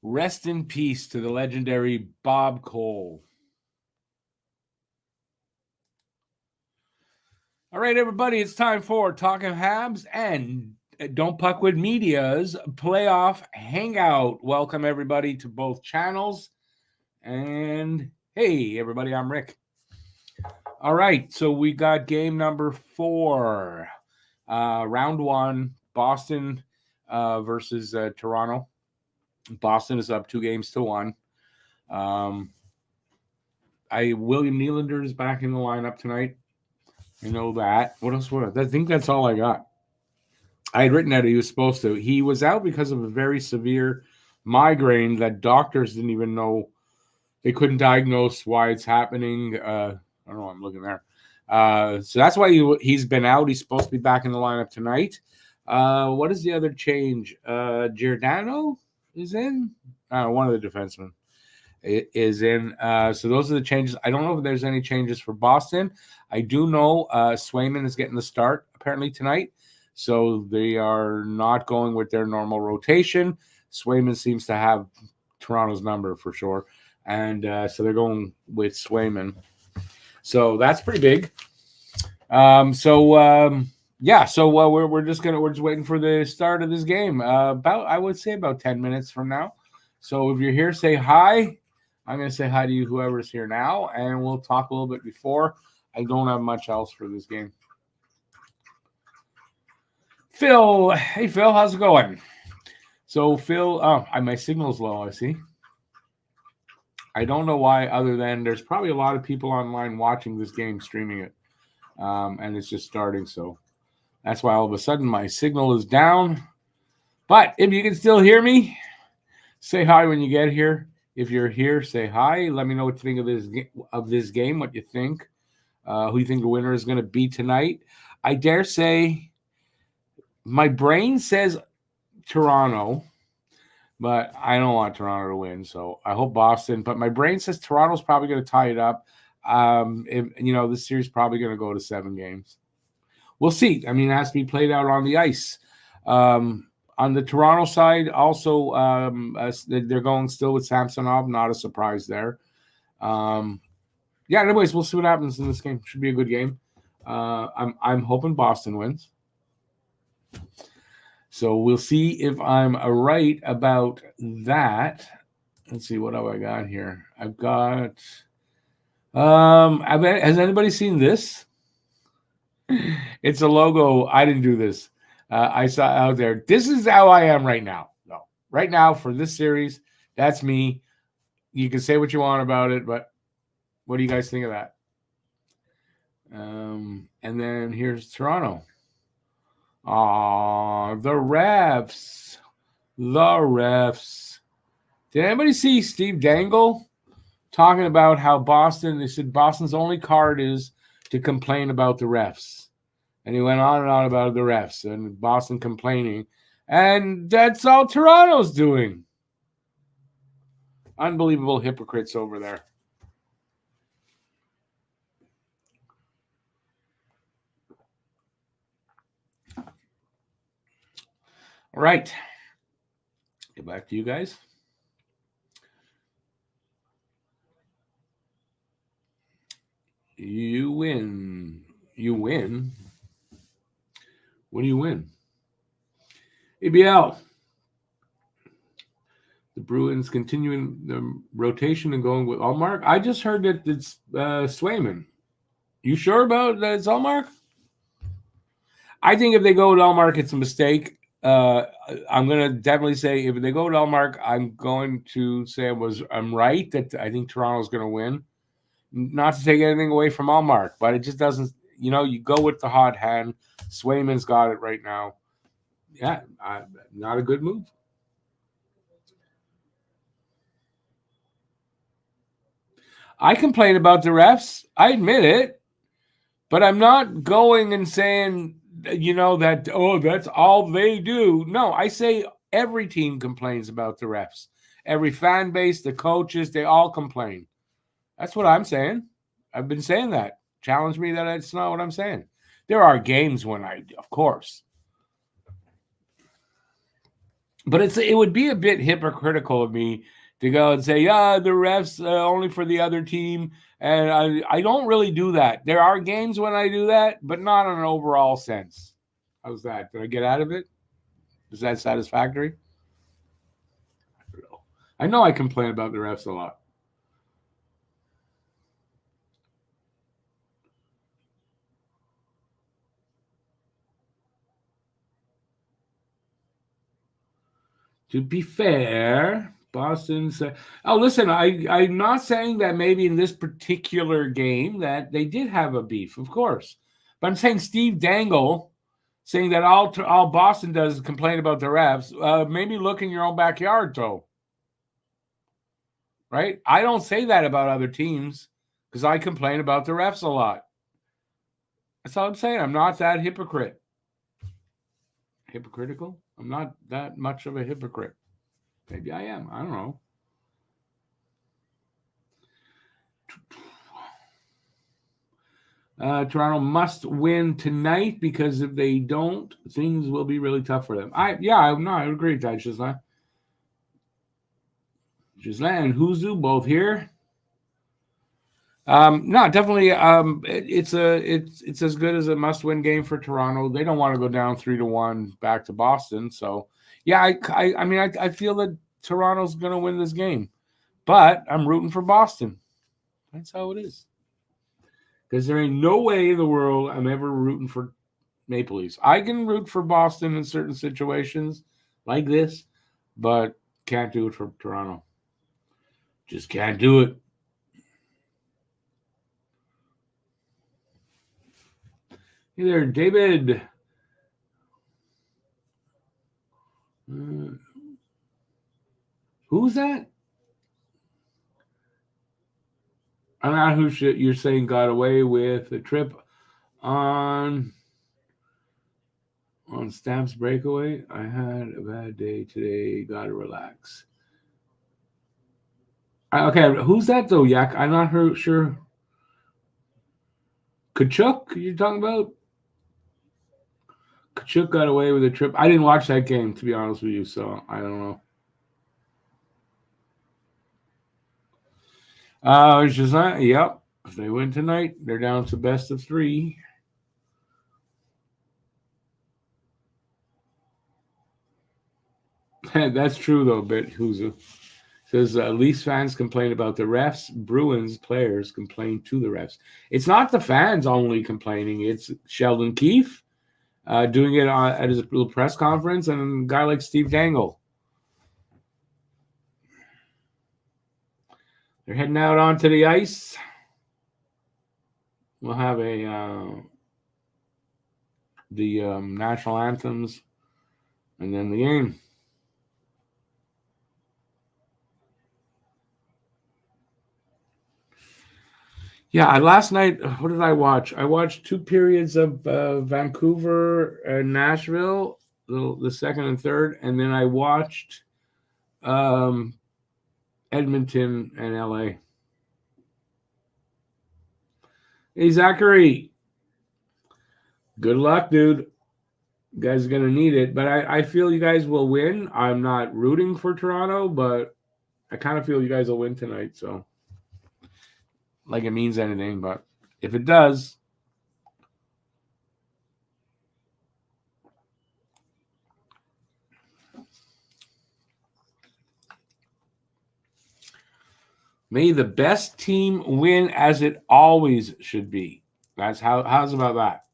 Rest in peace to the legendary Bob Cole. All right, everybody, it's time for Talking Habs and Don't Puck with Media's playoff hangout. Welcome, everybody, to both channels. And hey, everybody, I'm Rick. All right, so we got game number 4, round 1, Boston versus Toronto. Boston is up 2-1. William Nylander is back in the lineup tonight. I know that. What else? I think that's all I got. I had written that he was supposed to. He was out because of a very severe migraine that doctors didn't even know. They couldn't diagnose why it's happening. I don't know. I'm looking there. So that's why he's been out. He's supposed to be back in the lineup tonight. What is the other change? Giordano is in. One of the defensemen is in. So those are the changes. I don't know if there's any changes for Boston. I do know Swayman is getting the start apparently tonight. So they are not going with their normal rotation. Swayman seems to have Toronto's number for sure. And so they're going with Swayman. So that's pretty big. So we're just waiting for the start of this game. I would say about 10 minutes from now. So if you're here, say hi. I'm going to say hi to you, whoever's here now, and we'll talk a little bit before. I don't have much else for this game. Phil, hey Phil, how's it going? So Phil, my signal's low, I see. I don't know why, other than there's probably a lot of people online watching this game, streaming it, and it's just starting. So that's why all of a sudden my signal is down. But if you can still hear me, say hi when you get here. If you're here, say hi. Let me know what you think of this game, what you think, who you think the winner is going to be tonight. I dare say my brain says Toronto, but I don't want Toronto to win, so I hope Boston. But my brain says Toronto's probably going to tie it up. This series is probably going to go to 7 games. We'll see. I mean, it has to be played out on the ice. On the Toronto side, also, they're going still with Samsonov. Not a surprise there. Anyways, we'll see what happens in this game. Should be a good game. I'm hoping Boston wins. So we'll see if I'm right about that. Let's see, what have I got here? I've got has anybody seen this? It's a logo. I didn't do this. I saw out there. This is how I am right now. No, right now for this series, that's me. You can say what you want about it, but what do you guys think of that? And then here's Toronto. The refs. Did anybody see Steve Dangle talking about how Boston, they said Boston's only card is to complain about the refs. And he went on and on about the refs and Boston complaining. And that's all Toronto's doing. Unbelievable hypocrites over there. All right. Get back to you guys. You win. What do you win? ABL. The Bruins continuing the rotation and going with Allmark. I just heard that it's Swayman. You sure about that it's Allmark? I think if they go with Allmark, it's a mistake. I'm going to definitely say if they go with Allmark, I'm going to say I'm right that I think Toronto's going to win. Not to take anything away from Allmark, but it just doesn't, you go with the hot hand. Swayman's got it right now. Yeah, not a good move. I complain about the refs. I admit it. But I'm not going and saying, that's all they do. No, I say every team complains about the refs. Every fan base, the coaches, they all complain. That's what I'm saying. I've been saying that. Challenge me that it's not what I'm saying. There are games when of course. But it would be a bit hypocritical of me to go and say, yeah, the refs only for the other team. And I don't really do that. There are games when I do that, but not in an overall sense. How's that? Did I get out of it? Is that satisfactory? I don't know. I know I complain about the refs a lot. To be fair, Boston said, oh, listen, I'm not saying that maybe in this particular game that they did have a beef, of course. But I'm saying Steve Dangle saying that all Boston does is complain about the refs. Maybe look in your own backyard, though. Right? I don't say that about other teams because I complain about the refs a lot. That's all I'm saying. I'm not that hypocrite. Hypocritical? I'm not that much of a hypocrite. Maybe I am. I don't know. Toronto must win tonight because if they don't, things will be really tough for them. I would agree with that, Gisela. Gisela and Huzu both here. No, definitely. It's as good as a must-win game for Toronto. They don't want to go down 3-1 back to Boston. So, yeah, I feel that Toronto's going to win this game, but I'm rooting for Boston. That's how it is. Because there ain't no way in the world I'm ever rooting for Maple Leafs. I can root for Boston in certain situations like this, but can't do it for Toronto. Just can't do it. Hey there, David. Who's that? I'm not who you're saying got away with a trip on Stamps breakaway. I had a bad day today. Gotta relax. Okay, who's that though, Yak? I'm not sure. Kachuk, you're talking about? Kachuk got away with a trip. I didn't watch that game, to be honest with you, so I don't know. It's just not. Yep. If they win tonight, they're down to best of 3. That's true though. Bit Huzu says Leafs fans complain about the refs. Bruins players complain to the refs. It's not the fans only complaining. It's Sheldon Keefe doing it at his little press conference, and a guy like Steve Dangle. They're heading out onto the ice. We'll have the national anthems, and then the game. Yeah, last night, what did I watch? I watched 2 periods of Vancouver and Nashville, the second and third, and then I watched Edmonton and LA. Hey, Zachary. Good luck, dude. You guys are going to need it. But I feel you guys will win. I'm not rooting for Toronto, but I kind of feel you guys will win tonight. So, like it means anything. But if it does, may the best team win as it always should be. How's about that?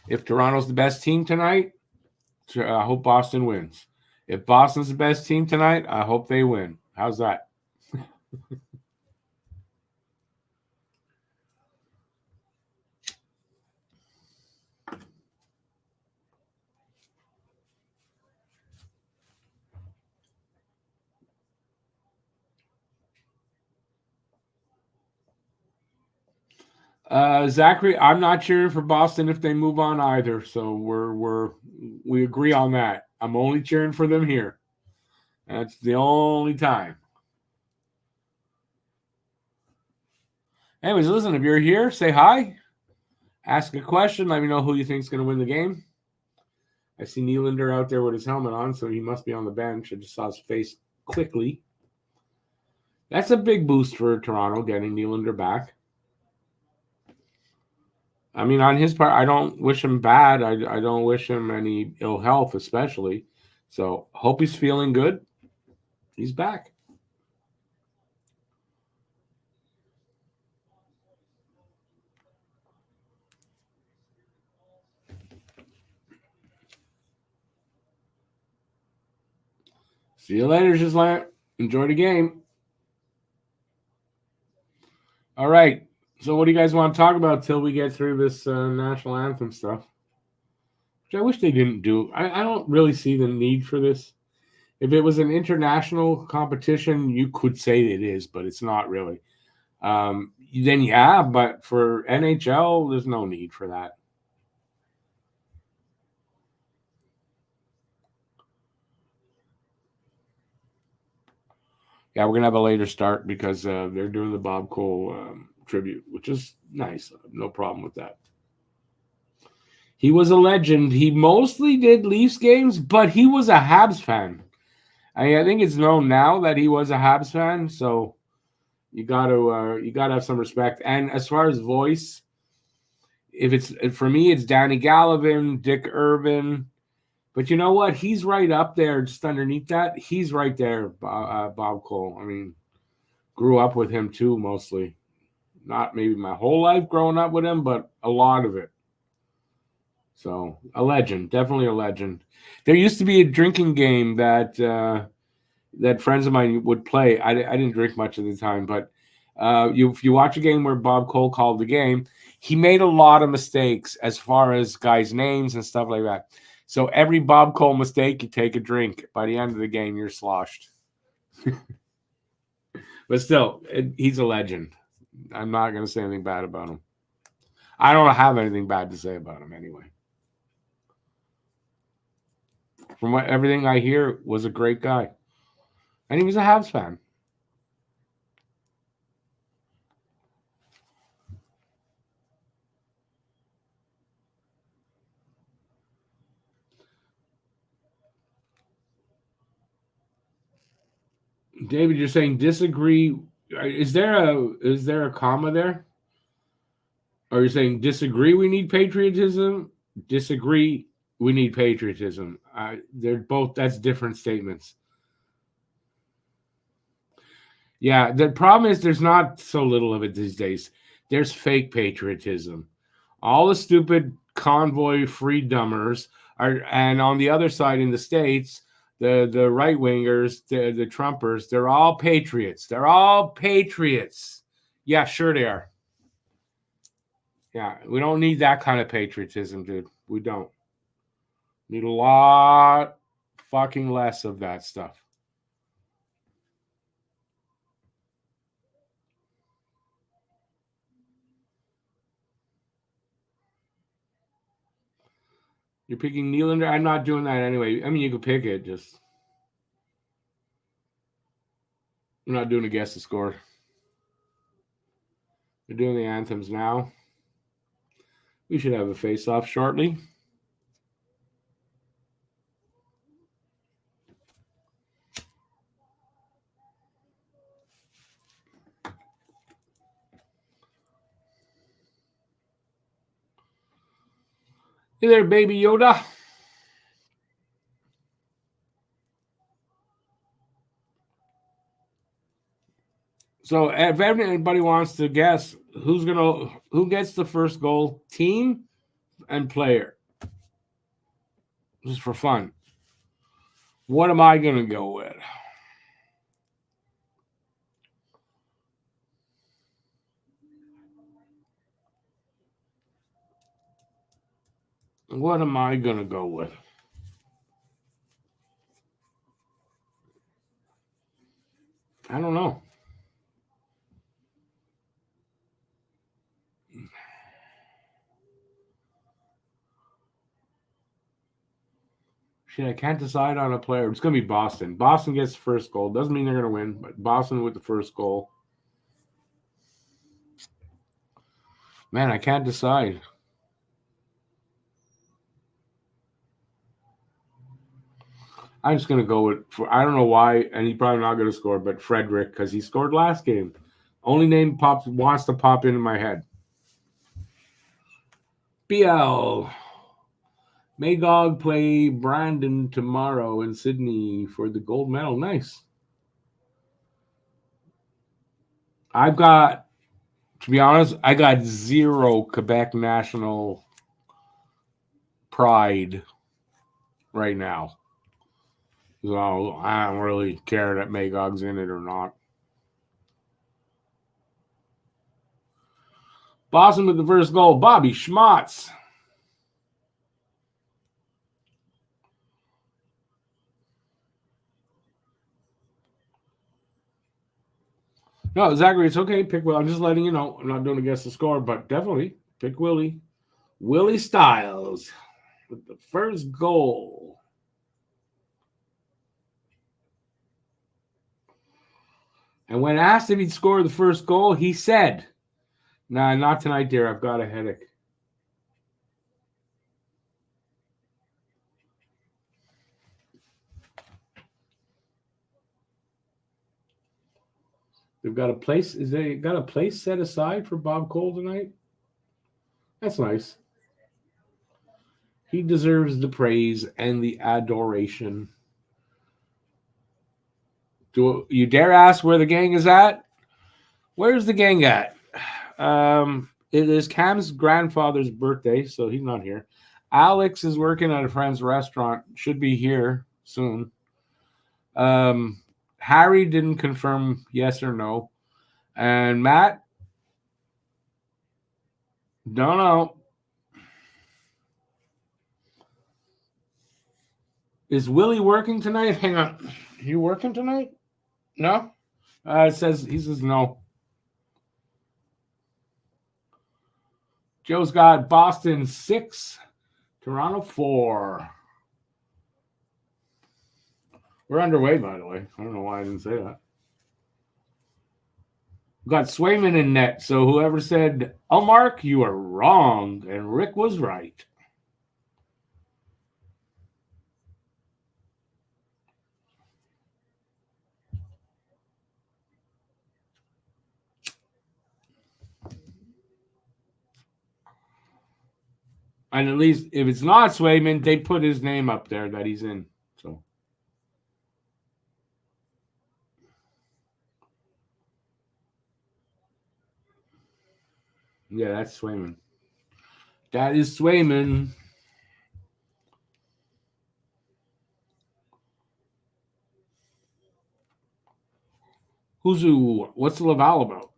If Toronto's the best team tonight, I hope Boston wins. If Boston's the best team tonight, I hope they win. How's that? Zachary, I'm not cheering for Boston if they move on either. So we agree on that. I'm only cheering for them here. That's the only time. Anyways, listen, if you're here, say hi. Ask a question. Let me know who you think is going to win the game. I see Nylander out there with his helmet on, so he must be on the bench. I just saw his face quickly. That's a big boost for Toronto, getting Nylander back. I mean, on his part, I don't wish him bad. I don't wish him any ill health, especially. So, hope he's feeling good. He's back. See you later, Gislant. Enjoy the game. All right. So, what do you guys want to talk about till we get through this national anthem stuff? Which I wish they didn't do. I don't really see the need for this. If it was an international competition, you could say it is, but it's not really. Then yeah, but for NHL, there's no need for that. Yeah, we're gonna have a later start because they're doing the Bob Cole tribute, which is nice. No problem with that. He was a legend. He mostly did Leafs games, but he was a Habs fan. I think it's known now that he was a Habs fan, so you gotta have some respect. And as far as voice, if it's for me, it's Danny Gallivan, Dick Irvin. But you know what? He's right up there, just underneath that. He's right there, Bob Cole. I mean, grew up with him too, mostly. Not maybe my whole life growing up with him, but a lot of it. So a legend, definitely a legend. There used to be a drinking game that that friends of mine would play. I didn't drink much at the time, but if you watch a game where Bob Cole called the game, he made a lot of mistakes as far as guys' names and stuff like that. So every Bob Cole mistake, you take a drink. By the end of the game, you're sloshed. But still, he's a legend. I'm not going to say anything bad about him. I don't have anything bad to say about him anyway. From everything I hear, was a great guy. And he was a Habs fan. David, you're saying disagree. Is there a comma there? Or you're saying disagree? We need patriotism. Disagree. We need patriotism. They're both. That's different statements. Yeah, the problem is there's not so little of it these days. There's fake patriotism. All the stupid convoy freedomers are, and on the other side in the States, the right wingers, the Trumpers, they're all patriots. They're all patriots. Yeah, sure they are. Yeah, we don't need that kind of patriotism, dude. We don't. Need a lot fucking less of that stuff. You're picking Nylander? I'm not doing that anyway. I mean, you could pick it, just I'm not doing a guess the score. We're doing the anthems now. We should have a face-off shortly. Hey there, baby Yoda. So if anybody wants to guess who gets the first goal, team and player, just for fun. What am I gonna go with? What am I gonna go with? I don't know. Shit, I can't decide on a player. It's gonna be Boston. Boston gets the first goal. Doesn't mean they're gonna win, but Boston with the first goal. Man, I can't decide. I'm just gonna go with. I don't know why, and he's probably not gonna score, but Frederick because he scored last game. Only name wants to pop into my head. BL. Magog play Brandon tomorrow in Sydney for the gold medal. Nice. I've got, to be honest, I got zero Quebec national pride right now. So I don't really care that Magog's in it or not. Boston with the first goal. Bobby Schmatz. No, Zachary, it's okay. Pick Will. I'm just letting you know. I'm not doing a guess the score, but definitely pick Willie. Willie Styles with the first goal. And when asked if he'd score the first goal, he said, "Nah, not tonight, dear. I've got a headache." They've got a place. Is they got a place set aside for Bob Cole tonight? That's nice. He deserves the praise and the adoration. Do you dare ask where the gang is at? Where's the gang at? It is Cam's grandfather's birthday, so he's not here. Alex is working at a friend's restaurant. Should be here soon. Harry didn't confirm yes or no. And Matt, don't know. Is Willie working tonight? Hang on. You working tonight? No? He says no. Joe's got Boston 6, Toronto 4. We're underway, by the way. I don't know why I didn't say that. We've got Swayman in net, so whoever said, "Oh, Mark, you are wrong," and Rick was right. And at least if it's not Swayman, they put his name up there that he's in. So yeah, that's Swayman. That is Swayman. What's Laval about?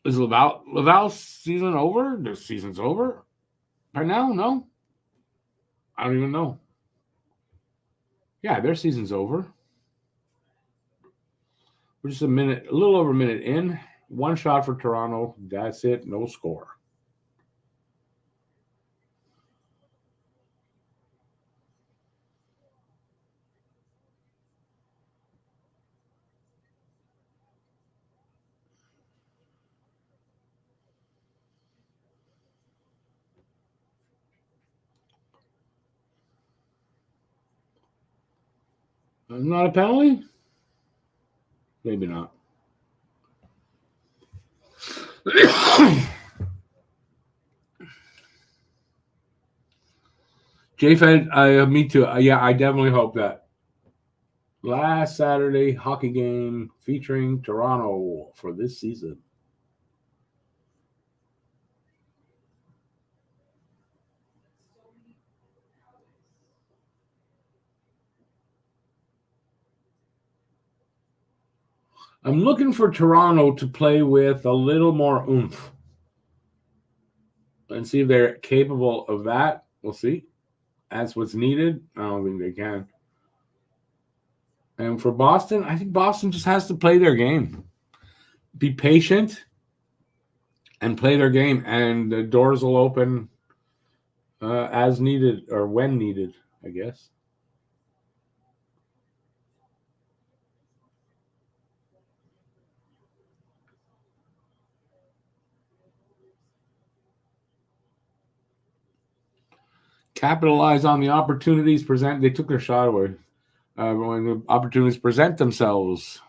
Is Laval's season over? The season's over right now? No, I don't even know. Yeah, their season's over. We're just a little over a minute in. One shot for Toronto. That's it. No score. Not a penalty? Maybe not. J-Fed, me too. Yeah, I definitely hope that. Last Saturday hockey game featuring Toronto for this season. I'm looking for Toronto to play with a little more oomph and see if they're capable of that. We'll see. That's what's needed. I don't think they can. And for Boston, I think Boston just has to play their game. Be patient and play their game, and the doors will open as needed or when needed, I guess. Capitalize on the opportunities present. They took their shot away. When the opportunities present themselves.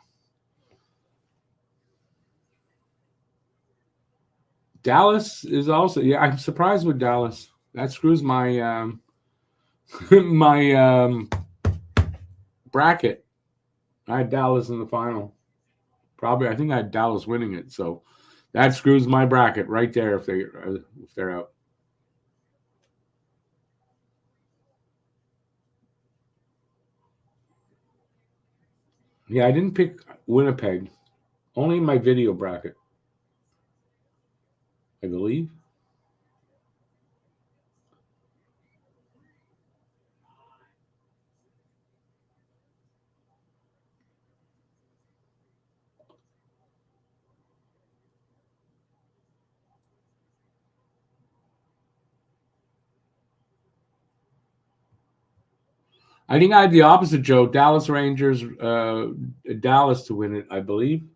Dallas is also, yeah, I'm surprised with Dallas. That screws my my bracket. I had Dallas in the final. Probably, I think I had Dallas winning it. So that screws my bracket right there if they're out. Yeah, I didn't pick Winnipeg. Only in my video bracket, I believe. I think I had the opposite, Joe. Dallas Rangers, Dallas to win it, I believe.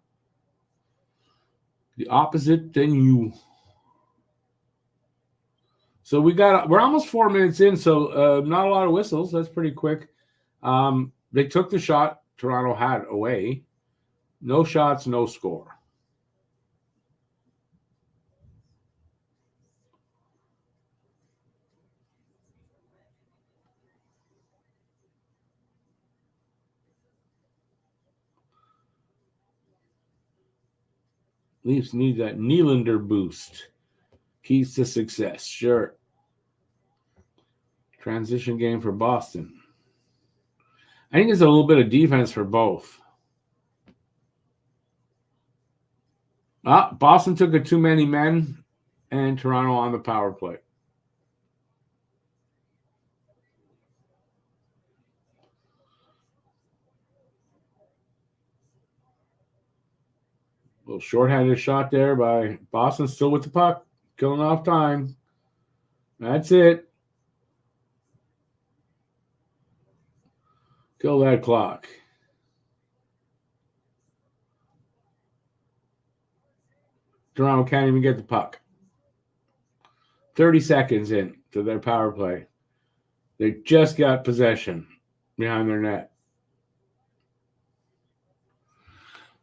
The opposite than you. So we're almost 4 minutes in, so not a lot of whistles. That's pretty quick. They took the shot Toronto had away. No shots, no score. Leafs need that Nylander boost. Keys to success, sure. Transition game for Boston. I think it's a little bit of defense for both. Boston took it too many men, and Toronto on the power play. A little shorthanded shot there by Boston, still with the puck, killing off time. That's it. Kill that clock. Toronto can't even get the puck. 30 seconds in to their power play. They just got possession behind their net.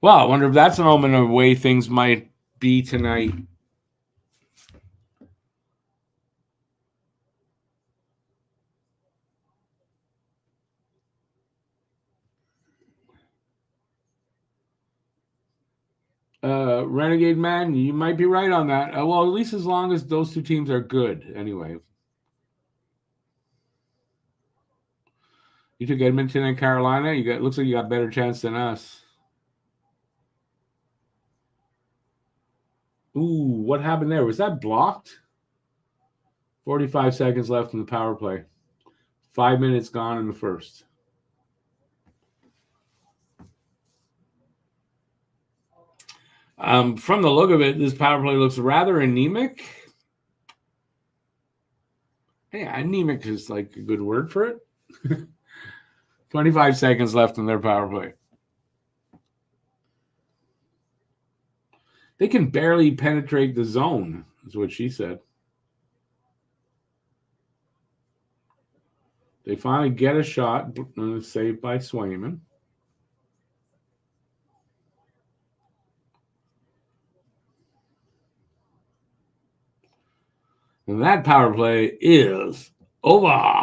Well, I wonder if that's an omen of the way things might be tonight. Renegade Man, you might be right on that. Well, at least as long as those two teams are good, anyway. You took Edmonton and Carolina. Looks like you got better chance than us. Ooh, what happened there? Was that blocked? 45 seconds left in the power play. 5 minutes gone in the first. From the look of it, this power play looks rather anemic. Hey, anemic is like a good word for it. 25 seconds left in their power play. They can barely penetrate the zone, is what she said. They finally get a shot, saved by Swayman. And that power play is over.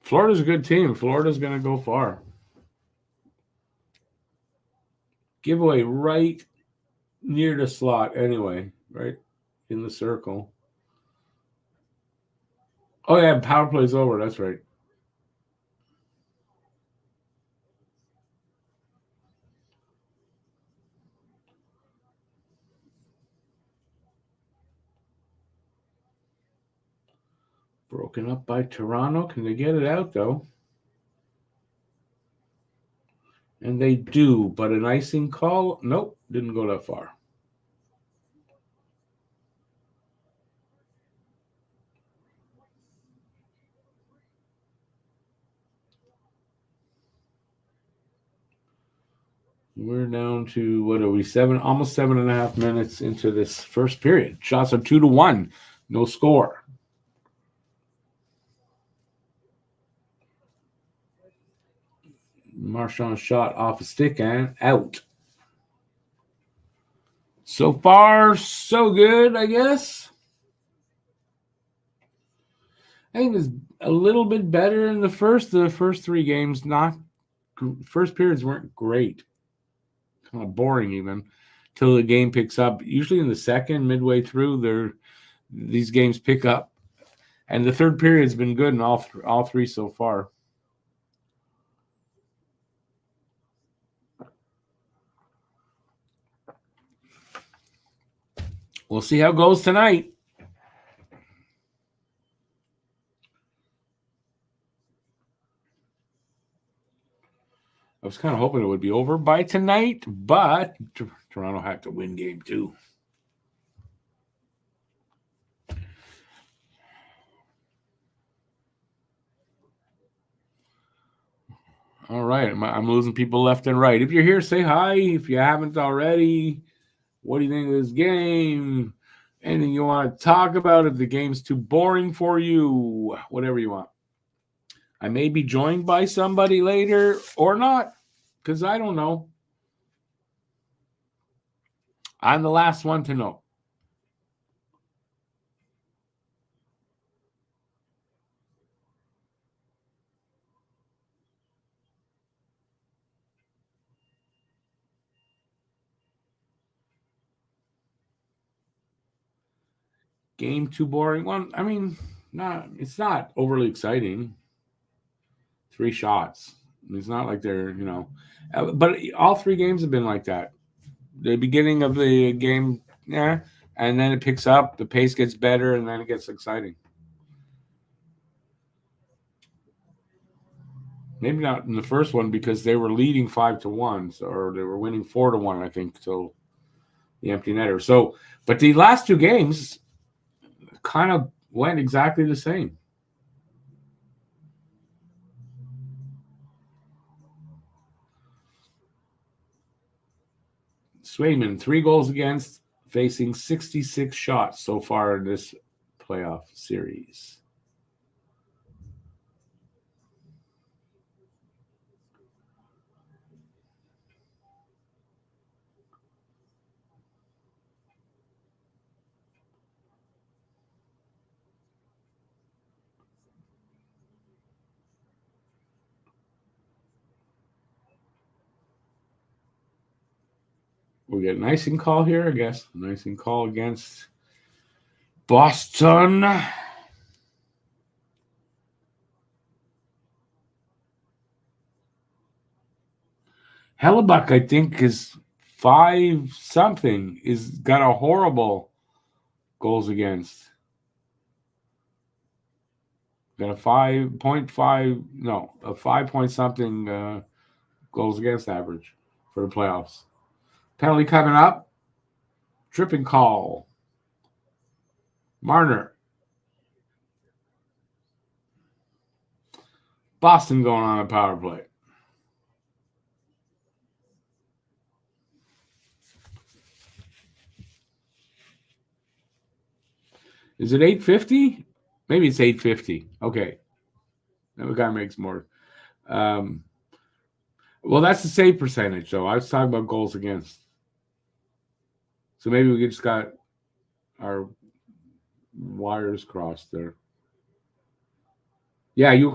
Florida's a good team. Florida's going to go far. Giveaway right near the slot anyway, right in the circle. Oh, yeah, power play's over. That's right. Broken up by Toronto. Can they get it out, though? And they do, but an icing call? Nope, didn't go that far. We're down to, what are we, almost 7.5 minutes into this first period. Shots are 2-1. No score. Marchand shot off a stick and out. So far, so good, I guess. I think it's a little bit better in the first. The first three games, first periods weren't great. Kind of boring even till the game picks up. Usually in the second, midway through, these games pick up. And the third period's been good in all three so far. We'll see how it goes tonight. I was kind of hoping it would be over by tonight, but Toronto had to win game 2. All right, I'm losing people left and right. If you're here, say hi. If you haven't already, what do you think of this game? Anything you want to talk about? If the game's too boring for you, whatever you want. I may be joined by somebody later or not, because I don't know. I'm the last one to know. Game too boring? Well, I mean, it's not overly exciting. 3 shots. It's not like they're, but all 3 games have been like that. The beginning of the game, yeah, and then it picks up, the pace gets better, and then it gets exciting. Maybe not in the first one because they were leading 5-1, or they were winning 4-1, I think, till the empty netter. So, but the last 2 games kind of went exactly the same. Swayman, 3 goals against, facing 66 shots so far in this playoff series. We get an icing call here, I guess. An icing call against Boston. Hellebuck, I think, is 5-something. Is got a horrible goals against. Got a 5.5, no, a 5-point-something goals against average for the playoffs. Penalty coming up. Tripping call. Marner. Boston going on a power play. Is it 850? Maybe it's 850. Okay. That guy makes more. Well, that's the save percentage, though. I was talking about goals against. So maybe we just got our wires crossed there. Yeah, you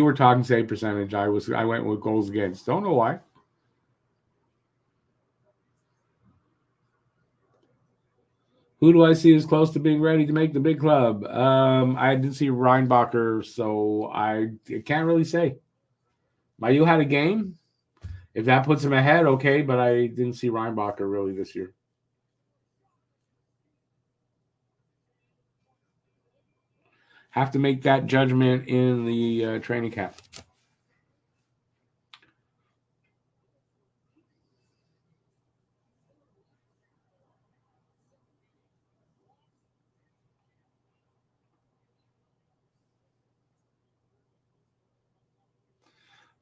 were talking save percentage. I went with goals against. Don't know why. Who do I see as close to being ready to make the big club? I didn't see Reinbacher, so I can't really say. Mayu had a game. If that puts him ahead, okay, but I didn't see Reinbacher really this year. have to make that judgment in the training camp.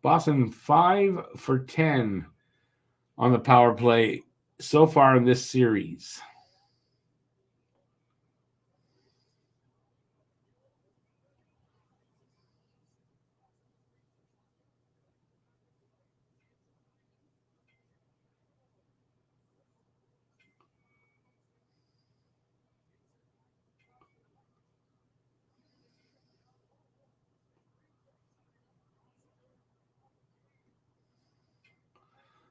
Boston 5 for 10 on the power play so far in this series.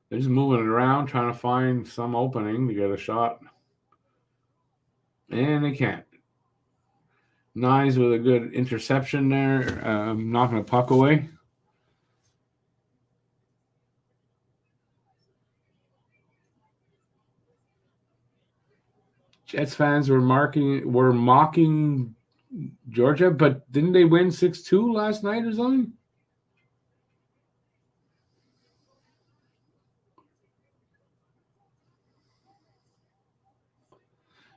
They're just moving it around, trying to find some opening to get a shot. And they can't. Nyes with a good interception there, knocking the puck away. Jets fans were mocking Georgia, but didn't they win 6-2 last night or something?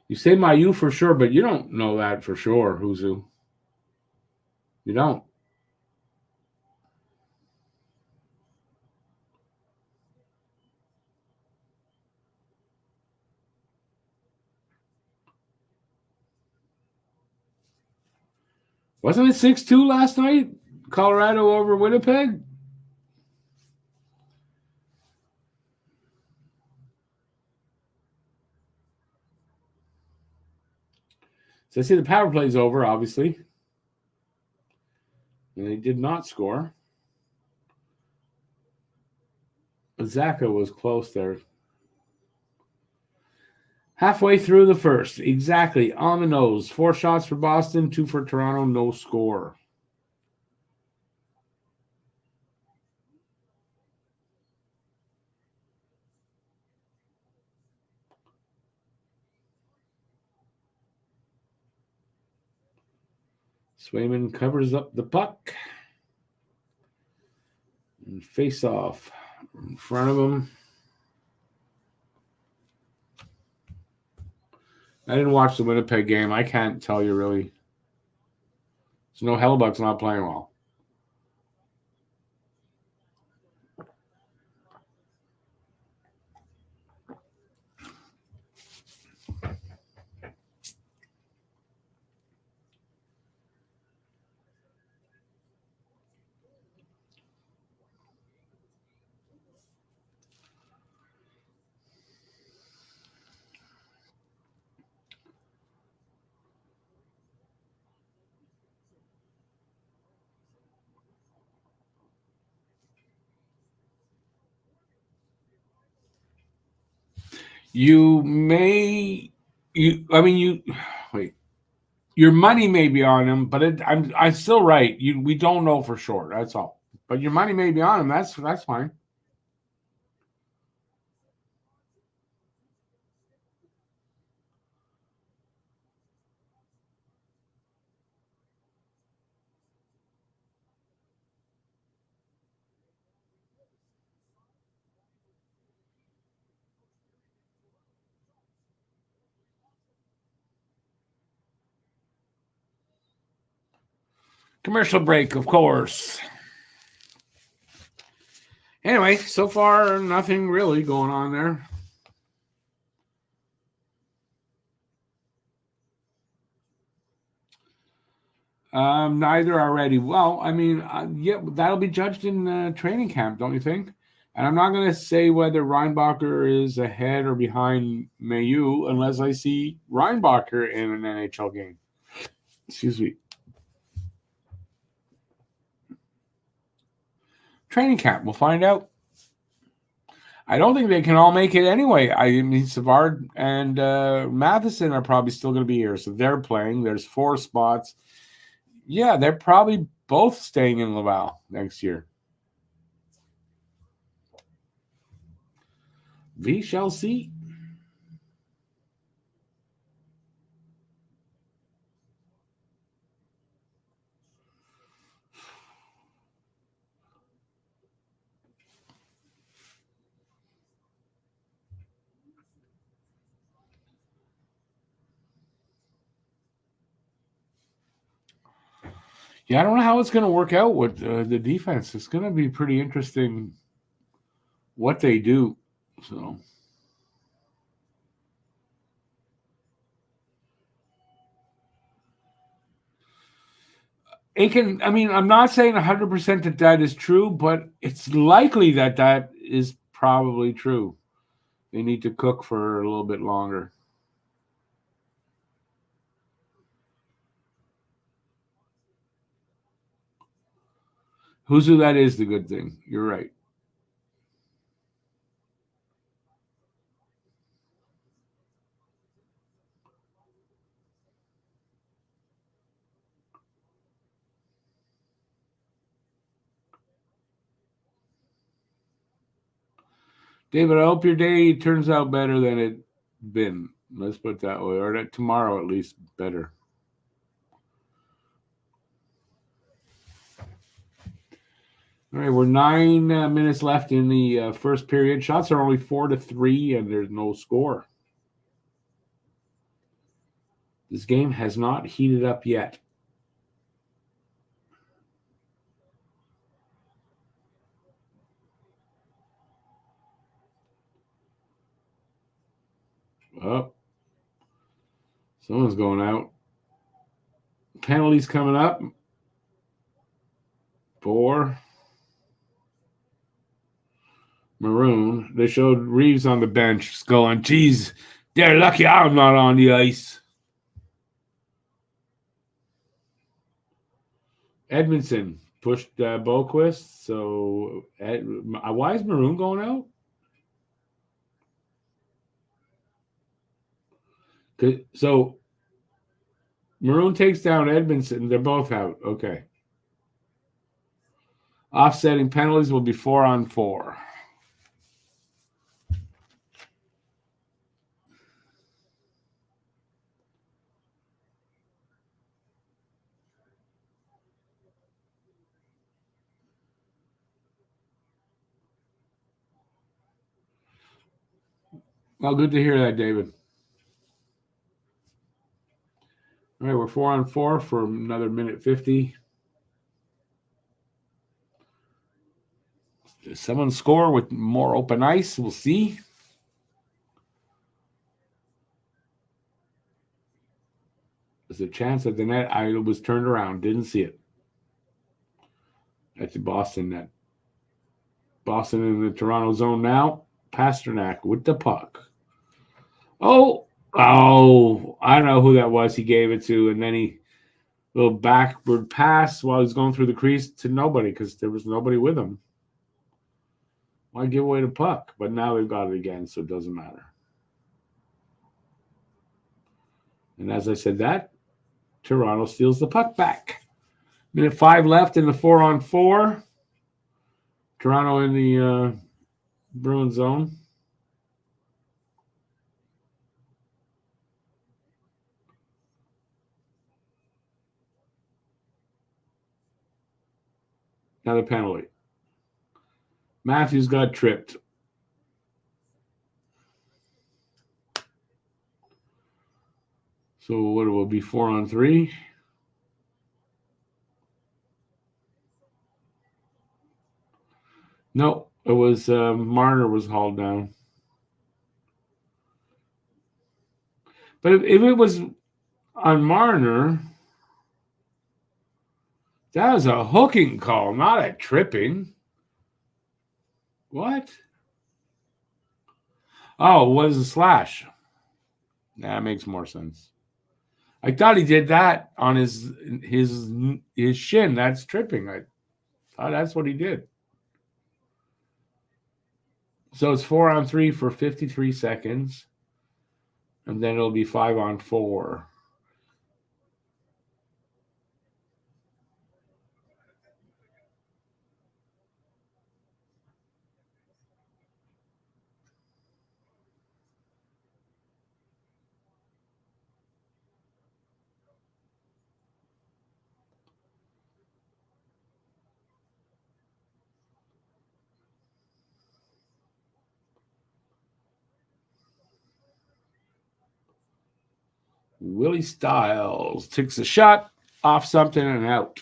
You say Mayu for sure, but you don't know that for sure, who's who. You don't. Wasn't it 6-2 last night? Colorado over Winnipeg? So I see the power play's over, obviously. And they did not score. Zaka was close there. Halfway through the first. Exactly. On the nose. 4 shots for Boston, 2 for Toronto, no score. Swayman covers up the puck. And face off in front of him. I didn't watch the Winnipeg game. I can't tell you really. So no, Hellebuck's not playing well. Your money may be on him, but I'm still right. We don't know for sure. That's all. But your money may be on him. That's fine. Commercial break, of course. Anyway, so far nothing really going on there. Neither are ready. Well, I mean, yeah, that'll be judged in training camp, don't you think? And I'm not going to say whether Reinbacher is ahead or behind Mayu unless I see Reinbacher in an NHL game. Excuse me. Training camp, we'll find out. I don't think they can all make it anyway. I mean, Savard and Matheson are probably still going to be here, so they're playing. There's 4 spots. Yeah, they're probably both staying in Laval next year. We shall see. Yeah, I don't know how it's going to work out with the defense. It's going to be pretty interesting what they do. So it can. I mean, I'm not saying 100% that is true, but it's likely that is probably true. They need to cook for a little bit longer. Who that is the good thing. You're right. David, I hope your day turns out better than it been. Let's put it that way, or that tomorrow at least better. All right, we're 9 minutes left in the first period. Shots are only 4-3, and there's no score. This game has not heated up yet. Oh, someone's going out. Penalties coming up. 4. Maroon. They showed Reeves on the bench going, geez, they're lucky I'm not on the ice. Edmondson pushed Boquist. So why is Maroon going out? So Maroon takes down Edmondson. They're both out. Okay. Offsetting penalties will be 4-on-4. Well, good to hear that, David. All right, we're 4-on-4 for another minute 50. Does someone score with more open ice? We'll see. There's a chance that the net I was turned around. Didn't see it. That's the Boston net. Boston in the Toronto zone now. Pasternak with the puck. Oh, I don't know who that was. He gave it to, and then he little backward pass while he's going through the crease to nobody because there was nobody with him. Why give away the puck? But now they've got it again, so it doesn't matter. And as I said that, Toronto steals the puck back. Minute 5 left in the 4-on-4. Toronto in the Bruins zone. Another penalty. Matthews got tripped. So what will be 4-on-3? No, it was Marner was hauled down. But if it was on Marner, that was a hooking call, not a tripping. What? Oh, it was a slash. That makes more sense. I thought he did that on his shin. That's tripping. I thought that's what he did. So it's 4-on-3 for 53 seconds. And then it'll be 5-on-4. Willie Styles takes a shot off something and out.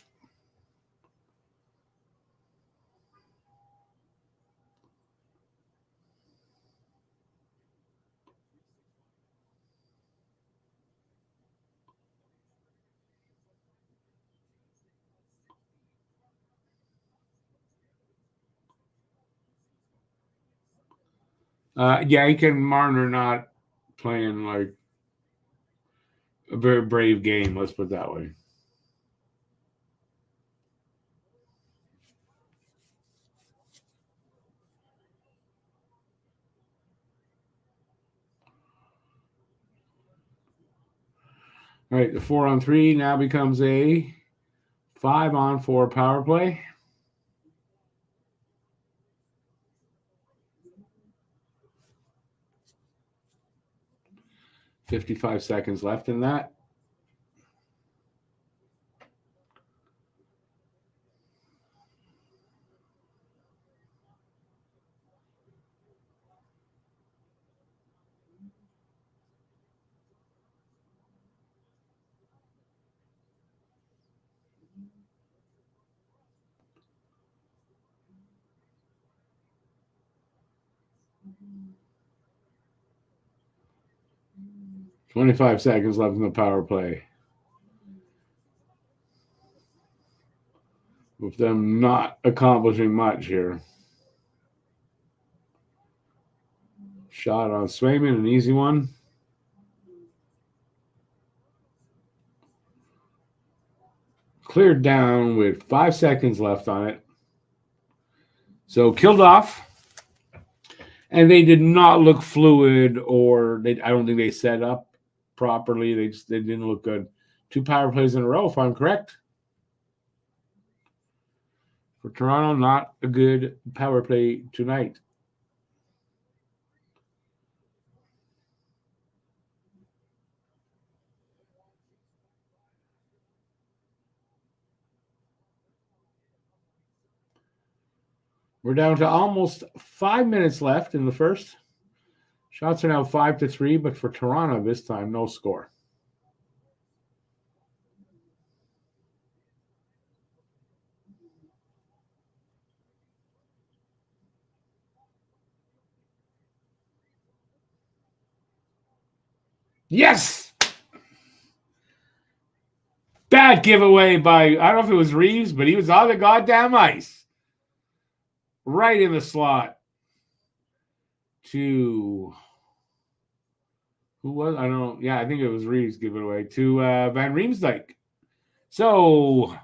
Yank and Marner not playing like a very brave game. Let's put it that way. All right, the 4-on-3 now becomes a 5-on-4 power play. $55 seconds left in that. $25 seconds left in the power play. With them not accomplishing much here. Shot on Swayman, an easy one. Cleared down with 5 seconds left on it. So killed off. And they did not look fluid, or I don't think they set up properly. They didn't look good. 2 power plays in a row, if I'm correct. For Toronto, not a good power play tonight. We're down to almost 5 minutes left in the first. Shots are now 5-3, but for Toronto this time, no score. Yes! Bad giveaway by, I don't know if it was Reeves, but he was on the goddamn ice. Right in the slot. To, who was, I don't know. Yeah, I think it was Reeves giving away to Van Riemsdyk. So,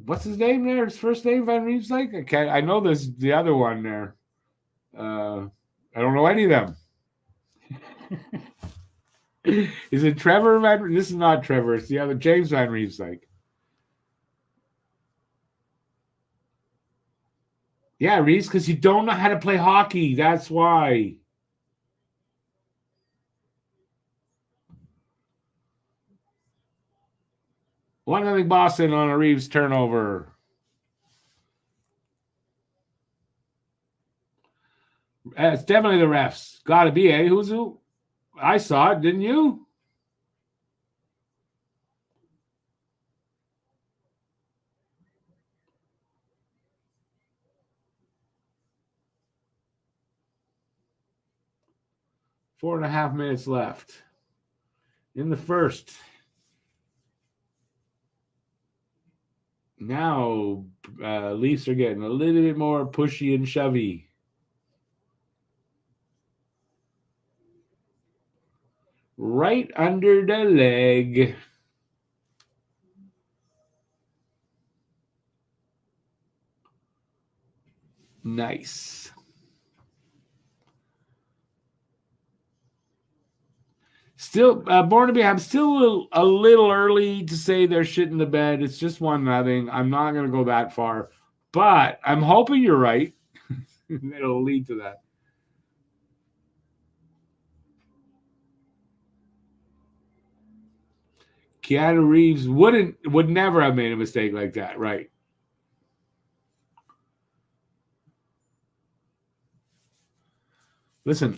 what's his name there? His first name, Van Riemsdyk? Okay, I know there's the other one there. I don't know any of them. Is it Trevor Van? This is not Trevor. It's the other James Van Riemsdyk. Yeah, Reeves, because you don't know how to play hockey. That's why. One-0 Boston on a Reeves turnover. It's definitely the refs. Got to be, eh? Who's who? I saw it, didn't you? Four and a half minutes left in the first. Now, Leafs are getting a little bit more pushy and shovey. Right under the leg. Nice. Still, Barnaby, I'm still a little early to say they're shit in the bed. It's just 1-0. I'm not going to go that far. But I'm hoping you're right. It'll lead to that. Keanu Reeves would never have made a mistake like that, right? Listen,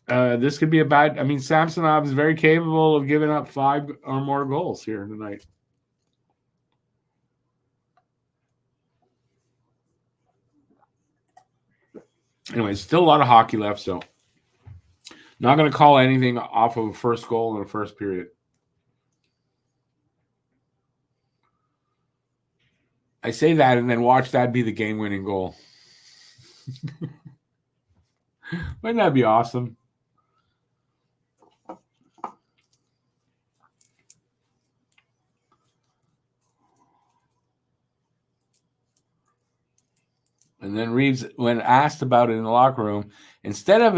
this could be a bad. I mean, Samsonov is very capable of giving up 5 or more goals here tonight. Anyway, still a lot of hockey left, so not going to call anything off of a first goal in the first period. I say that and then watch that be the game-winning goal. Wouldn't that be awesome? And then Reeves, when asked about it in the locker room, instead of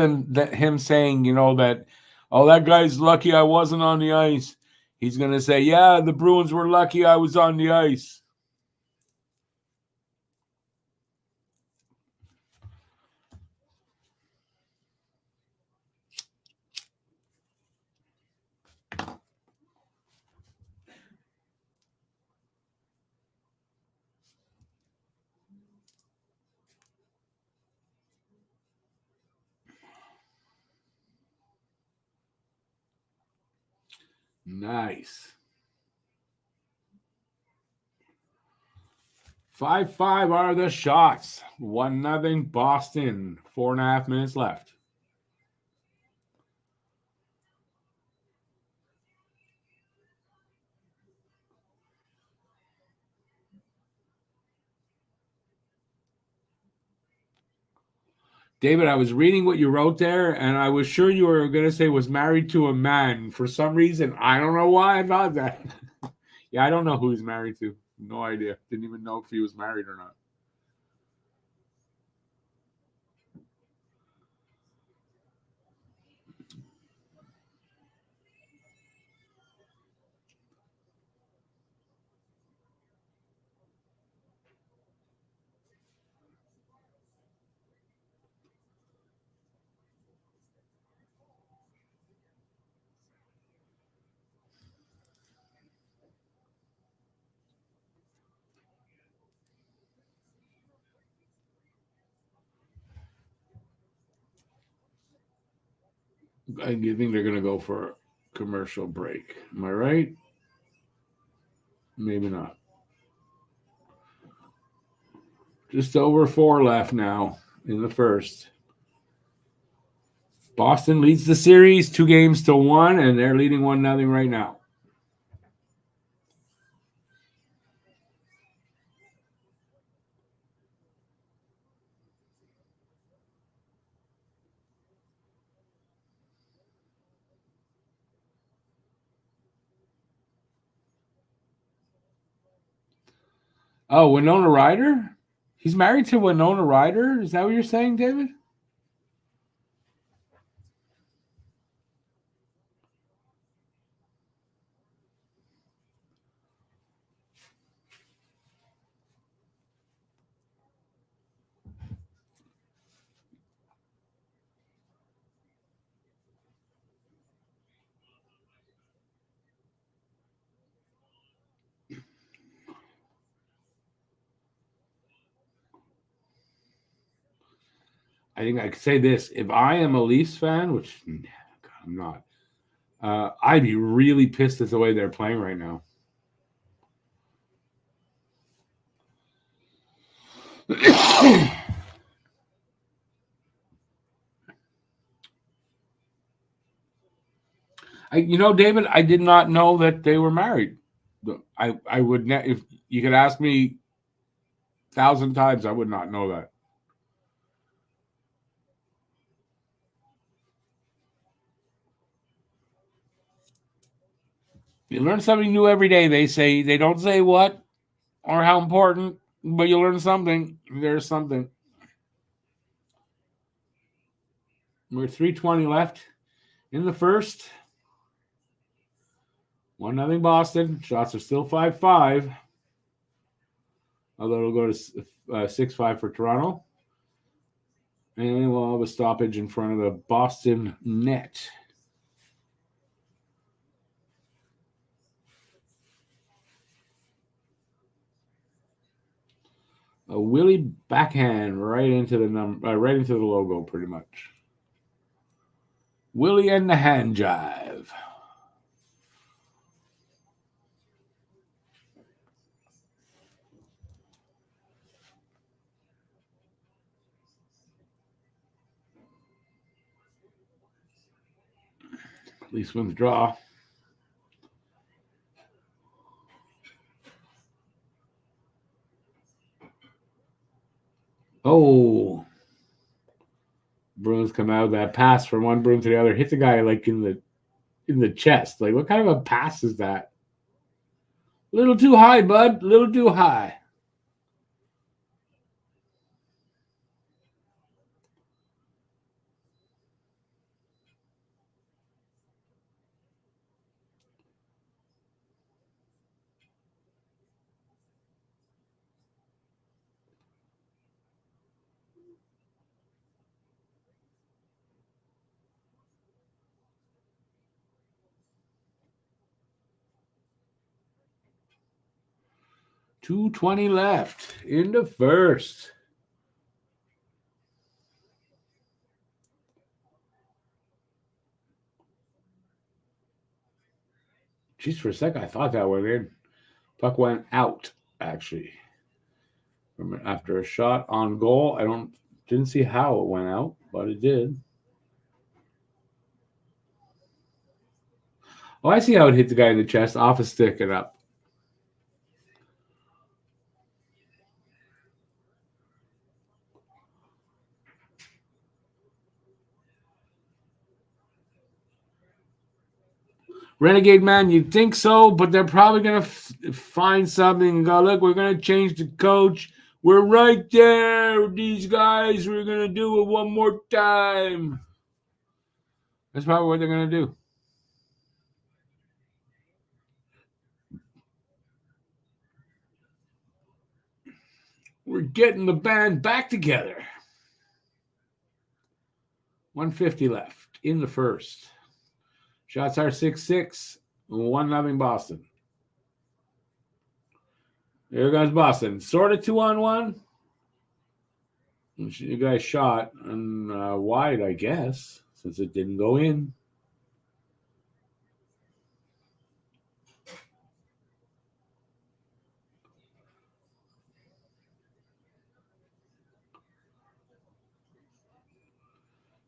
him saying, that, oh, that guy's lucky I wasn't on the ice, he's going to say, yeah, the Bruins were lucky I was on the ice. Nice. 5-5 are the shots. 1-0 Boston. 4.5 minutes left. David, I was reading what you wrote there, and I was sure you were going to say was married to a man. For some reason, I don't know why I thought that. Yeah, I don't know who he's married to. No idea. Didn't even know if he was married or not. I think they're going to go for a commercial break. Am I right? Maybe not. Just over 4 left now in the first. Boston leads the series 2-1, and they're leading 1-0 right now. Oh, Winona Ryder? He's married to Winona Ryder? Is that what you're saying, David? I think I could say this. If I am a Leafs fan, which I'm not, I'd be really pissed at the way they're playing right now. David, I did not know that they were married. I would if you could ask me 1,000 times, I would not know that. You learn something new every day. They don't say what or how important, but you learn something. There's something. We're 3:20 left in the first. 1-0 Boston. Shots are still 5-5. Although it'll go to 6-5 for Toronto. And we'll have a stoppage in front of the Boston net. A Willie backhand right into the logo, pretty much. Willie and the hand jive. Leafs win the draw. Oh, Bruins come out. That pass from one Bruin to the other hit the guy like in the chest. Like, what kind of a pass is that? A little too high, bud. A little too high. .220 left in the first. Jeez, for a second, I thought that went in. Puck went out, actually. After a shot on goal, didn't see how it went out, but it did. Oh, I see how it hit the guy in the chest, off a stick and up. Renegade man, you'd think so, but they're probably going to find something and go, look, we're going to change the coach. We're right there with these guys. We're going to do it one more time. That's probably what they're going to do. We're getting the band back together. 150 left in the first. Shots are 6-6. 1-0 Boston. Here goes Boston. Sort of 2-on-1. You guys shot and wide, I guess, since it didn't go in.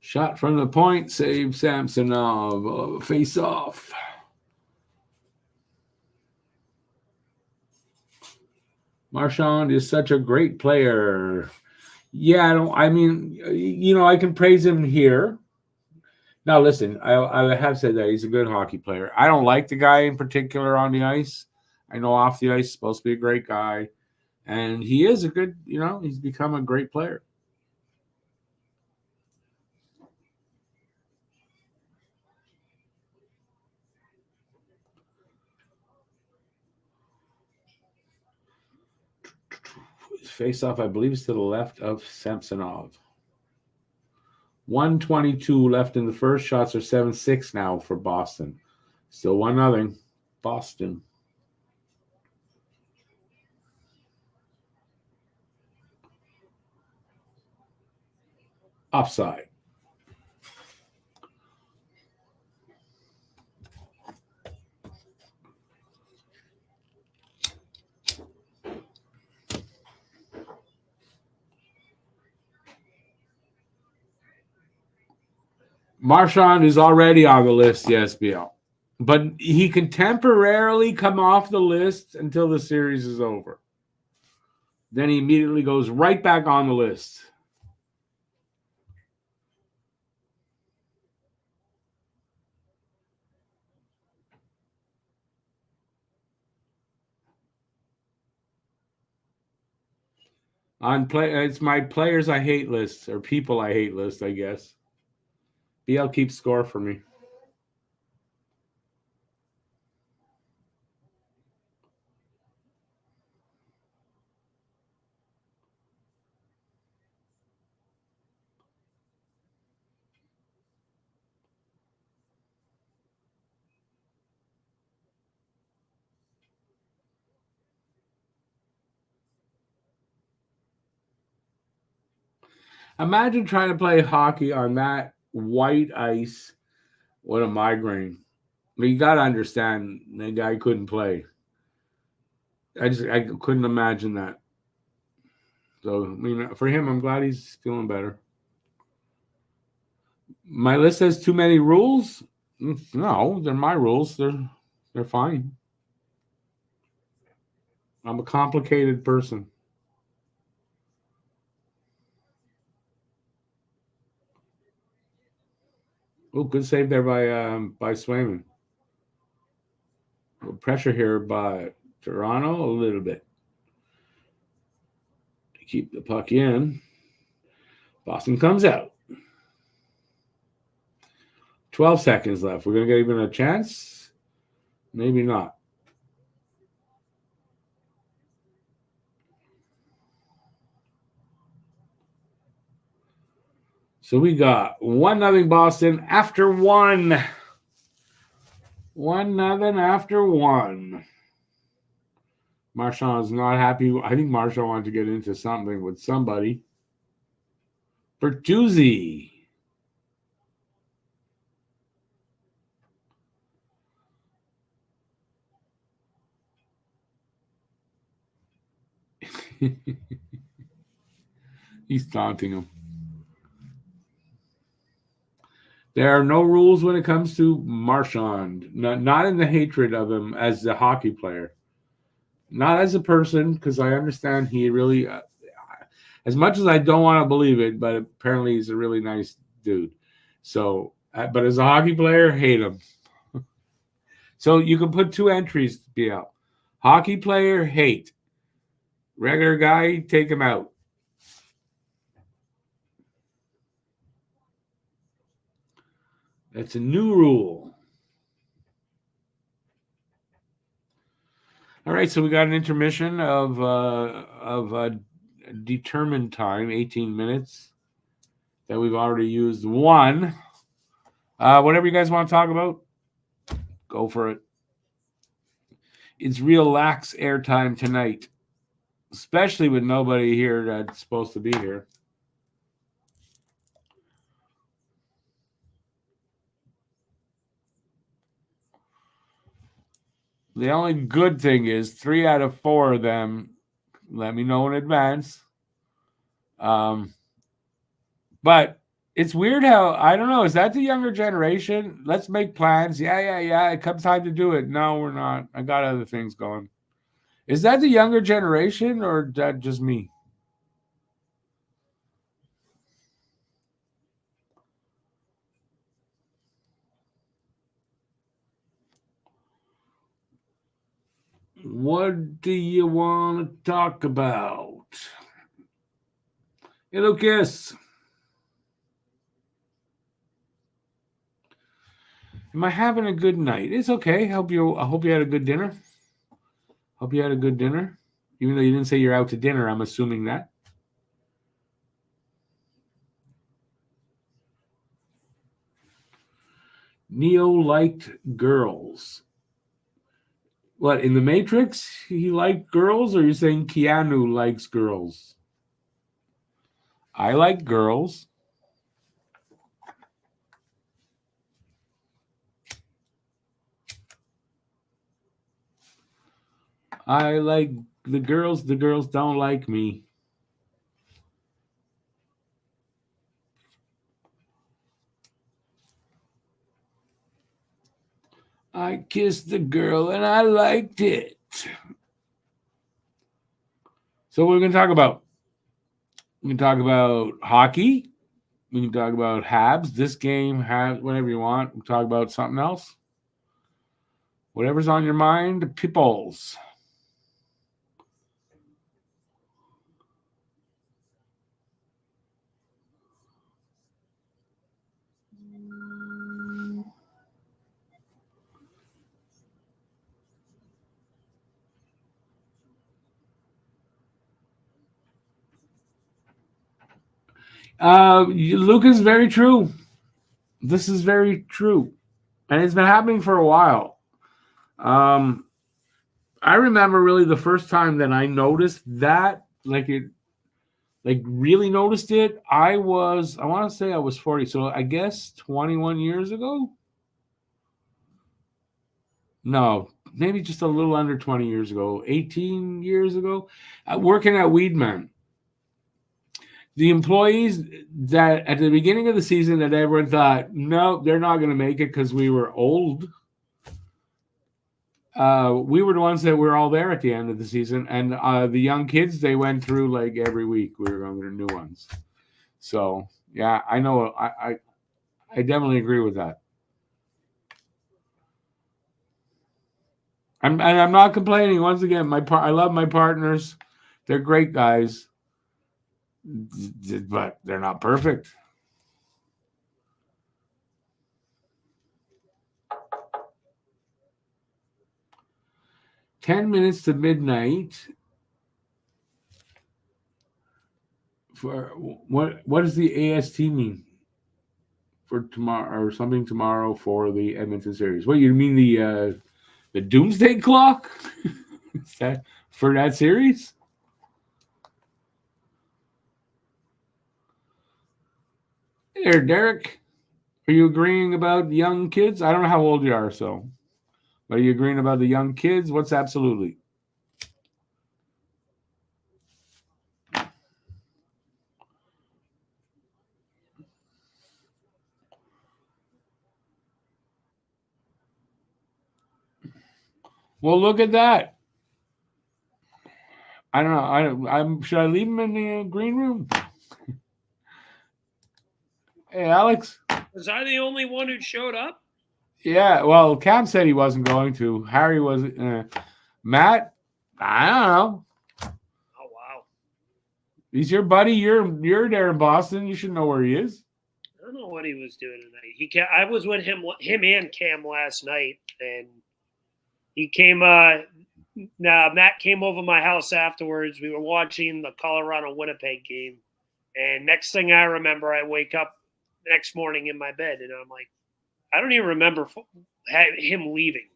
Shot from the point, save Samsonov. Face off. Marchand is such a great player. Yeah, I can praise him here. Now, listen, I have said that he's a good hockey player. I don't like the guy in particular on the ice. I know off the ice, he's supposed to be a great guy. And he is a good, he's become a great player. Face off, I believe, is to the left of Samsonov. 1:22 left in the first. Shots are 7-6 now for Boston. Still 1-0. Boston. Offside. Marchand is already on the list, the SBL. But he can temporarily come off the list until the series is over. Then he immediately goes right back on the list. It's my players I hate list, or people I hate list, I guess. BL keeps score for me. Imagine trying to play hockey on that white ice with a migraine. You got to understand, the guy couldn't play. I couldn't imagine that. So, for him, I'm glad he's feeling better. My list has too many rules? No, they're my rules. They're fine. I'm a complicated person. Oh, good save there by Swayman. Pressure here by Toronto a little bit to keep the puck in. Boston comes out. 12 seconds left. We're going to get even a chance? Maybe not. So we got 1-0 Boston after 1. 1-0 after 1. Marchand is not happy. I think Marchand wanted to get into something with somebody. Bertuzzi. He's taunting him. There are no rules when it comes to Marchand. Not in the hatred of him as a hockey player. Not as a person, because I understand he really, as much as I don't want to believe it, but apparently he's a really nice dude. So, but as a hockey player, hate him. So you can put 2 entries, BL. Hockey player, hate. Regular guy, take him out. That's a new rule. All right, so we got an intermission of determined time, 18 minutes, that we've already used 1. Whatever you guys want to talk about, go for it. It's real lax airtime tonight, especially with nobody here that's supposed to be here. The only good thing is 3 out of 4 of them let me know in advance. But it's weird how, I don't know, is that the younger generation? Let's make plans. Yeah. It comes time to do it. No, we're not. I got other things going. Is that the younger generation or is that just me? What do you want to talk about? Hey, Lucas. Am I having a good night? It's okay. I hope you had a good dinner. Hope you had a good dinner. Even though you didn't say you're out to dinner, I'm assuming that. Neo liked girls. What, in the Matrix, he liked girls, or you're saying Keanu likes girls? I like girls. I like the girls don't like me. I kissed the girl and I liked it. So what are we going to talk about? We can talk about hockey. We can talk about Habs. This game, Habs, whatever you want. We can talk about something else. Whatever's on your mind, peoples. Lucas, very true. This is very true. And it's been happening for a while. I remember really the first time that I noticed that, really noticed it. I want to say I was 40. So I guess 21 years ago. No, maybe just a little under 20 years ago, 18 years ago, working at Weedman. The employees that at the beginning of the season that everyone thought, no, they're not going to make it because we were old. We were the ones that were all there at the end of the season. And the young kids, they went through every week. We were going to new ones. So, yeah, I know. I definitely agree with that. I'm not complaining. Once again, I love my partners. They're great guys, but they're not perfect. "10 minutes to midnight for what? What does the AST mean? For tomorrow or something tomorrow for the Edmonton series? What, you mean the doomsday clock? Is that for that series? Hey there, Derek. Are you agreeing about the young kids? I don't know how old you are, so. Are you agreeing about the young kids? What's absolutely? Well, look at that. I don't know. Should I leave him in the green room? Hey, Alex. Was I the only one who showed up? Yeah. Well, Cam said he wasn't going to. Harry was. Matt. I don't know. Oh wow. He's your buddy. You're there in Boston. You should know where he is. I don't know what he was doing tonight. I was with him and Cam last night, and he came. Matt came over my house afterwards. We were watching the Colorado Winnipeg game, and next thing I remember, I wake up the next morning in my bed, and I'm like, I don't even remember him leaving.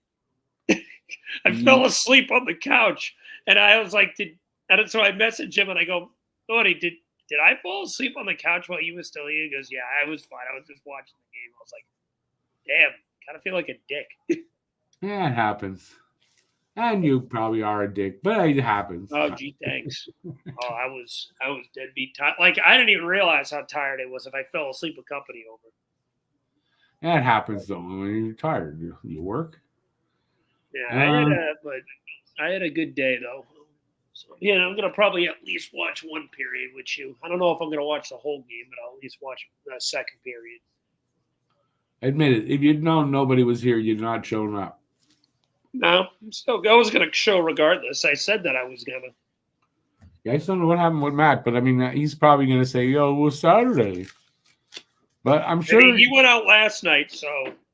I fell asleep on the couch, and I was like, so I messaged him, and I go, Lordy, did I fall asleep on the couch while you were still here? He goes, yeah, I was fine. I was just watching the game. I was like, damn, kind of feel like a dick. Yeah, it happens. And you probably are a dick, but it happens. Oh, gee, thanks. I was deadbeat tired. Like, I didn't even realize how tired it was if I fell asleep with company over. Yeah, it happens, though. When you're tired, you work. Yeah, I had a good day, though. So, yeah, I'm going to probably at least watch one period with you. I don't know if I'm going to watch the whole game, but I'll at least watch the second period. Admit it. If you'd known nobody was here, you'd not shown up. No, I was going to show regardless. I said that I was going to. Yeah, I just don't know what happened with Matt, but I mean, he's probably going to say, yo, it was Saturday. But I'm sure. I mean, he went out last night, so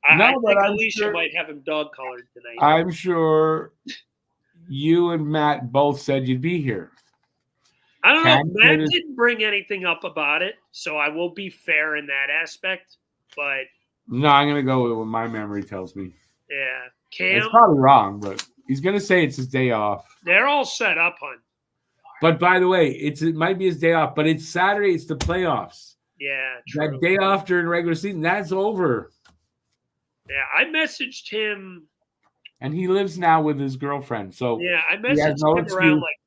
I think Alicia might have him dog-collared tonight. I'm sure you and Matt both said you'd be here. I don't know. Matt didn't bring anything up about it, so I will be fair in that aspect. But no, I'm going to go with what my memory tells me. Yeah. Cam, it's probably wrong, but he's going to say it's his day off. They're all set up, hon. But by the way, it might be his day off, but it's Saturday. It's the playoffs. Yeah, true. That day off during regular season, that's over. Yeah, I messaged him. And he lives now with his girlfriend. So yeah, I messaged him around like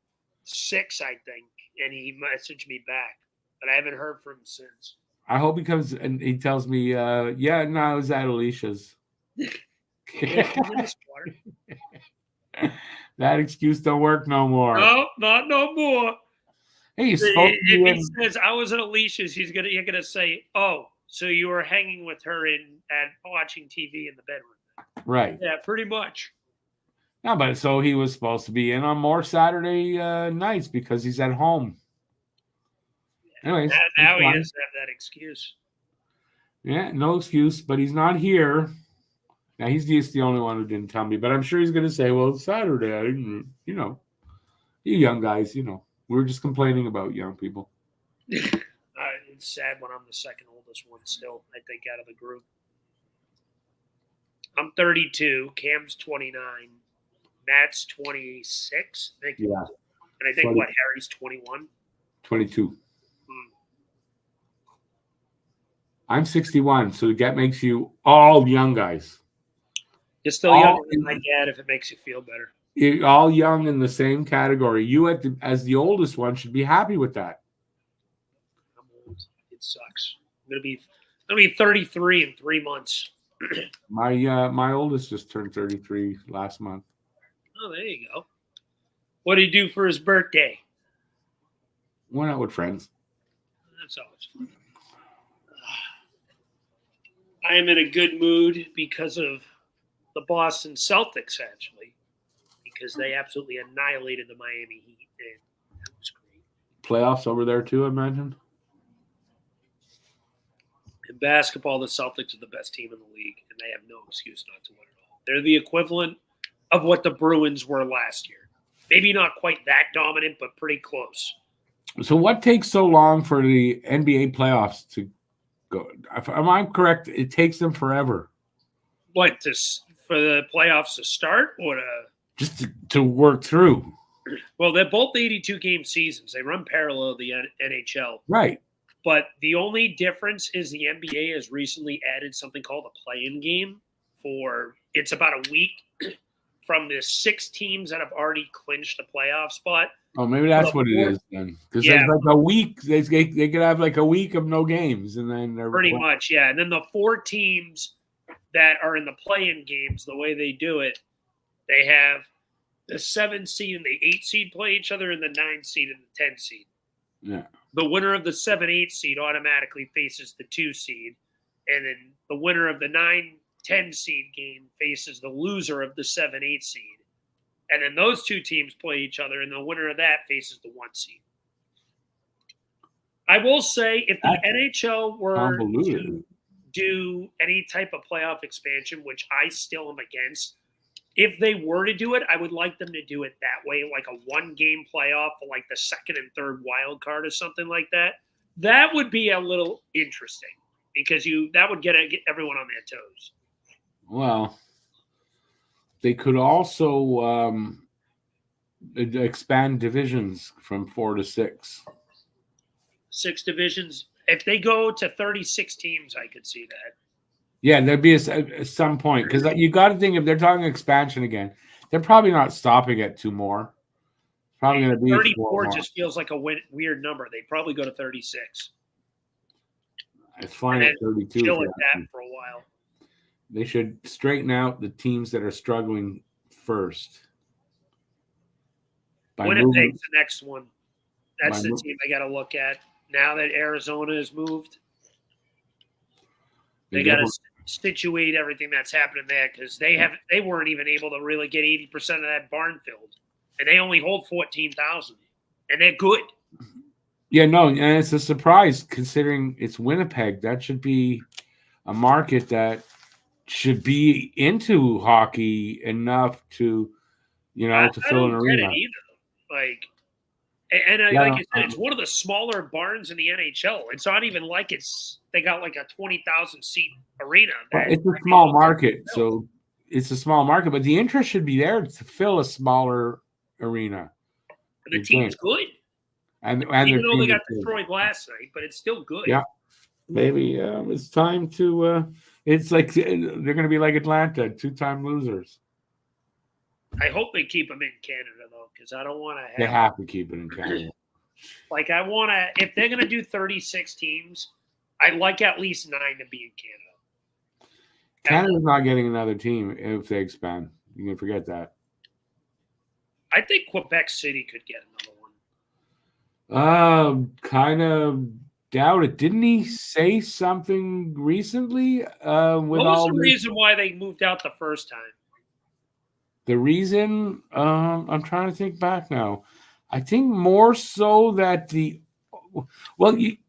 6, I think, and he messaged me back. But I haven't heard from him since. I hope he comes and he tells me, yeah, no, I was at Alicia's. That excuse don't work no more. No, not no more. Hey, if he says I was at Alicia's, you're gonna say, "Oh, so you were hanging with her and watching TV in the bedroom?" Right. Yeah, pretty much. No, but so he was supposed to be in on more Saturday nights because he's at home. Yeah, anyways, now he has to have that excuse. Yeah, no excuse, but he's not here. Now, he's just the only one who didn't tell me, but I'm sure he's going to say, well, it's Saturday. I didn't, you young guys, we're just complaining about young people. It's sad when I'm the second oldest one still, I think, out of the group. I'm 32. Cam's 29. Matt's 26. I think. Yeah. And I think, 20. Harry's 21? 22. I'm 61, so that makes you all young guys. You're still younger than my dad if it makes you feel better. You're all young in the same category. You, as the oldest one, should be happy with that. I'm old. It sucks. I'm gonna be 33 in 3 months. My oldest just turned 33 last month. Oh, there you go. What did he do for his birthday? Went out with friends. That's always fun. I am in a good mood because of the Boston Celtics, actually, because they absolutely annihilated the Miami Heat, and that was great. Playoffs over there too, I imagine. In basketball, the Celtics are the best team in the league, and they have no excuse not to win it all. They're the equivalent of what the Bruins were last year. Maybe not quite that dominant, but pretty close. So what takes so long for the NBA playoffs to go? Am I correct? It takes them forever. What, for the playoffs to start or just to work through? Well, they're both 82-game seasons. They run parallel to the NHL. Right. But the only difference is the NBA has recently added something called a play-in game it's about a week from the 6 teams that have already clinched the playoff spot. Oh, maybe that's what it is then. Because there's like a week. They could have like a week of no games, and then they're pretty much, yeah. And then the 4 teams that are in the play-in games, the way they do it, they have the 7 seed and the 8 seed play each other, and the 9 seed and the 10 seed. Yeah. The winner of the 7-8 seed automatically faces the 2 seed, and then the winner of the 9-10 seed game faces the loser of the 7-8 seed. And then those 2 teams play each other, and the winner of that faces the 1 seed. I will say, if the NHL were to do any type of playoff expansion, which I still am against, if they were to do it, I would like them to do it that way, like a 1-game playoff for like the 2nd and 3rd wild card or something like that. That would be a little interesting because that would get everyone on their toes. Well, they could also expand divisions from 4 to 6. 6 divisions. If they go to 36 teams, I could see that. Yeah, there'd be at some point because you got to think if they're talking expansion again, they're probably not stopping at 2 more. Probably going to be 34 just feels like a weird number. They'd probably go to 36. It's fine at 32. Chill at that for a while. They should straighten out the teams that are struggling first. Winnipeg's the next one. That's the team I got to look at now that Arizona has moved. They got to situate everything that's happening there because they weren't even able to really get 80% of that barn filled, and they only hold 14,000, and they're good. Yeah, no, and it's a surprise considering it's Winnipeg. That should be a market that should be into hockey enough to, to fill an arena. Like I said, it's one of the smaller barns in the NHL. It's not even like they got like a 20,000 seat arena. It's a small market, so it's a small market, but the interest should be there to fill a smaller arena. And the team's good. And even though they got destroyed last night, but it's still good. Yeah, maybe it's time to. It's like they're going to be like Atlanta, 2-time losers. I hope they keep them in Canada though, because I don't want to. They have to keep it in Canada. Like I want to, if they're going to do 36 teams, I'd like at least 9 to be in Canada. Canada's not getting another team if they expand. You can forget that. I think Quebec City could get another one. Kind of doubt it. Didn't he say something recently? What was the reason why they moved out the first time? The reason, I'm trying to think back now. I think more so that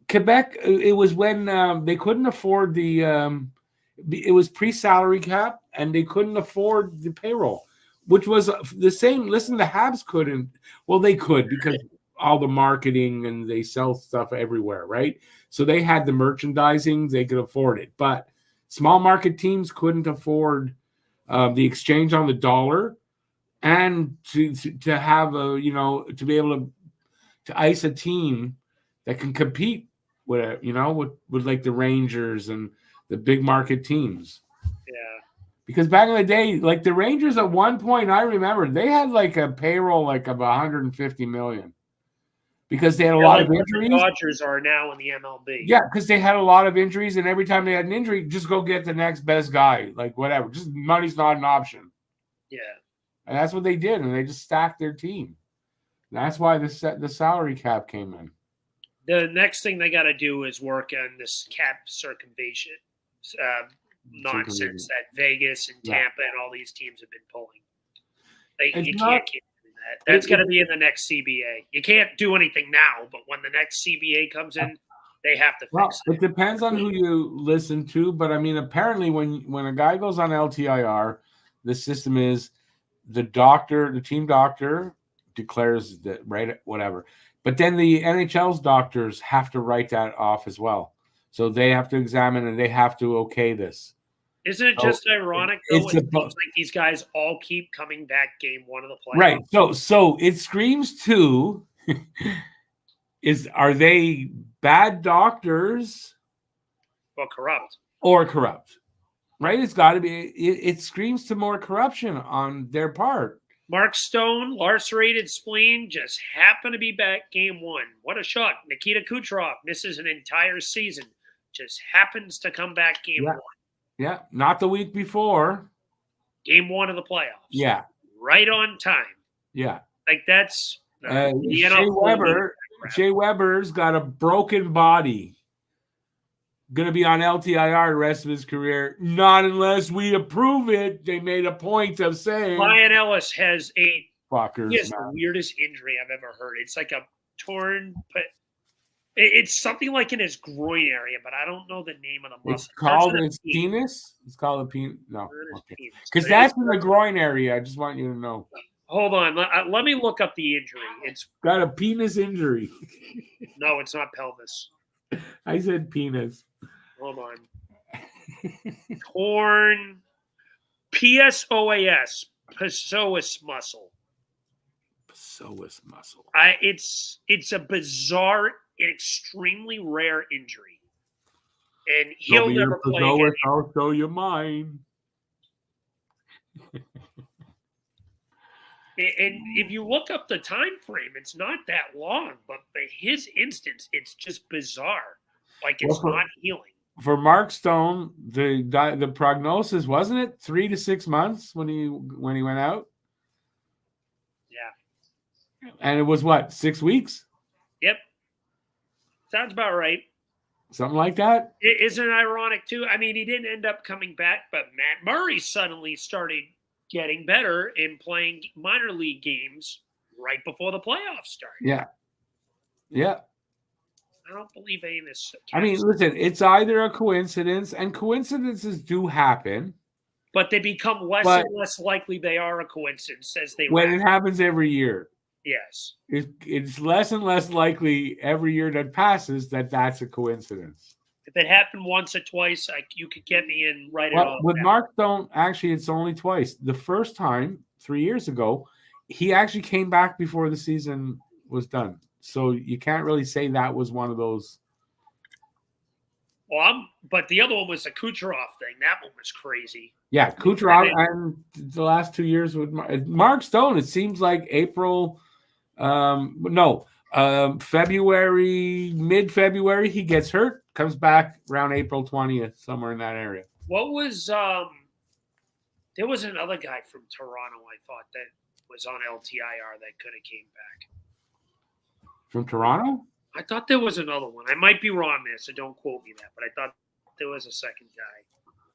Quebec, it was when they couldn't afford it was pre-salary cap, and they couldn't afford the payroll, which was the same. Listen, the Habs couldn't. Well, they could because all the marketing and they sell stuff everywhere, right? So they had the merchandising, they could afford it. But small market teams couldn't afford the exchange on the dollar, and to have to be able to ice a team that can compete with with like the Rangers and the big market teams. Yeah. Because back in the day, like the Rangers at one point, I remember they had like a payroll like of $150 million because they had a lot of injuries. The Dodgers are now in the MLB. Yeah, because they had a lot of injuries, and every time they had an injury, just go get the next best guy, like whatever. Just money's not an option. Yeah, and that's what they did, and they just stacked their team. And that's why the salary cap came in. The next thing they got to do is work on this cap circumvention. nonsense that Vegas and Tampa and all these teams have been pulling. You can't keep doing that. That's got to be in the next CBA. You can't do anything now, but when the next CBA comes in, they have to fix it. It depends on who you listen to, but I mean, apparently when a guy goes on LTIR, the system is the team doctor declares that, right, whatever. But then the NHL's doctors have to write that off as well. So they have to examine and they have to okay this. Isn't it just ironic, though? It seems like these guys all keep coming back game one of the playoffs. Right. So it screams to are they bad doctors or corrupt? Right? It's got to be. It screams to more corruption on their part. Mark Stone, lacerated spleen, just happened to be back game one. What a shot. Nikita Kucherov misses an entire season. Just happens to come back game one. Yeah, not the week before. Game one of the playoffs. Yeah. Right on time. Yeah. Like that's Shea Weber's got a broken body. Going to be on LTIR the rest of his career. Not unless we approve it. They made a point of saying Ryan Ellis has the weirdest injury I've ever heard. It's like a torn, but it's something like in his groin area, but I don't know the name of the muscle. It's called his penis? It's called a penis? No. Because that's in the groin area. I just want you to know. Hold on. Let me look up the injury. It's got a penis injury. No, it's not pelvis. I said penis. Hold on. Torn PSOAS, psoas muscle. Psoas muscle. It's a bizarre, extremely rare injury, and he'll never play again. I'll show you mine. And if you look up the time frame, it's not that long, but for his instance, it's just bizarre. Like it's not healing. For Mark Stone, the prognosis, wasn't it 3 to 6 months when he went out? Yeah. And it was what, 6 weeks? Yep. Sounds about right. Something like that. Isn't it ironic too? I mean, he didn't end up coming back, but Matt Murray suddenly started getting better in playing minor league games right before the playoffs started. Yeah. Yeah. I don't believe any of this. I mean, listen, it's either a coincidence, and coincidences do happen. But they become less and less likely they are a coincidence as they when it happens every year. Yes. It's less and less likely every year that passes that that's a coincidence. If it happened once or twice, you could get me in right at all. With Mark Stone, actually, it's only twice. The first time, 3 years ago, he actually came back before the season was done. So you can't really say that was one of those. Well, but the other one was the Kucherov thing. That one was crazy. Yeah, Kucherov, and the last 2 years with Mark Stone, it seems like April, February, mid-February, he gets hurt, comes back around April 20th, somewhere in that area. What was there was another guy from Toronto, I thought, that was on LTIR that could have came back. From Toronto? I thought there was another one. I might be wrong there, so don't quote me that, but I thought there was a second guy.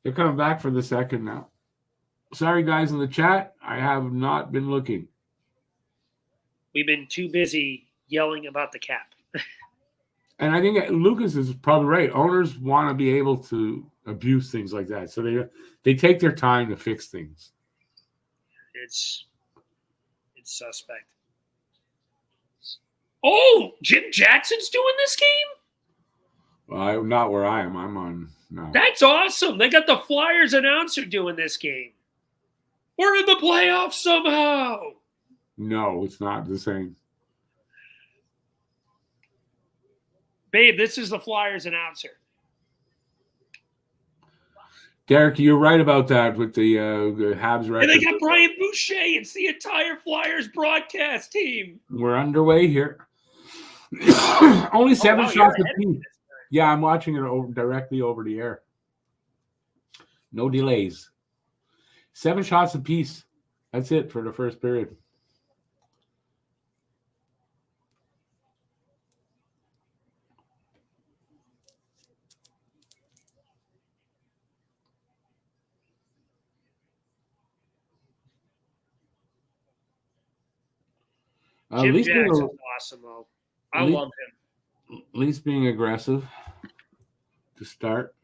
They're coming back for the second now. Sorry, guys in the chat. I have not been looking. We've been too busy yelling about the cap. And I think Lucas is probably right. Owners want to be able to abuse things like that. So they take their time to fix things. It's suspect. Oh, Jim Jackson's doing this game? Well, not where I am. I'm on. No. That's awesome. They got the Flyers announcer doing this game. We're in the playoffs somehow. No, it's not the same. Babe, this is the Flyers announcer. Derek, you're right about that with the Habs record. And they got Brian Boucher. It's the entire Flyers broadcast team. We're underway here. Only 7 shots apiece. Yeah, I'm watching it directly over the air. No delays. 7 shots apiece. That's it for the first period. Jim Jackson's awesome, though. I love him. At least being aggressive to start.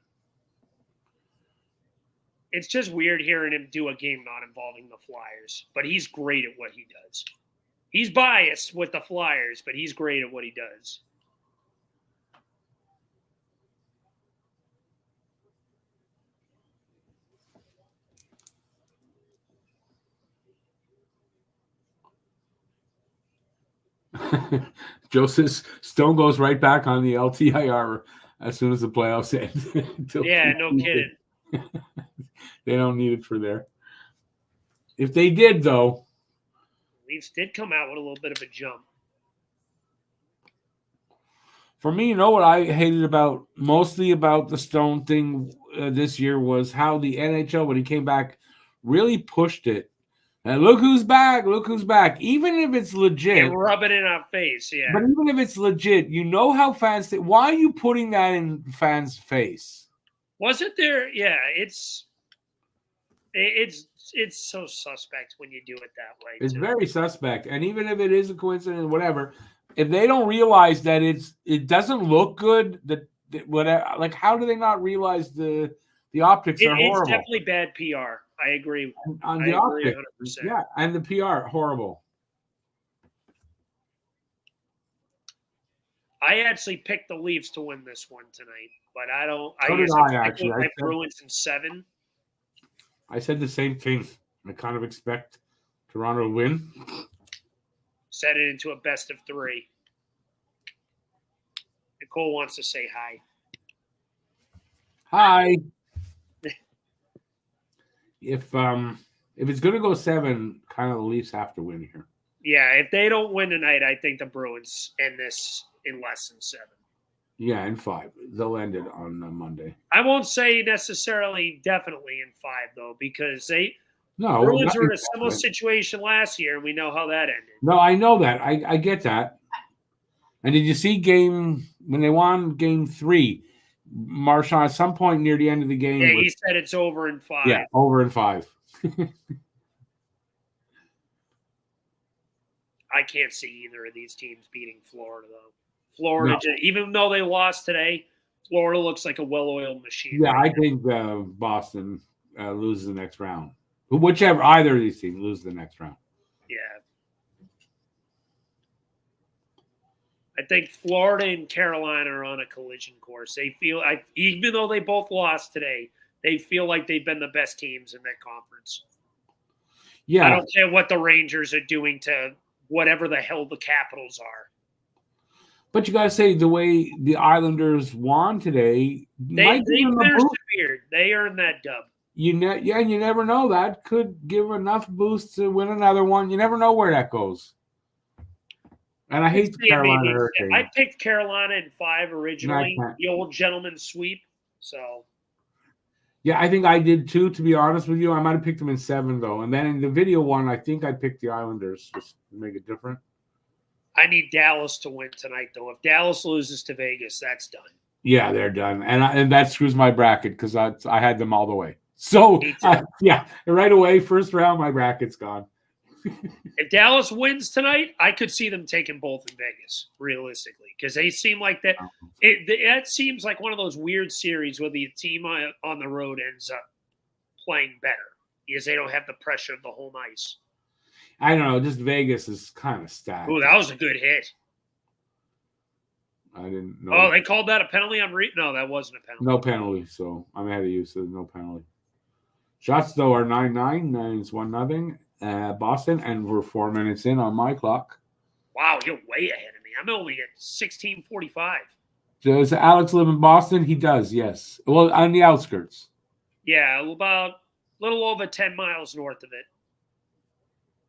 It's just weird hearing him do a game not involving the Flyers, but he's great at what he does. He's biased with the Flyers, but he's great at what he does. Joe says Stone goes right back on the LTIR as soon as the playoffs end. Yeah, no kidding. They don't need it for there. If they did, though. Leafs did come out with a little bit of a jump. For me, you know what I hated mostly about the Stone thing this year was how the NHL, when he came back, really pushed it. And look who's back, look who's back. Even if it's legit. And rub it in our face, yeah. But even if it's legit, you know how fans think. Why are you putting that in fans' face? Wasn't there? Yeah, it's so suspect when you do it that way. It's very suspect. And even if it is a coincidence, whatever, if they don't realize that it doesn't look good, that whatever, like how do they not realize the optics are horrible? It's definitely bad PR. I agree. On the optics, 100%. Yeah, and the PR horrible. I actually picked the Leafs to win this one tonight, but I don't. So did I actually. I Bruins in 7. I said the same thing. I kind of expect Toronto to win. Set it into a best of 3. Nicole wants to say hi. Hi. If it's going to go 7, kind of the Leafs have to win here. Yeah, if they don't win tonight, I think the Bruins end this in less than 7. Yeah, in 5. They'll end it on Monday. I won't say necessarily definitely in 5, though, because Bruins were in a similar situation last year, and we know how that ended. No, I know that. I get that. And did you see when they won Game 3, Marchand at some point near the end of the game? Yeah, he said it's over in 5. Yeah, over in 5. I can't see either of these teams beating Florida, though. Florida, even though they lost today, Florida looks like a well-oiled machine. Yeah, I think Boston loses the next round. Whichever, either of these teams loses the next round. Yeah. I think Florida and Carolina are on a collision course. They feel, even though they both lost today, they feel like they've been the best teams in that conference. Yeah. I don't care what the Rangers are doing to whatever the hell the Capitals are. But you got to say, the way the Islanders won today, they persevered. They earned that dub. You never know. That could give enough boost to win another one. You never know where that goes. And I hate the Carolina Hurricanes. I picked Carolina in 5 originally, the old gentleman sweep. So, yeah, I think I did too. To be honest with you, I might have picked them in 7 though. And then in the video one, I think I picked the Islanders just to make it different. I need Dallas to win tonight, though. If Dallas loses to Vegas, that's done. Yeah, they're done, and that screws my bracket because I had them all the way. So right away, first round, my bracket's gone. If Dallas wins tonight, I could see them taking both in Vegas, realistically, because they seem like that. That seems like one of those weird series where the team on the road ends up playing better because they don't have the pressure of the home ice. I don't know. Just Vegas is kind of stacked. Oh, that was a good hit. I didn't know. Oh, they called that a penalty on No, that wasn't a penalty. No penalty. So I'm ahead of you. So no penalty. Shots though are 9-9. Then it's 1-0. Boston, and we're 4 minutes in on my clock. Wow, you're way ahead of me. I'm only at 16:45. Does Alex live in Boston? He does. Yes. Well, on the outskirts. Yeah, about a little over 10 miles north of it.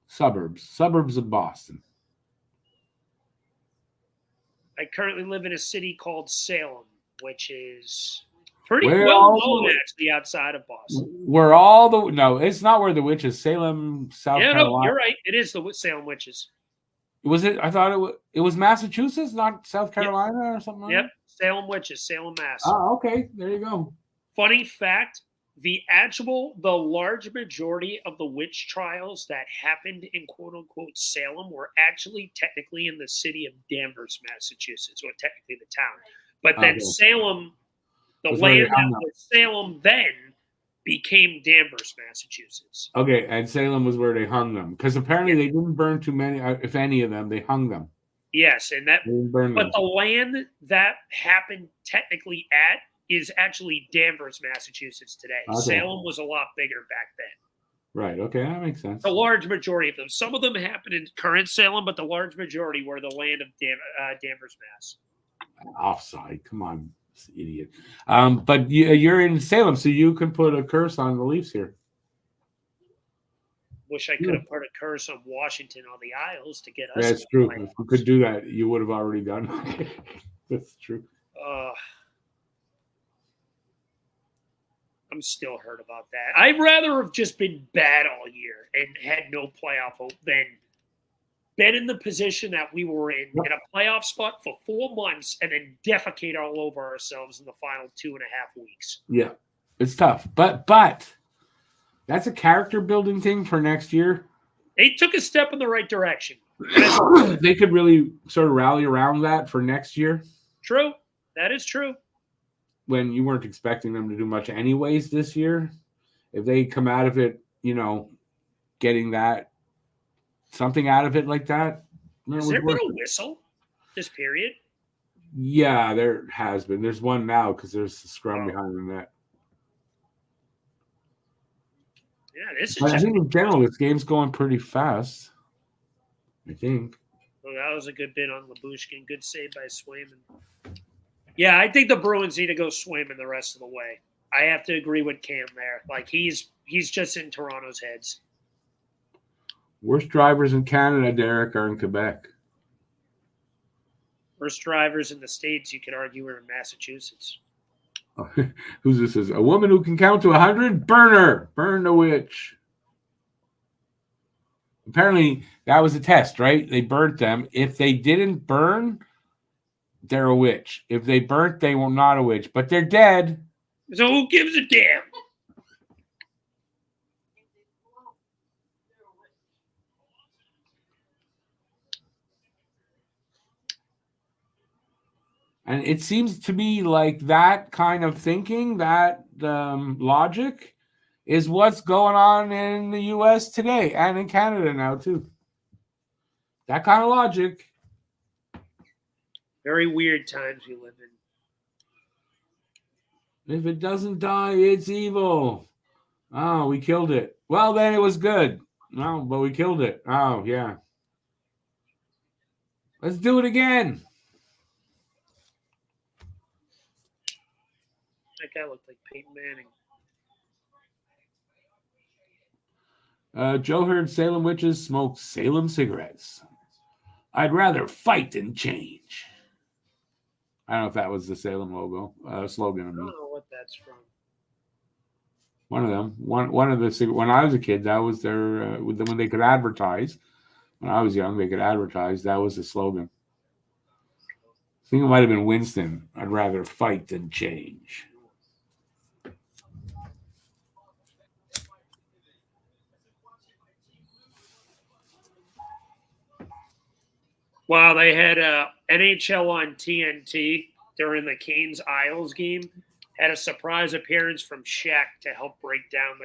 Suburbs of Boston. I currently live in a city called Salem, which is pretty well known actually outside of Boston. No, it's not where the witches. Salem, South Carolina. No, you're right. It is the Salem witches. Was it? I thought it was Massachusetts, not South Carolina or something. Yep, Salem witches, Salem, Mass. Oh, okay. There you go. Funny fact: the large majority of the witch trials that happened in quote unquote Salem were actually technically in the city of Danvers, Massachusetts, or technically the town. But then Salem, the land that was Salem then became Danvers, Massachusetts. Okay, and Salem was where they hung them. Because apparently they didn't burn too many, if any of them, they hung them. Yes, and that, but the land that happened technically at is actually Danvers, Massachusetts today. Okay. Salem was a lot bigger back then. Right, okay, that makes sense. The large majority of them. Some of them happened in current Salem, but the large majority were the land of Danvers, Mass. Offside, come on, idiot. But you're in Salem, so you can put a curse on the Leafs here. Wish I could have put a curse on Washington on the Isles to get us. That's true. If you could do that, you would have already done. That's true. I'm still hurt about that. I'd rather have just been bad all year and had no playoff hope than been in the position that we were in a playoff spot for 4 months and then defecate all over ourselves in the final 2.5 weeks. Yeah, it's tough. But that's a character building thing for next year. They took a step in the right direction. They could really sort of rally around that for next year. True. That is true. When you weren't expecting them to do much anyways this year, if they come out of it, getting that something out of it like that. Has there been a whistle this period? Yeah, there has been. There's one now because there's a scrum behind the net. Yeah, this is. I think in general, this game's going pretty fast. I think. Well, that was a good bit on Labushkin. Good save by Swayman. Yeah, I think the Bruins need to go Swayman the rest of the way. I have to agree with Cam there. Like he's just in Toronto's heads. Worst drivers in Canada, Derek, are in Quebec. Worst drivers in the States, you could argue, are in Massachusetts. Who's this? Is a woman who can count to 100? Burn her. Burn the witch. Apparently, that was a test, right? They burnt them. If they didn't burn, they're a witch. If they burnt, they were not a witch. But they're dead. So who gives a damn? And it seems to me like that kind of thinking, that logic, is what's going on in the U.S. today and in Canada now, too. That kind of logic. Very weird times we live in. If it doesn't die, it's evil. Oh, we killed it. Well, then it was good. No, but we killed it. Oh, yeah. Let's do it again. That guy looked like Peyton Manning. Joe heard Salem witches smoke Salem cigarettes. I'd rather fight than change. I don't know if that was the Salem logo slogan. I don't know what that's from. One of them. One of the when I was a kid, that was their when they could advertise. When I was young, they could advertise. That was the slogan. I think it might have been Winston. I'd rather fight than change. Wow, they had NHL on TNT during the Canes Isles game. Had a surprise appearance from Shaq to help break down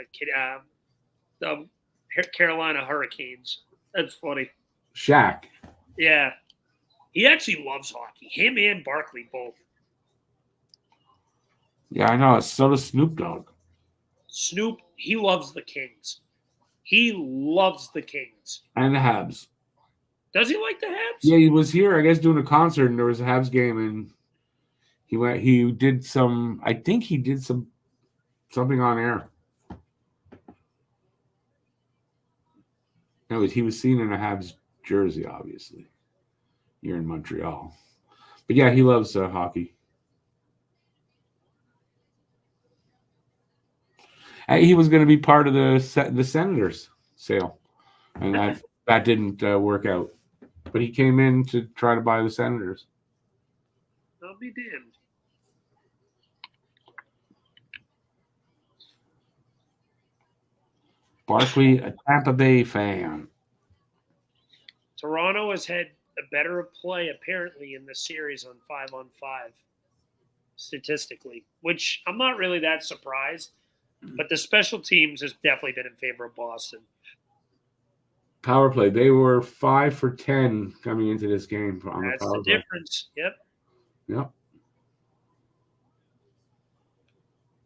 the Carolina Hurricanes. That's funny. Shaq. Yeah. He actually loves hockey. Him and Barkley both. Yeah, I know. So does Snoop Dogg. Snoop, he loves the Kings. He loves the Kings. And the Habs. Does he like the Habs? Yeah, he was here, I guess, doing a concert, and there was a Habs game, and he did some, I think he did something on air. No, he was seen in a Habs jersey, obviously, here in Montreal. But yeah, he loves hockey. He was going to be part of the Senators sale, and that didn't work out. But he came in to try to buy the Senators. I'll be damned. Barkley, a Tampa Bay fan. Toronto has had a better of play apparently in the series on 5-on-5 statistically, which I'm not really that surprised. But the special teams has definitely been in favor of Boston. Power play. They were 5 for 10 coming into this game on That's the power the play. difference. Yep. Yep.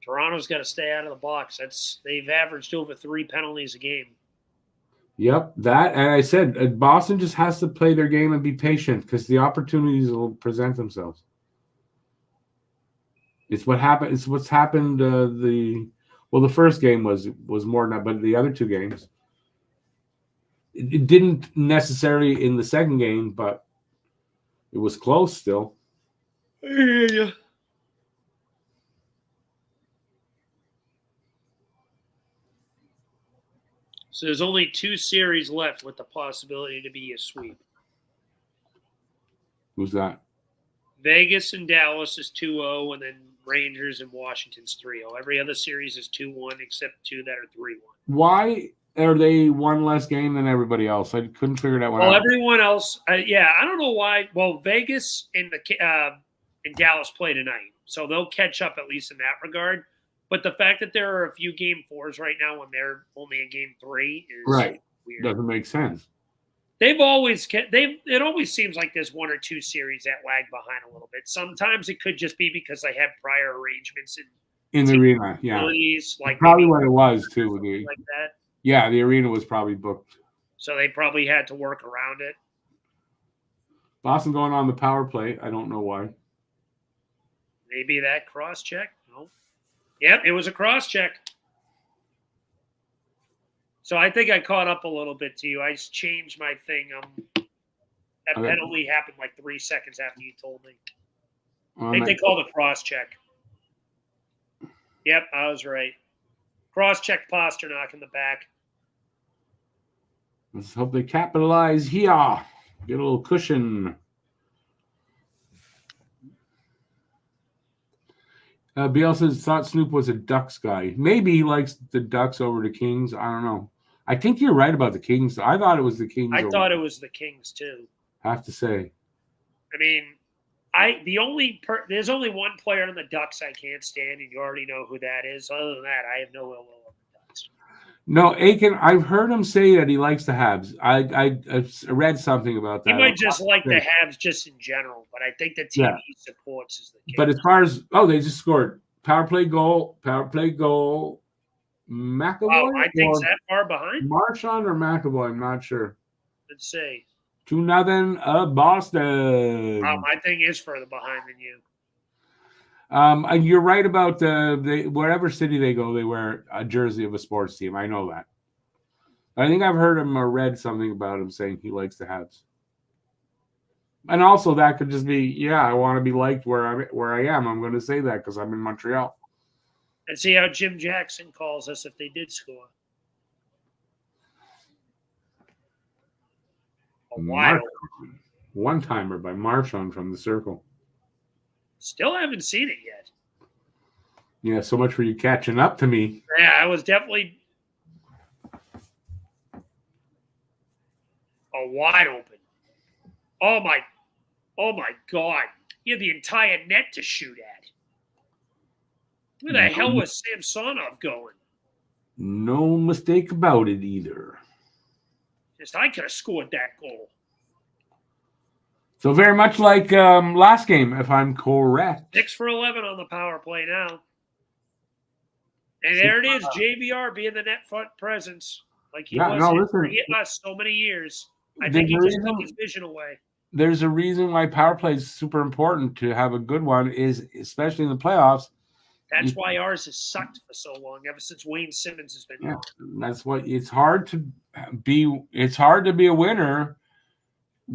Toronto's got to stay out of the box. They've averaged over 3 penalties a game. Yep. That, and I said Boston just has to play their game and be patient because the opportunities will present themselves. It's what happened. It's what's happened. The first game was more than that, but the other 2 games, it didn't necessarily in the second game, but it was close still. Yeah. So there's only 2 series left with the possibility to be a sweep. Who's that? Vegas and Dallas is 2-0, and then Rangers and Washington's 3-0. Every other series is 2-1 except 2 that are 3-1. Why are they one less game than everybody else? I couldn't figure that one out. Well, everyone else, I don't know why. Well, Vegas and Dallas play tonight, so they'll catch up at least in that regard. But the fact that there are a few game 4s right now when they're only in game 3 is weird. Doesn't make sense. It always seems like there's 1 or 2 series that lag behind a little bit. Sometimes it could just be because they had prior arrangements in the arena. Yeah, like probably what it was too. Like that. Yeah, the arena was probably booked. So they probably had to work around it. Boston going on the power play. I don't know why. Maybe that cross check. No. Yep, it was a cross check. So I think I caught up a little bit to you. I just changed my thing. That penalty happened like 3 seconds after you told me. I think they called a cross check. Yep, I was right. Cross check Pasternak in the back. Let's hope they capitalize here. Get a little cushion. Bielsa thought Snoop was a Ducks guy. Maybe he likes the Ducks over the Kings. I don't know. I think you're right about the Kings. I thought it was the Kings. I thought it was the Kings too. Have to say. I mean, there's only one player on the Ducks I can't stand, and you already know who that is. Other than that, I have no ill will on the Ducks. No, Aiken, I've heard him say that he likes the Habs. I read something about that. He might just like the Habs just in general, but I think the team he supports is the Kings. But as far as they just scored power play goal. McAvoy? Oh, I think it's that far behind. Marchand or McAvoy? I'm not sure. Let's see. 2-0 Boston. My thing is further behind than you. And you're right about wherever city they go, they wear a jersey of a sports team. I know that. I think I've heard him or read something about him saying he likes the Habs. And also that could just be, I want to be liked where I am. I'm going to say that because I'm in Montreal. And see how Jim Jackson calls us if they did score. One-timer by Marchand from the circle. Still haven't seen it yet. Yeah, so much for you catching up to me. Yeah, I was definitely wide open. Oh my God. You had the entire net to shoot at. Where the hell was Samsonov going? No mistake about it either. I could have scored that goal. So very much like last game, if I'm correct. 6 for 11 on the power play now. And there it is, JVR being the net front presence. Like he was for us so many years. I think he just took his vision away. There's a reason why power play is super important to have a good one, is especially in the playoffs. That's why ours has sucked for so long, ever since Wayne Simmons has been gone. That's what it's hard to be a winner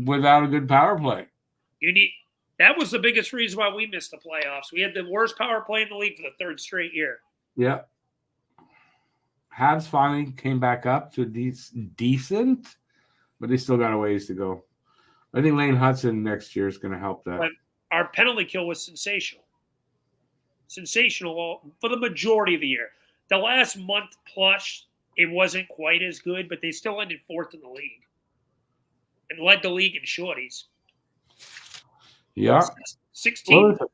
without a good power play. That was the biggest reason why we missed the playoffs. We had the worst power play in the league for the 3rd straight year. Yeah. Habs finally came back up to decent, but they still got a ways to go. I think Lane Hudson next year is going to help that. But our penalty kill was sensational. Sensational for the majority of the year. The last month plus, it wasn't quite as good, but they still ended 4th in the league and led the league in shorties. Yeah. 16. Well,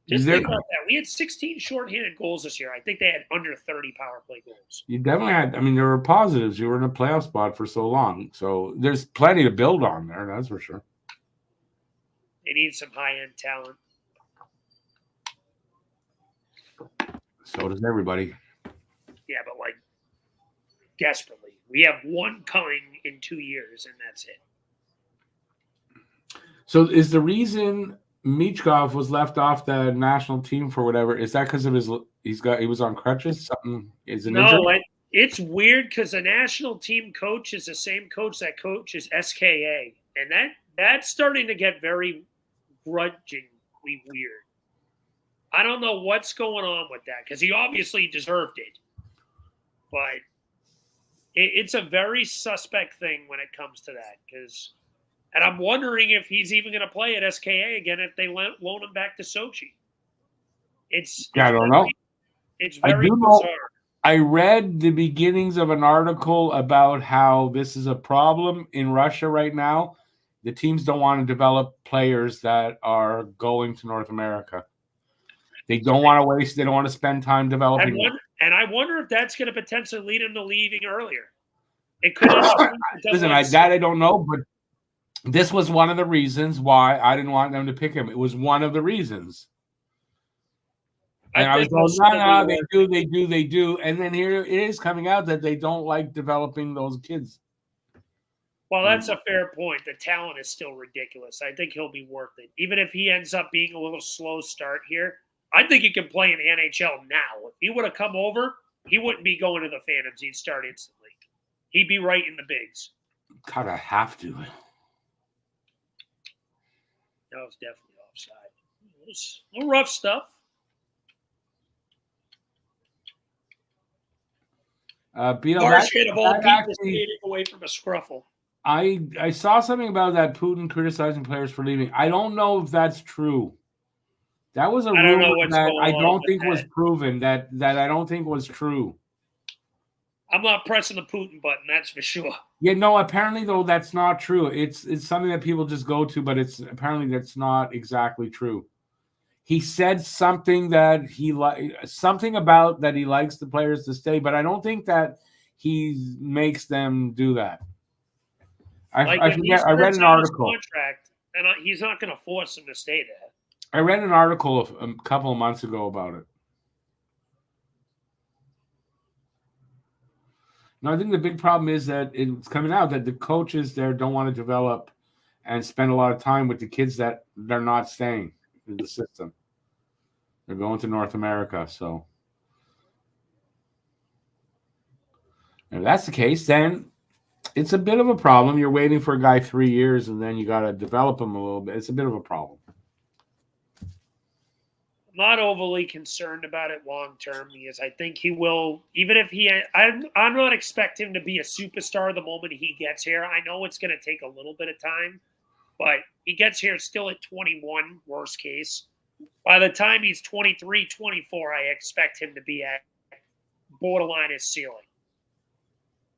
Just think about that. We had 16 shorthanded goals this year. I think they had under 30 power play goals. You definitely had. I mean, there were positives. You were in a playoff spot for so long, so there's plenty to build on there. That's for sure. They need some high-end talent. So does everybody. Yeah, but like desperately. We have one coming in 2 years, and that's it. So is the reason Michkov was left off the national team for whatever, is that because of he was on crutches? Something is an injury? It's weird because the national team coach is the same coach that coaches SKA, and that's starting to get very grudgingly weird. I don't know what's going on with that because he obviously deserved it, but it's a very suspect thing when it comes to that and I'm wondering if he's even going to play at SKA again if they loan him back to Sochi. I don't know. It's very bizarre. I read the beginnings of an article about how this is a problem in Russia right now. The teams don't want to develop players that are going to North America. They don't want to waste. They don't want to spend time developing. And I wonder if that's going to potentially lead him to leaving earlier. It could. Listen, I don't know, but this was one of the reasons why I didn't want them to pick him. It was one of the reasons. And I was going, no, they do. And then here it is coming out that they don't like developing those kids. Well, that's a fair point. The talent is still ridiculous. I think he'll be worth it. Even if he ends up being a little slow start here, I think he can play in the NHL now. If he would have come over, he wouldn't be going to the Phantoms. He'd start instantly. He'd be right in the bigs. God, I have to. That was definitely offside. It was a little rough stuff. Marsh hit of all people skating away from a scruffle. I saw something about that Putin criticizing players for leaving. I don't know if that's true. That was a rumor that I don't think was proven. That I don't think was true. I'm not pressing the Putin button, that's for sure. Yeah, no. Apparently, though, that's not true. It's something that people just go to, but that's not exactly true. He said something that something about that he likes the players to stay, but I don't think that he makes them do that. I forget. I read an article. Contract, and he's not going to force him to stay there. I read an article a couple of months ago about it. No, I think the big problem is that it's coming out that the coaches there don't want to develop and spend a lot of time with the kids that they're not staying in the system. They're going to North America. So if that's the case, then it's a bit of a problem. You're waiting for a guy 3 years, and then you got to develop him a little bit. It's a bit of a problem. Not overly concerned about it long term because I think he will, even if I'm not expecting him to be a superstar the moment he gets here. I know it's going to take a little bit of time, but he gets here still at 21, worst case. By the time he's 23, 24, I expect him to be at borderline his ceiling,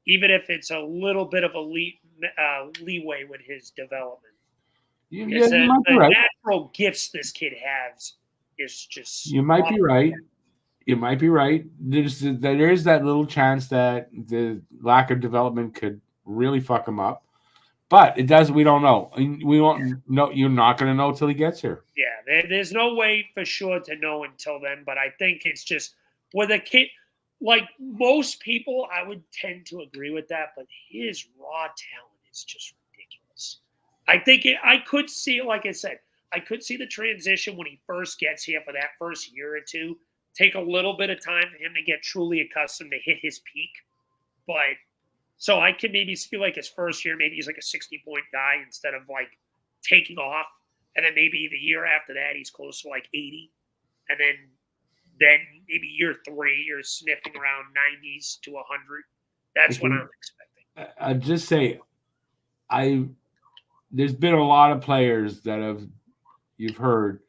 even if it's a little bit of a leeway with his development. The natural gifts this kid has. Is just you might be right. You might be right. There's that little chance that the lack of development could really fuck him up, but it does. We don't know. We won't know. You're not going to know till he gets here. Yeah, there's no way for sure to know until then. But I think it's just with a kid like most people, I would tend to agree with that. But his raw talent is just ridiculous. I think I could see it. Like I said. I could see the transition when he first gets here for that first year or two. Take a little bit of time for him to get truly accustomed to hit his peak. But so I could maybe feel like his first year, maybe he's like a 60-point guy instead of like taking off. And then maybe the year after that, he's close to like 80. And then maybe year 3, you're sniffing around 90s to 100. That's what I'm expecting. I'd just say there's been a lot of players that you've heard,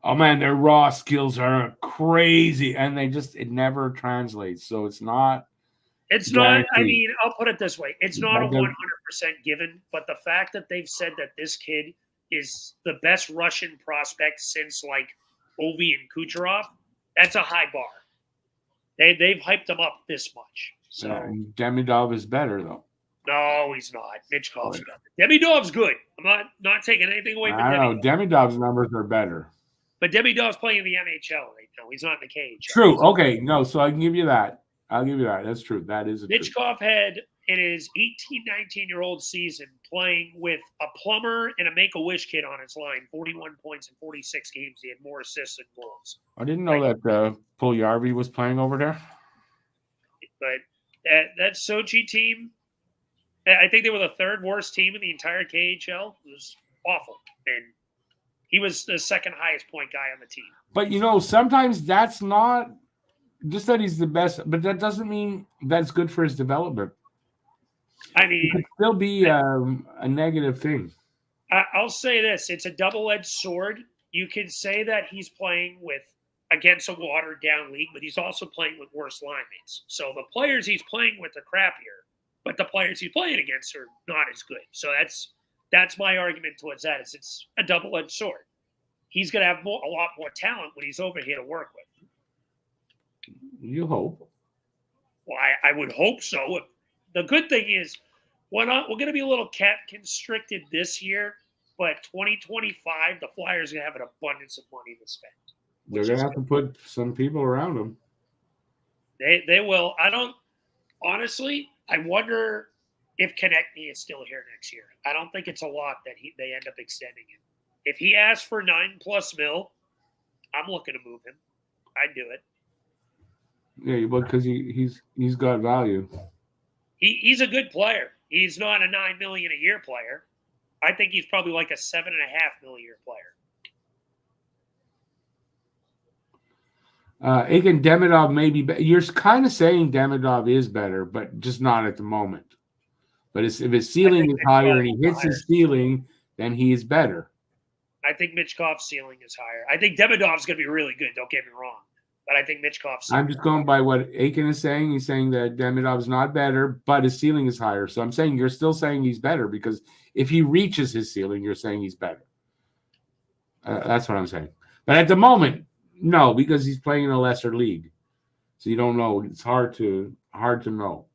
oh man, their raw skills are crazy, and it never translates. So it's not It's not, I Guaranteed. mean, I'll put it this way. It's not a Like a- 100% given, but the fact that they've said that this kid is the best Russian prospect since like Ovi and Kucherov, that's a high bar. They've hyped him up this much. So Demidov is better, though. no, he's not. Mitchkov's better. Demidov's good. I'm not taking anything away from I don't know. Demidov. Demidov's numbers are better. But Demidov's playing in the NHL right now. He's not in the KHL. True. Okay. No, so I can give you that. I'll give you that. That's true. That is a truth. Mitchkov had, in his 18, 19-year-old season, playing with a plumber and a Make-A-Wish kid on his line, 41 points in 46 games. He had more assists than goals. I didn't know that Puljujarvi was playing over there. But that Sochi team, I think they were the third worst team in the entire KHL. It was awful. And he was the second highest point guy on the team. But, sometimes that's not just that he's the best, but that doesn't mean that's good for his development. I mean, it could still be a negative thing. I'll say this. It's a double-edged sword. You can say that he's playing against a watered-down league, but he's also playing with worse line mates. So the players he's playing with are crappier, but the players he's playing against are not as good. So that's my argument towards that. It's a double-edged sword. He's going to have a lot more talent when he's over here to work with. You hope. Well, I would hope so. The good thing is we're going to be a little cap constricted this year, but 2025, the Flyers are going to have an abundance of money to spend. They're going to have to put some people around them. They will. Honestly, I wonder if Konechny is still here next year. I don't think it's a lot that they end up extending him. If he asks for $9+ million, I'm looking to move him. I'd do it. Yeah, but because he's got value. He's a good player. He's not a $9 million a year player. I think he's probably like a $7.5 million a year player. Again, Demidov may be better. You're kind of saying Demidov is better, but just not at the moment. But if his ceiling is higher and he hits his ceiling, then he is better. I think Mitchkov's ceiling is higher. I think Demidov's going to be really good. Don't get me wrong. But I think Mitchkov's. I'm just going by what Aiken is saying. He's saying that Demidov's not better, but his ceiling is higher. So I'm saying you're still saying he's better because if he reaches his ceiling, you're saying he's better. That's what I'm saying. But at the moment, no, because he's playing in a lesser league. So you don't know. It's hard to know.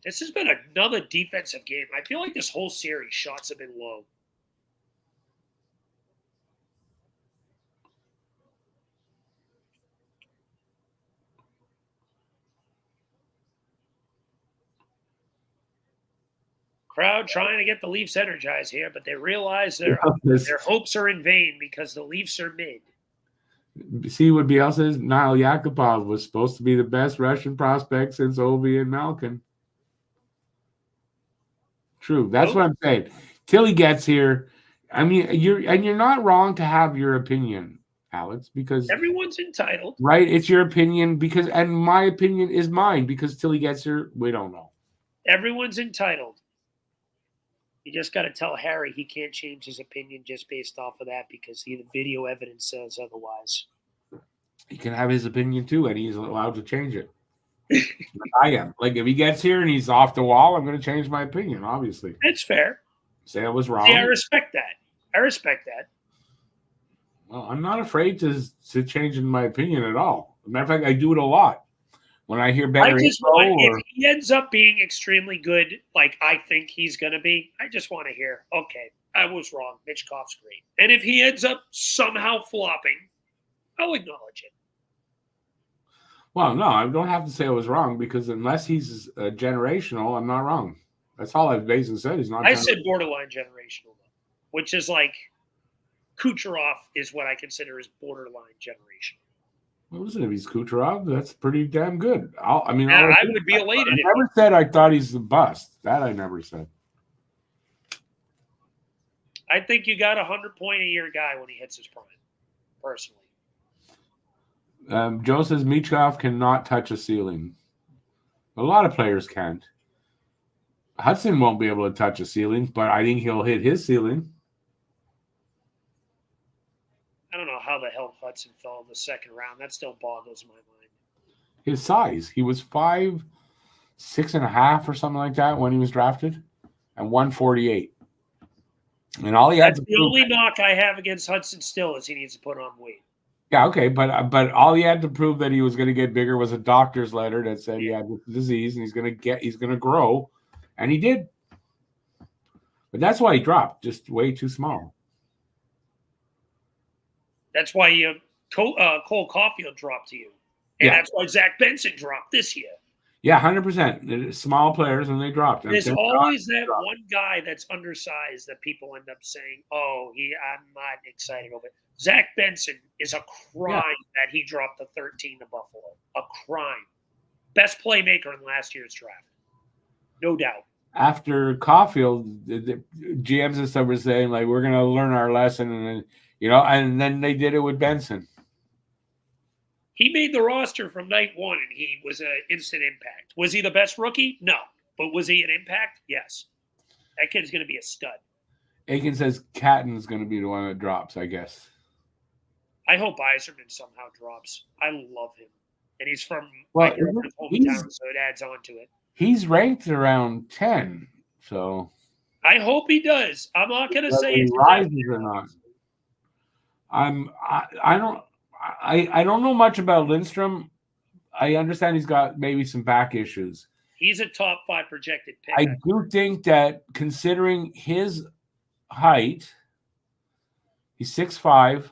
This has been another defensive game. I feel like this whole series shots have been low. Crowd trying to get the Leafs energized here, but they realize their hopes are in vain because the Leafs are mid. See what Bielsa says? Niall Yakupov was supposed to be the best Russian prospect since Ovi and Malkin. True. That's what I'm saying. Till he gets here. I mean, you're not wrong to have your opinion, Alex, because everyone's entitled. Right? It's your opinion and my opinion is mine because till he gets here, we don't know. Everyone's entitled. You just got to tell Harry he can't change his opinion just based off of that because the video evidence says otherwise. He can have his opinion too, and he's allowed to change it. I am. Like, if he gets here and he's off the wall, I'm going to change my opinion, obviously. It's fair. Say I was wrong. Yeah, I respect that. Well, I'm not afraid to change my opinion at all. As a matter of fact, I do it a lot. When I hear better if he ends up being extremely good, like I think he's going to be, I just want to hear, okay, I was wrong. Mitchkov's great. And if he ends up somehow flopping, I'll acknowledge it. Well, no, I don't have to say I was wrong because unless he's generational, I'm not wrong. That's all I've basically said. He's not. I said borderline generational, which is like Kucherov is what I consider as borderline generational. Well, listen, if he's Kucherov, that's pretty damn good. I would be elated. I never said I thought he's the bust. That I never said. I think you got a 100-point-a-year guy when he hits his prime, personally. Joe says Michkov cannot touch a ceiling. A lot of players can't. Hudson won't be able to touch a ceiling, but I think he'll hit his ceiling. I don't know how the hell Hudson fell in the second round. That still boggles my mind. his size. He was 5'6.5" or something like that when he was drafted, and 148. And all he had That's to the prove, only knock I have against Hudson Still is he needs to put on weight. yeah, okay, but all he had to prove that he was going to get bigger was a doctor's letter that said he had this disease and he's going to grow, and he did. But that's why he dropped, just way too small. That's why Cole Caulfield dropped to you, and that's why Zach Benson dropped this year. Yeah, 100%. Small players, and they dropped. There's always that one guy that's undersized that people end up saying, "Oh, I'm not excited over it." Zach Benson is a crime that he dropped the 13 to Buffalo. A crime. Best playmaker in last year's draft, no doubt. After Caulfield, the GMs and stuff were saying like, "We're going to learn our lesson," and then they did it with Benson. He made the roster from night one, and he was an instant impact. Was he the best rookie? No. But was he an impact? Yes. That kid's going to be a stud. Aiken says Catton's going to be the one that drops, I guess. I hope Yzerman somehow drops. I love him. And he's from my hometown, so it adds on to it. He's ranked around 10, so. I hope he does. I'm not going to say he rises or not. I don't know much about Lindstrom. I understand he's got maybe some back issues. He's a top 5 projected pick. I do think that considering his height, he's 6'5".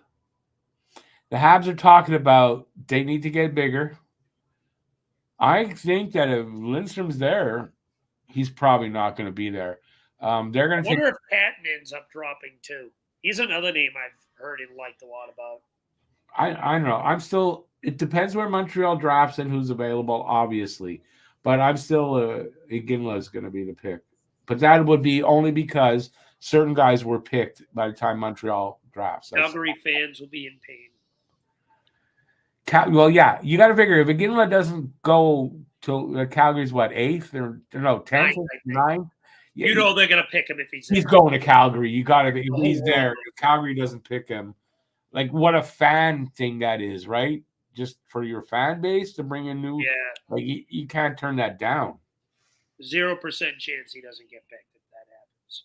The Habs are talking about they need to get bigger. I think that if Lindstrom's there, he's probably not going to be there. They're going to. I wonder if Patton ends up dropping too. He's another name I've heard and liked a lot about. I don't know. It depends where Montreal drafts and who's available, obviously. But I'm still Iginla is going to be the pick. But that would be only because certain guys were picked by the time Montreal drafts. Calgary fans will be in pain. Well, yeah, you got to figure if Iginla doesn't go to Calgary's 8th or no 10th, 9th. You know they're going to pick him if he's going to Calgary. You got to if he's there. If Calgary doesn't pick him. Like, what a fan thing that is, right? Just for your fan base to bring in new. Yeah. Like, you can't turn that down. 0% chance he doesn't get picked if that happens.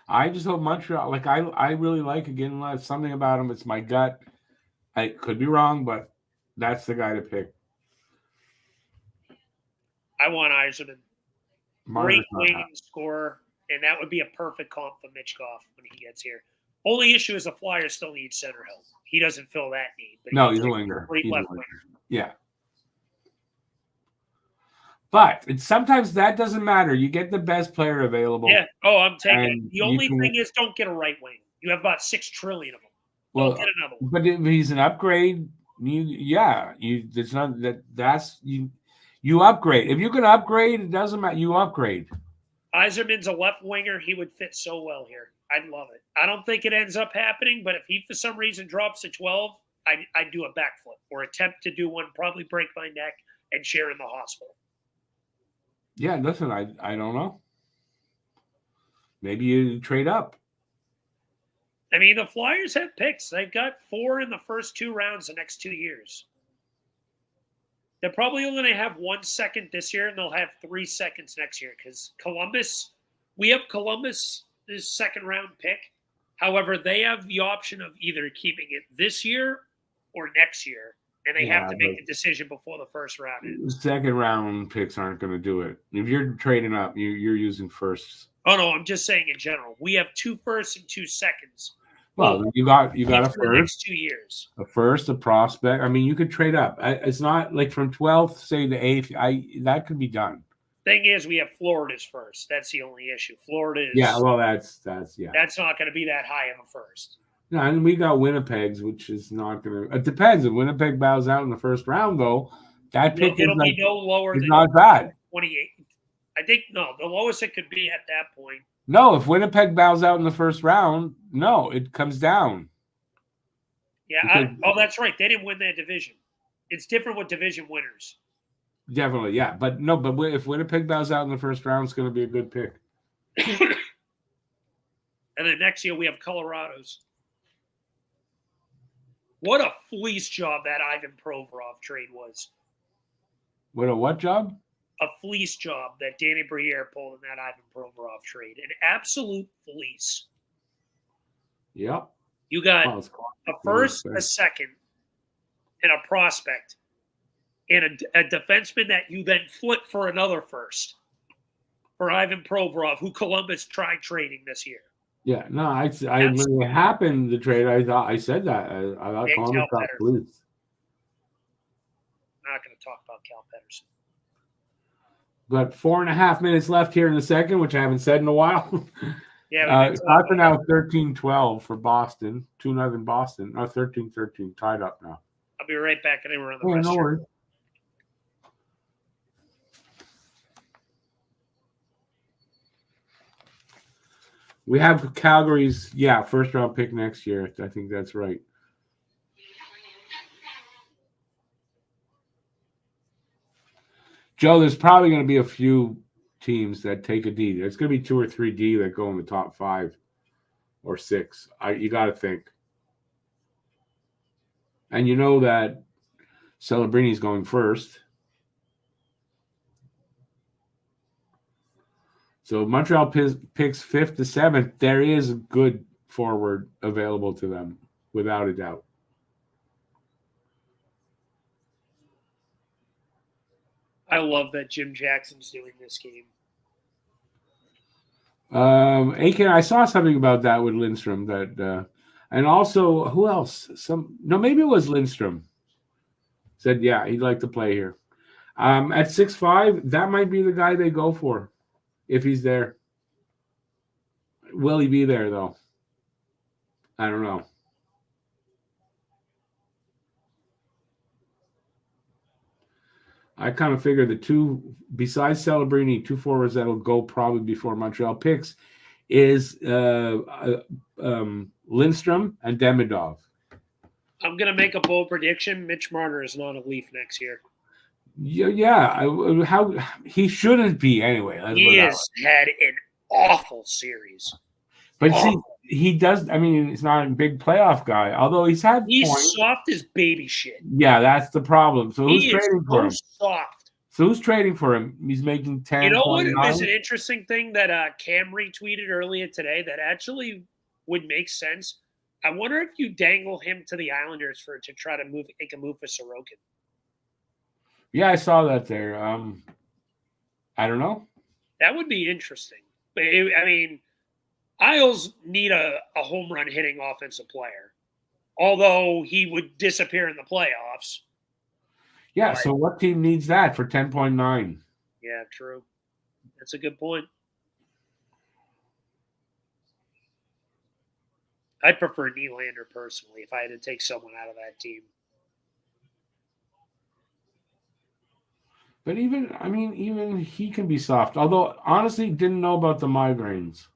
I just hope Montreal. Like, I really like Iginla. Something about him. It's my gut. I could be wrong, but that's the guy to pick. I want Yzerman. Great wing scorer, and that would be a perfect comp for Mitch Goff when he gets here. Only issue is the Flyers still need center help. He doesn't fill that need. But he's a winger. Great left winger. Yeah. But sometimes that doesn't matter. You get the best player available. Yeah. Oh, I'm taking it. The only thing is don't get a right wing. You have about 6 trillion of them. Don't get another one. But if he's an upgrade, you upgrade. If you can upgrade, it doesn't matter. You upgrade. Yzerman's a left winger. He would fit so well here. I'd love it. I don't think it ends up happening, but if he for some reason drops to 12, I'd do a backflip or attempt to do one, probably break my neck and share in the hospital. Yeah, listen, I don't know. Maybe you trade up. I mean, the Flyers have picks. They've got 4 in the first 2 rounds the next 2 years. They're probably only going to have 1 second this year, and they'll have 3 seconds next year because we have Columbus' second-round pick. However, they have the option of either keeping it this year or next year, and they have to make the decision before the first round ends. Second-round picks aren't going to do it. If you're trading up, you're using firsts. Oh, no, I'm just saying in general. We have 2 firsts and 2 seconds. Well, you got a first. The next 2 years. A first, a prospect. I mean, you could trade up. It's not like from 12th, say to 8th. That could be done. Thing is, we have Florida's first. That's the only issue. Florida is. Yeah, well, that's That's not going to be that high of a first. No, and we got Winnipeg's, which is not going to. It depends. If Winnipeg bows out in the first round, though, that pick it'll be no lower than not bad. 28. I think the lowest it could be at that point. No, if Winnipeg bows out in the first round, no, it comes down. Yeah, that's right. They didn't win that division. It's different with division winners. Definitely, yeah. But if Winnipeg bows out in the first round, it's going to be a good pick. And then next year we have Colorado's. What a fleece job that Ivan Provorov trade was. What job? A fleece job that Danny Briere pulled in that Ivan Provorov trade. An absolute fleece. Yep. You got a first, a second, and a prospect, and a defenseman that you then flip for another first for Ivan Provorov, who Columbus tried trading this year. Yeah, no, when it happened, the trade, I said that. I thought Columbus got fleeced. I'm not going to talk about Cal Pedersen. But 4.5 minutes left here in the second, which I haven't said in a while. Yeah, it's now 13-12 for Boston. 2-0 Boston. No, 13-13, tied up now. I'll be right back. Anywhere on the rest. No worries. We have Calgary's, first round pick next year. I think that's right. Joe, there's probably going to be a few teams that take a D. There's going to be 2 or 3 D that go in the top 5 or 6. You got to think. And you know that Celebrini's going first. So Montreal picks 5th to 7th. There is a good forward available to them, without a doubt. I love that Jim Jackson's doing this game. Aiken, I saw something about that with Lindstrom. And also, who else? Maybe it was Lindstrom. Said, he'd like to play here. At 6'5", that might be the guy they go for, if he's there. Will he be there, though? I don't know. I kind of figure the two, besides Celebrini, 2 forwards that'll go probably before Montreal picks is Lindstrom and Demidov. I'm going to make a bold prediction. Mitch Marner is not a Leaf next year. How he shouldn't be anyway. He has had an awful series. But see, he does. I mean, he's not a big playoff guy, although he's points. Soft as baby shit. Yeah, that's the problem. So who's trading for him? Soft. So who's trading for him? He's making 10. You know what is an interesting thing that Cam retweeted earlier today that actually would make sense? I wonder if you dangle him to the Islanders to try to make a move for Sorokin. Yeah, I saw that there. I don't know. That would be interesting. But Isles need a home run hitting offensive player, although he would disappear in the playoffs. Yeah, so what team needs that for 10.9? Yeah, true. That's a good point. I prefer Nylander personally if I had to take someone out of that team. But even he can be soft. Although, honestly, didn't know about the migraines.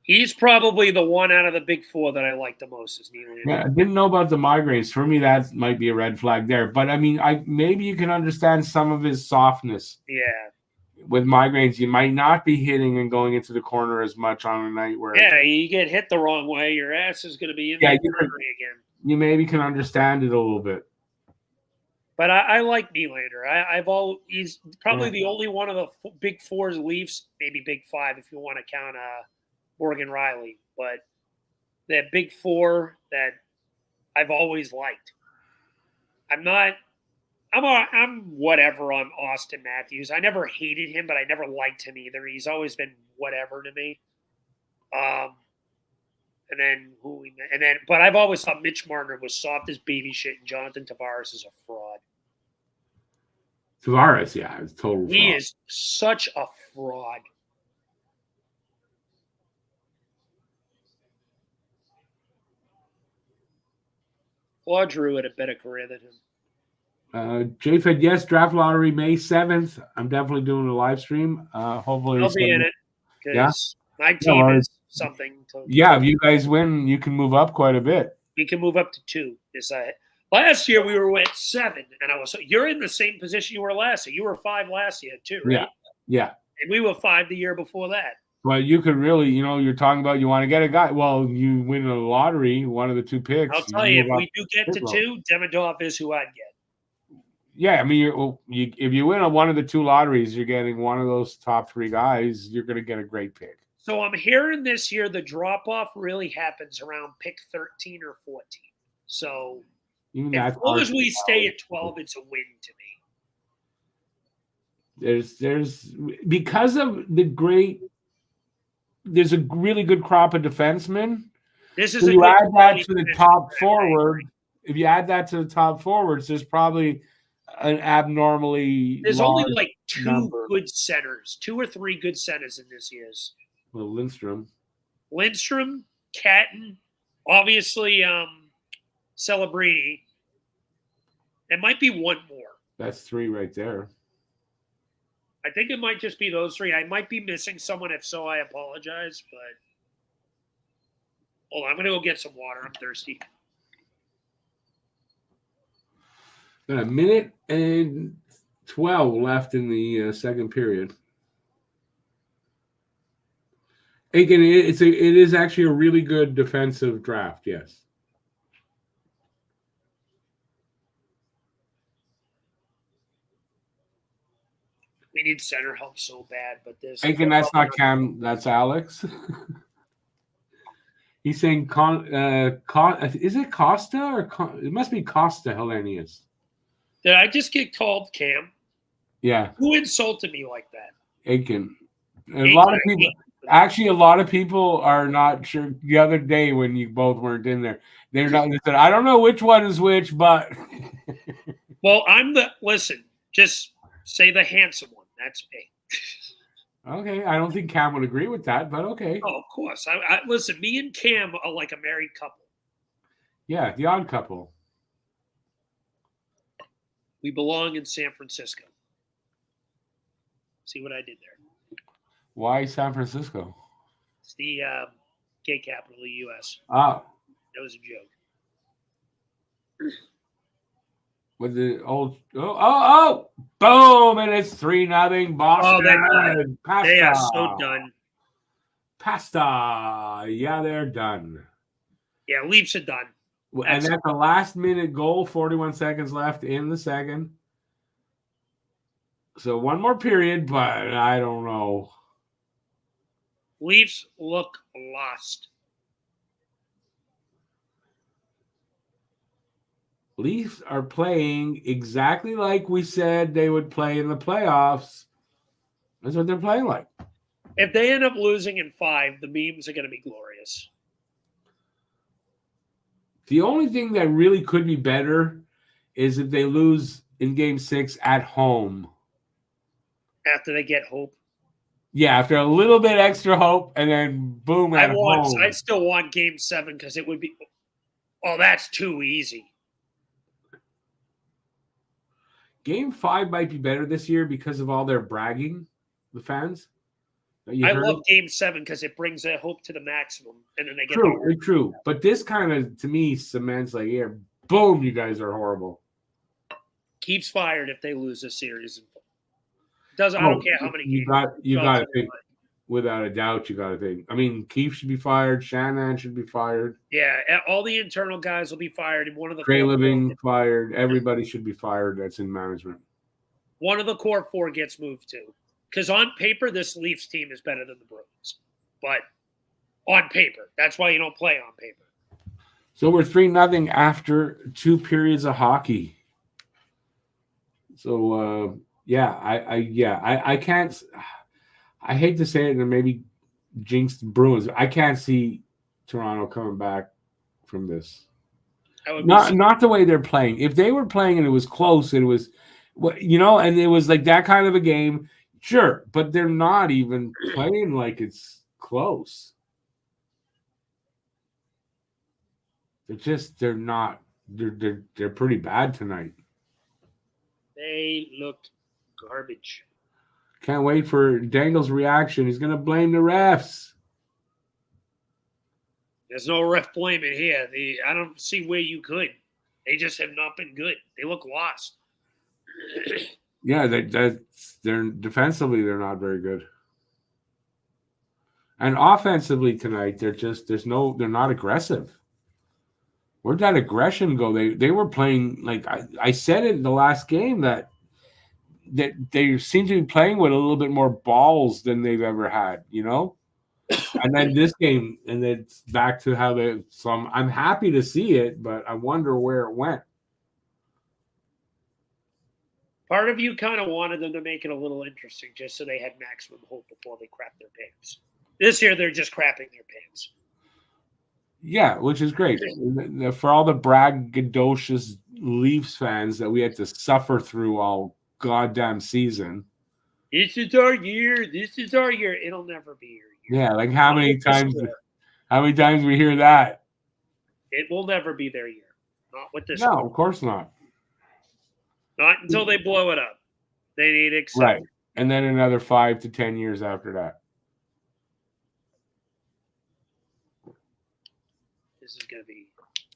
He's probably the one out of the big 4 that I like the most is Nylander. Yeah, I didn't know about the migraines. For me, that might be a red flag there. But, maybe you can understand some of his softness. Yeah. With migraines, you might not be hitting and going into the corner as much on a night where... Yeah, you get hit the wrong way, your ass is going to be in the corner again. You maybe can understand it a little bit. But I like Nylander. He's probably the only one of the big 4's Leafs, maybe big 5 if you want to count Morgan Riley. But that big 4 that I've always liked. I'm whatever on Austin Matthews. I never hated him, but I never liked him either. He's always been whatever to me. But I've always thought Mitch Marner was soft as baby shit, and Jonathan Tavares is a fraud. Tavares, yeah, is total fraud. He is such a fraud. Claude Drew had a better career than him. Jay said, yes, draft lottery May 7th. I'm definitely doing a live stream. Hopefully I'll be in it. Because my team is something. If you guys win, you can move up quite a bit. We can move up to 2. Last year we were at 7, and you're in the same position you were last year. You were 5 last year too, right? Yeah. And we were 5 the year before that. Well, you could really, you're talking about you want to get a guy. Well, you win a lottery, one of the 2 picks. I'll tell you, if we do get to 2, Demidov is who I'd get. Yeah, I mean, if you win on one of the two lotteries, you're getting one of those top 3 guys. You're going to get a great pick. So I'm hearing this year the drop off really happens around pick 13 or 14. So Even as that's long hard as to we tell. stay at 12, it's a win to me. There's because of the great. There's a really good crop of defensemen. This is So a you good add that quality to the defensive top draft, forward. If you add that to the top forwards, there's probably an abnormally There's only large like 2 number. good centers, 2 or 3 good centers in this year's. Well, Lindstrom. Catton, obviously Celebrini. There might be one more. That's 3 right there. I think it might just be those 3. I might be missing someone. If so, I apologize. But hold on, I'm going to go get some water. I'm thirsty. Got a minute and 12 left in the second period. Again, it is actually a really good defensive draft, yes. We need center help so bad, but this. Again, that's not Cam, that's Alex. He's saying, is it Costa or it must be Costa Hellenius? Did I just get called Cam? Yeah. Who insulted me like that? Aiken. A lot of people. Actually, a lot of people are not sure. The other day when you both weren't in there, they're not. They said, "I don't know which one is which," but. Well, listen. Just say the handsome one. That's me. Okay, I don't think Cam would agree with that, but okay. Oh, of course. I listen. Me and Cam are like a married couple. Yeah, the odd couple. We belong in San Francisco. See what I did there? Why San Francisco? It's the gay capital of the U.S. Ah. That was a joke. With the old boom, and it's 3-0 Boston. Oh, they are so done. Pasta. Yeah, they're done. Yeah, Leafs are done. And that's the last minute goal, 41 seconds left in the second. So one more period, but I don't know. Leafs look lost. Leafs are playing exactly like we said they would play in the playoffs. That's what they're playing like. If they end up losing in 5, the memes are going to be glorious. The only thing that really could be better is if they lose in Game 6 at home. After they get hope. Yeah, after a little bit extra hope, and then boom at home. I still want Game 7 because it would be. Oh, that's too easy. Game 5 might be better this year because of all their bragging, the fans. I love Game 7 because it brings their hope to the maximum, and then they get true. But this kind of, to me, cements like, yeah, boom, you guys are horrible. Keeps fired if they lose this series. I don't care how many games. You got to think. Without a doubt, you got to think. I mean, Keefe should be fired. Shanahan should be fired. Yeah, all the internal guys will be fired. And one of the Trey Living fired. Everybody should be fired that's in management. One of the core 4 gets moved too. Because on paper, this Leafs team is better than the Bruins. But on paper. That's why you don't play on paper. So we're 3-0 after 2 periods of hockey. So, I can't – I hate to say it and maybe jinx the Bruins. I can't see Toronto coming back from this. Not the way they're playing. If they were playing and it was close, and it was, and it was like that kind of a game, sure. But they're not even playing like it's close. They're not. They're pretty bad tonight. They looked garbage. Can't wait for Dangle's reaction. He's going to blame the refs. There's no ref blaming here. I don't see where you could. They just have not been good. They look lost. Yeah, they're defensively, they're not very good. And offensively tonight, they're not aggressive. Where'd that aggression go? They were playing like I said it in the last game that they seem to be playing with a little bit more balls than they've ever had, you know? And then this game, and it's back to how they. So I'm happy to see it, but I wonder where it went. Part of you kind of wanted them to make it a little interesting, just so they had maximum hope before they crap their pants. This year, they're just crapping their pants. Yeah, which is great for all the braggadocious Leafs fans that we had to suffer through all goddamn season. This is our year. This is our year. It'll never be your year. Yeah, like how many times we hear that? It will never be their year. Not with this. No, of course not. Not until they blow it up. They need accept. Right, and then another 5 to 10 years after that. This is gonna be.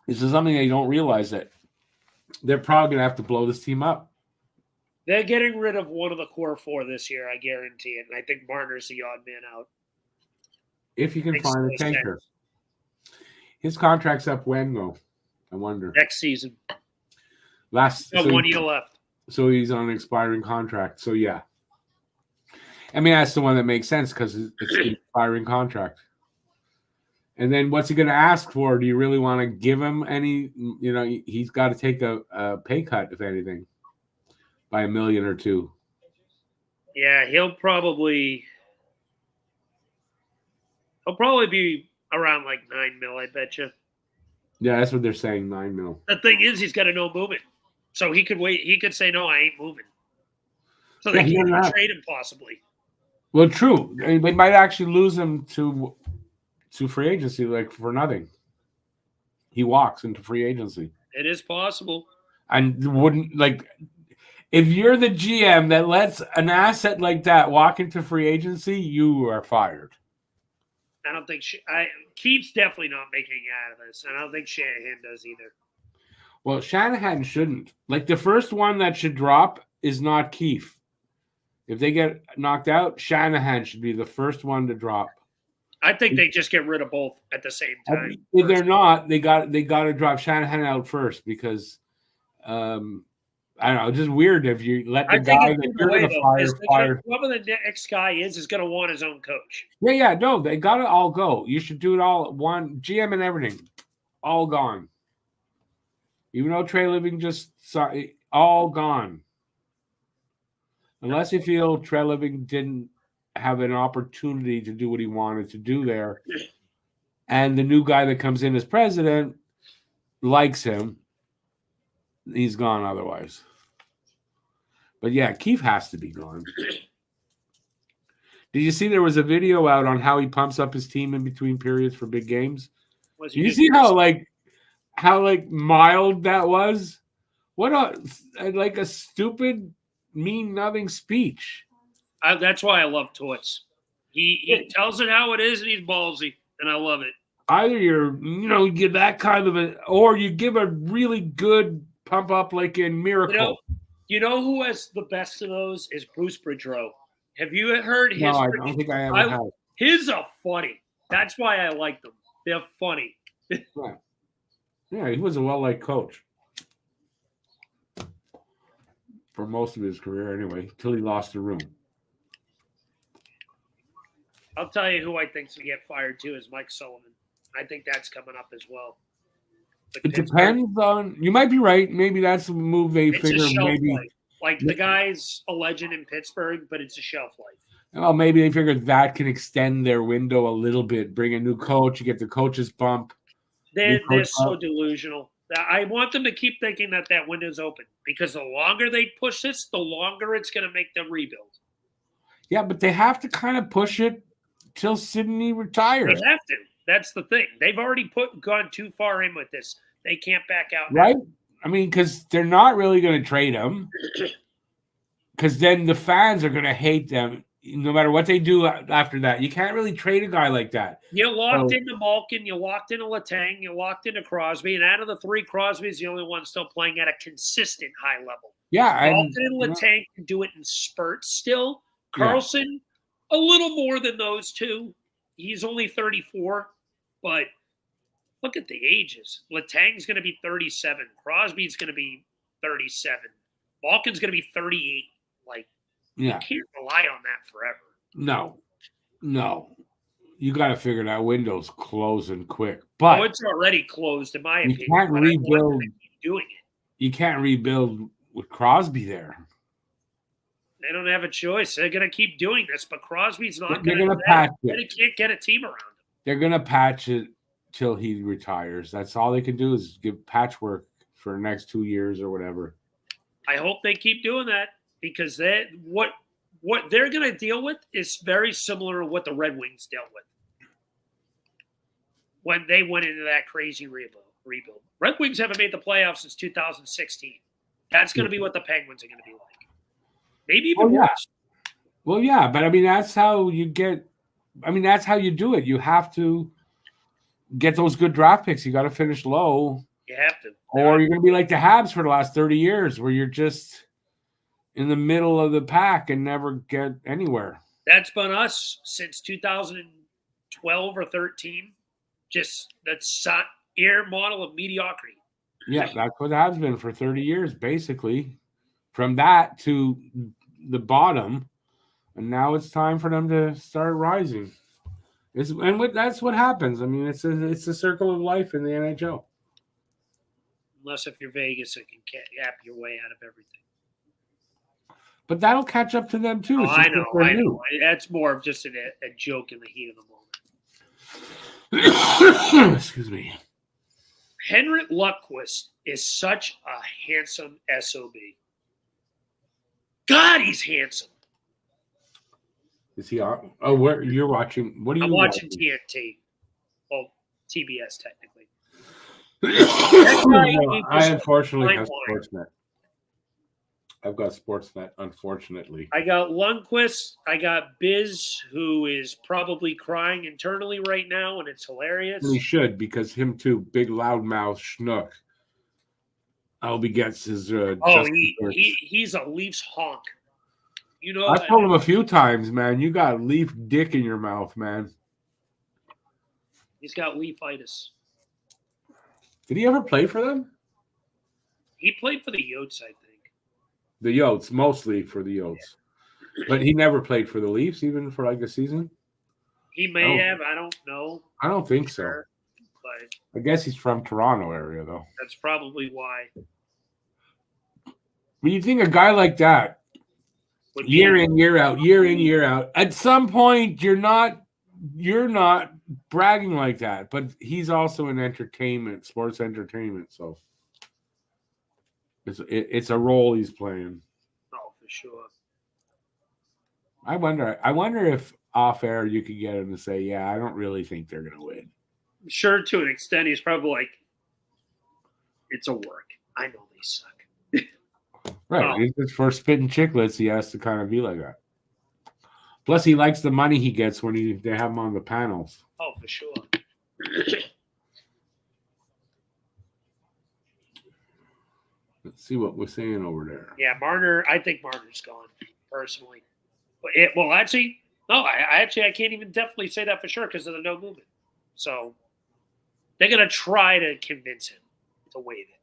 This is something they don't realize that they're probably gonna have to blow this team up. They're getting rid of one of the core four this year, I guarantee it. And I think Marner's the odd man out. If you can find a tanker. His contract's up when, though? I wonder. Next season. So 1 year left. So he's on an expiring contract. So, yeah. I mean, that's the one that makes sense because it's an expiring contract. And then what's he going to ask for? Do you really want to give him any? You know, he's got to take a pay cut, if anything, by $1 million or $2 million. Yeah, he'll probably be around like $9 million, I bet you. Yeah, that's what they're saying, $9 million. The thing is, he's got a no movement. So he could wait. He could say, no, I ain't moving. So they can't even trade him possibly. Well, true. They might actually lose him to free agency, like for nothing. He walks into free agency. It is possible. And wouldn't like if you're the GM that lets an asset like that walk into free agency, you are fired. I don't think Keith's definitely not making it out of this. And I don't think Shanahan does either. Well, Shanahan shouldn't. Like the first one that should drop is not Keith. If they get knocked out, Shanahan should be the first one to drop. I think they just get rid of both at the same time. If they're not, they got to drop Shanahan out first because I don't know, it's just weird if you let the guy that you're going to fire. Whoever the next guy is going to want his own coach. Yeah, no, they got to all go. You should do it all at one GM and everything, all gone. Even though Trey Living all gone. Unless you feel Trey Living didn't have an opportunity to do what he wanted to do there, and the new guy that comes in as president likes him, he's gone otherwise. But yeah, Keith has to be gone. Did you see there was a video out on how he pumps up his team in between periods for big games? You see how mild that was? What a stupid, mean nothing speech. That's why I love Torts. He tells it how it is, and he's ballsy, and I love it. Either you give that kind of or you give a really good pump up like in Miracle. You know who has the best of those is Bruce Boudreau. Have you heard his? No, I don't think I ever have. His are funny. That's why I like them. They're funny. Yeah, he was a well-liked coach for most of his career anyway, till he lost the room. I'll tell you who I think's going to get fired too is Mike Sullivan. I think that's coming up as well. It depends on. You might be right. Maybe that's a move they figure. Maybe like the guy's a legend in Pittsburgh, but it's a shelf life. Well, maybe they figured that can extend their window a little bit. Bring a new coach, you get the coach's bump. They're so delusional. I want them to keep thinking that window's open because the longer they push this, the longer it's going to make them rebuild. Yeah, but they have to kind of push it till Sidney retires. They have to. That's the thing. They've already gone too far in with this. They can't back out. Right? Now. I mean, because they're not really going to trade him. Because then the fans are going to hate them no matter what they do after that. You can't really trade a guy like that. You're locked into Malkin. You're locked into Letang. You're locked into Crosby. And out of the three, Crosby's the only one still playing at a consistent high level. Yeah. Malkin and Letang can do it in spurts still. Carlson, a little more than those two. He's only 34. But Look at the ages. Letang's going to be 37. Crosby's going to be 37. Malkin's going to be 38. Like, you can't rely on that forever. No. You got to figure that window's closing quick. But it's already closed, in my opinion. You can't rebuild. Keep doing it. You can't rebuild with Crosby there. They don't have a choice. They're going to keep doing this, but Crosby's not They're going to patch it. They can't get a team around him. They're going to patch it till he retires. That's all they can do is give patchwork for the next 2 years or whatever. I hope they keep doing that because what they're going to deal with is very similar to what the Red Wings dealt with when they went into that crazy rebuild. Red Wings haven't made the playoffs since 2016. That's going to be what the Penguins are going to be like. Maybe even worse. Well, yeah, but I mean, that's how you do it. You have to get those good draft picks. You got to finish low. You have to. Or you're going to be like the Habs for the last 30 years where you're just in the middle of the pack and never get anywhere. That's been us since 2012 or 13. Just that's air model of mediocrity. Yeah, that's what it has been for 30 years, basically. From that to the bottom, and now it's time for them to start rising. That's what happens. I mean, it's a circle of life in the NHL. Unless if you're Vegas, it can yap your way out of everything. But that'll catch up to them too. I know. That's more of just a joke in the heat of the moment. Excuse me. Henrik Lundqvist is such a handsome SOB. God, he's handsome. Is he on? Oh, where you're watching? What are you? I'm watching TNT. Well, TBS technically. I unfortunately have Sportsnet. I've got Sportsnet, unfortunately. I got Lundqvist. I got Biz, who is probably crying internally right now, and it's hilarious. He should, because him too, big loudmouth schnook. I hope he gets his. He's a Leafs honk. You know, I've told him a few times, man. You got Leaf dick in your mouth, man. He's got Leafitis. Did he ever play for them? He played for the Yotes, I think. The Yotes, mostly for the Yotes. Yeah. But he never played for the Leafs, even for like a season? He may have. I don't know. I don't think so. But I guess he's from Toronto area, though. That's probably why. When you think a guy like that, year in, year out, at some point you're not bragging like that. But he's also in entertainment, sports entertainment, so it's a role he's playing. Oh, for sure. I wonder if off air you could get him to say, "Yeah, I don't really think they're going to win." Sure, to an extent, he's probably like, "It's a work. I know they suck." Right. It's for spitting chiclets. He has to kind of be like that. Plus, he likes the money he gets when they have him on the panels. Oh, for sure. Let's see what we're saying over there. Yeah, Marner. I think Marner's gone personally. Well, actually, no. I can't even definitely say that for sure because of the no movement. So they're gonna try to convince him to waive it,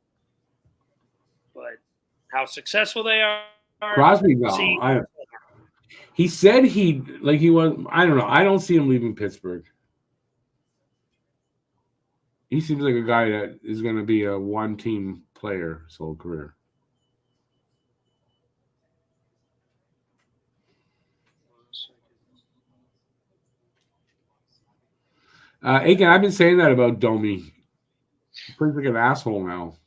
but how successful they are. Crosby, no. He said he was. I don't know. I don't see him leaving Pittsburgh. He seems like a guy that is going to be a one-team player his whole career. Aiken, I've been saying that about Domi. He's pretty like an asshole now.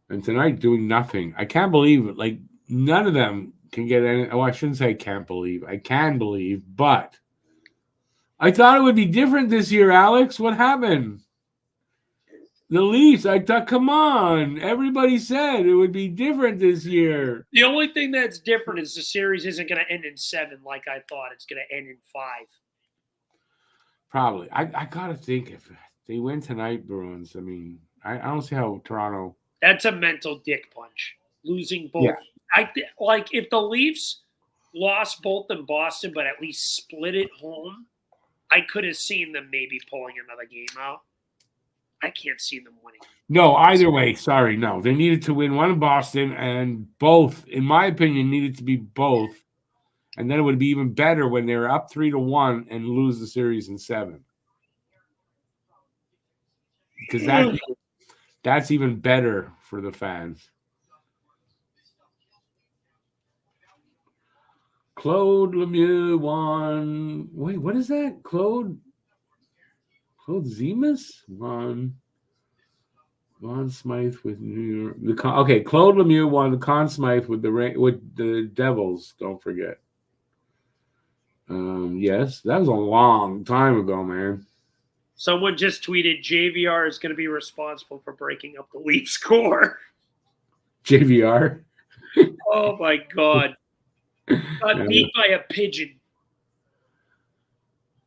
And tonight, doing nothing. I can't believe it. Like, none of them can get any. Oh, I shouldn't say can't believe. I can believe, but I thought it would be different this year, Alex. What happened? The Leafs, I thought, come on. Everybody said it would be different this year. The only thing that's different is the series isn't going to end in 7 like I thought. It's going to end in 5. Probably. I got to think if they win tonight, Bruins, I mean, I don't see how Toronto. That's a mental dick punch. Losing both. Yeah. If the Leafs lost both in Boston, but at least split it home, I could have seen them maybe pulling another game out. I can't see them winning. No, either way. Sorry, no. They needed to win one in Boston, and both, in my opinion, needed to be both. And then it would be even better when they were up 3-1 and lose the series in 7. Because that's even better for the fans. Claude Lemieux won. Wait, what is that? Claude Zemus won. Conn Smythe with New York. Okay, Claude Lemieux won the Conn Smythe with the Devils. Don't forget. Yes, that was a long time ago, man. Someone just tweeted JVR is going to be responsible for breaking up the Leaf score. JVR. Oh my God! Got beat by a pigeon.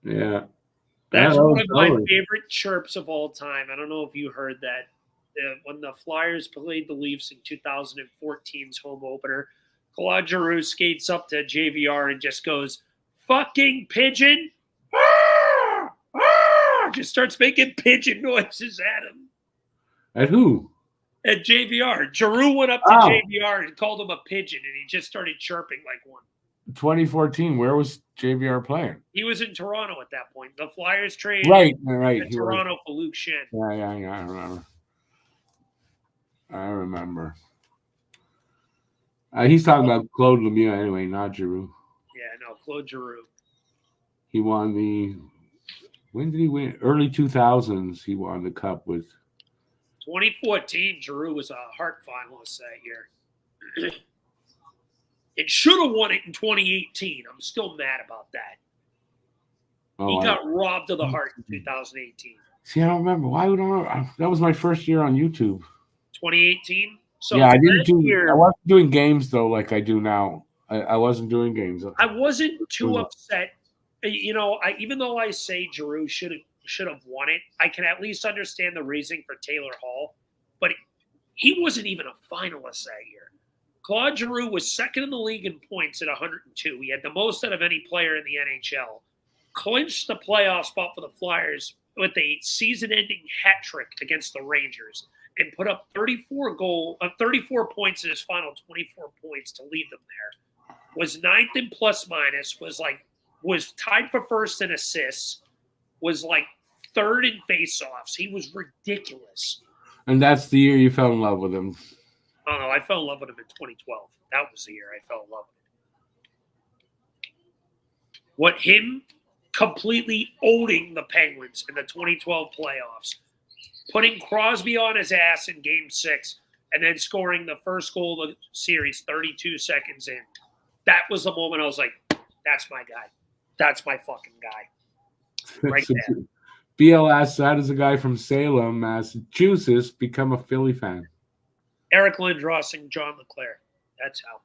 Yeah. That's one of my favorite chirps of all time. I don't know if you heard that. When the Flyers played the Leafs in 2014's home opener, Claude Giroux skates up to JVR and just goes, "Fucking pigeon!" Just starts making pigeon noises at him. At who? At JVR. Giroux went up to JVR and called him a pigeon, and he just started chirping like one. 2014, where was JVR playing? He was in Toronto at that point. The Flyers traded right. Toronto for Luke Shen. Yeah, I remember. He's talking about Claude Lemieux anyway, not Giroux. Yeah, no, Claude Giroux. He won the... When did he win? Early 2000s, he won the Cup with... 2014, Giroux was a Hart finalist that year. It should have won it in 2018. I'm still mad about that. He got robbed of the Hart in 2018. See, I don't remember. Why would I? That was my first year on YouTube. 2018? So yeah, I wasn't doing games, though, like I do now. I wasn't doing games. I wasn't too upset. You know, even though I say Giroux should have won it, I can at least understand the reasoning for Taylor Hall. But he wasn't even a finalist that year. Claude Giroux was second in the league in points at 102. He had the most out of any player in the NHL. Clinched the playoff spot for the Flyers with a season-ending hat trick against the Rangers and put up 34 points in his final 24 points to lead them there. Was ninth in plus-minus, was tied for first in assists, was like third in face-offs. He was ridiculous. And that's the year you fell in love with him. Oh, no, I fell in love with him in 2012. That was the year I fell in love with him. What him completely owning the Penguins in the 2012 playoffs, putting Crosby on his ass in Game 6, and then scoring the first goal of the series 32 seconds in. That was the moment I was like, that's my guy. That's my fucking guy. Right there. BL asks, how does a guy from Salem, Massachusetts, become a Philly fan? Eric Lindros and John LeClair. That's how.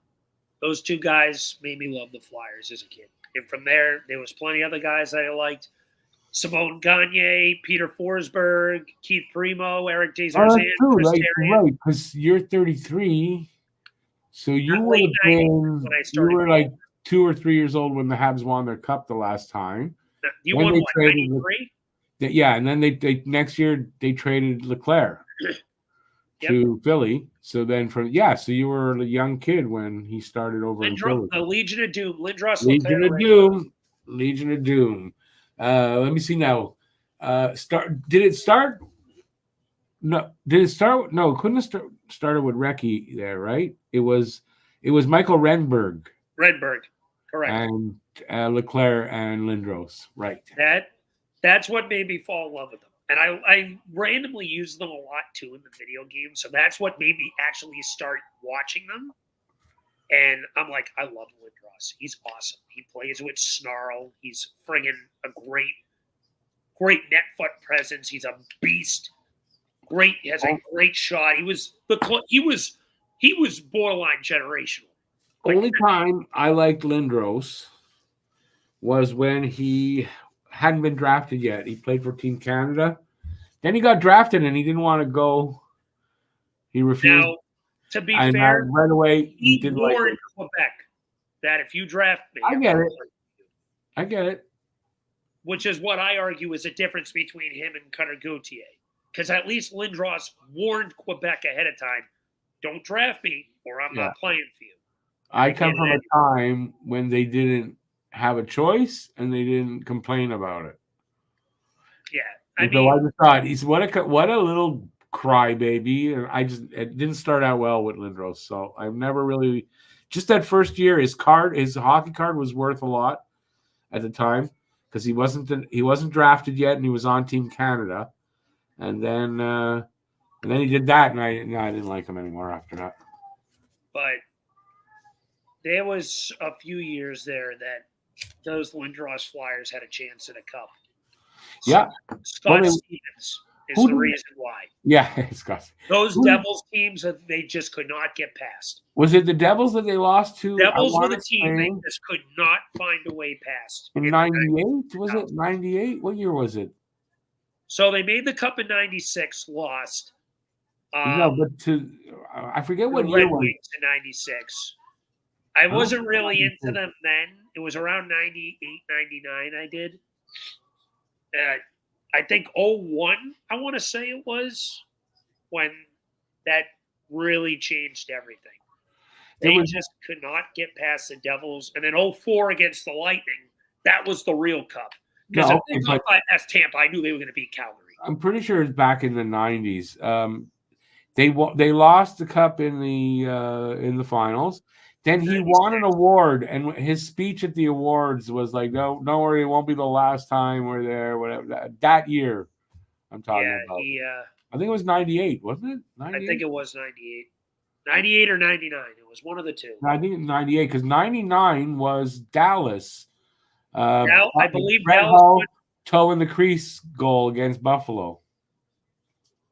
Those two guys made me love the Flyers as a kid. And from there was plenty of other guys that I liked. Simone Gagne, Peter Forsberg, Keith Primo, Eric Desjardins, Chris Therien. Right, because you're 33, so you would have been, you were like 2 or 3 years old when the Habs won their cup the last time. You won what, 93? Yeah, and then they next year they traded LeClair to Philly. So then so you were a young kid when he started over in Philly. The Legion of Doom, Lindros, Legion of Doom. Let me see now. Did it start? No, did it start? No, couldn't have started with Recchi there, right? It was Michael Renberg. Correct. And LeClair and Lindros, right? That's what made me fall in love with them. And I randomly use them a lot, too, in the video game. So that's what made me actually start watching them. And I'm like, I love Lindros. He's awesome. He plays with snarl. He's friggin' a great net foot presence. He's a beast. He has a great shot. He was borderline generational. Only time I liked Lindros was when he hadn't been drafted yet. He played for Team Canada. Then he got drafted and he didn't want to go. He refused. Now, to be fair, right away he didn't warned Quebec that if you draft me, I get it. which is what I argue is a difference between him and Cutter Gauthier. Because at least Lindros warned Quebec ahead of time, don't draft me or I'm not playing for you. I come from a time when they didn't have a choice and they didn't complain about it. Yeah. I just thought he's what a little crybaby. And it didn't start out well with Lindros. So I've never really, just that first year, his hockey card was worth a lot at the time because he wasn't drafted yet and he was on Team Canada. And then he did that, and I didn't like him anymore after that. But there was a few years there that those Lindros Flyers had a chance at a cup. Yeah. Scott Stevens is the reason why. Yeah, Scott. Those Devils teams, they just could not get past. Was it the Devils that they lost to? Devils were the team they just could not find a way past. In 98? Was it 98? What year was it? So they made the cup in 96, lost. No, but I forget what year it was. In 96. I wasn't really into them then. It was around 98, 99 I did. I think 01, I want to say it was, when that really changed everything. They just could not get past the Devils. And then 04 against the Lightning, that was the real cup. Because if they got by Tampa, I knew they were going to beat Calgary. I'm pretty sure it's back in the 90s. They lost the cup in the finals. Then he won an award, and his speech at the awards was like, "No, don't worry, it won't be the last time we're there." Whatever. That year, I'm talking about. I think it was 98, wasn't it? 98? I think it was 98. 98 or 99. It was one of the two. I think 98 because 99 was Dallas. I believe Brett Dallas Hull toe in the crease goal against Buffalo.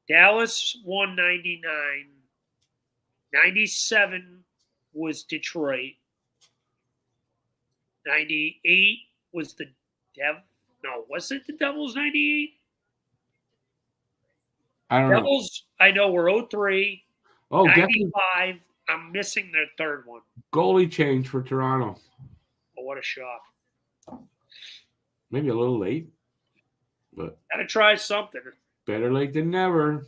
Dallas won 99. 97 was Detroit. 98 was the No, was it the Devils 98? I don't know. Devils, I know, were 03. Oh, 95. I'm missing their third one. Goalie change for Toronto. Oh, what a shock. Maybe a little late, but gotta try something. Better late than never.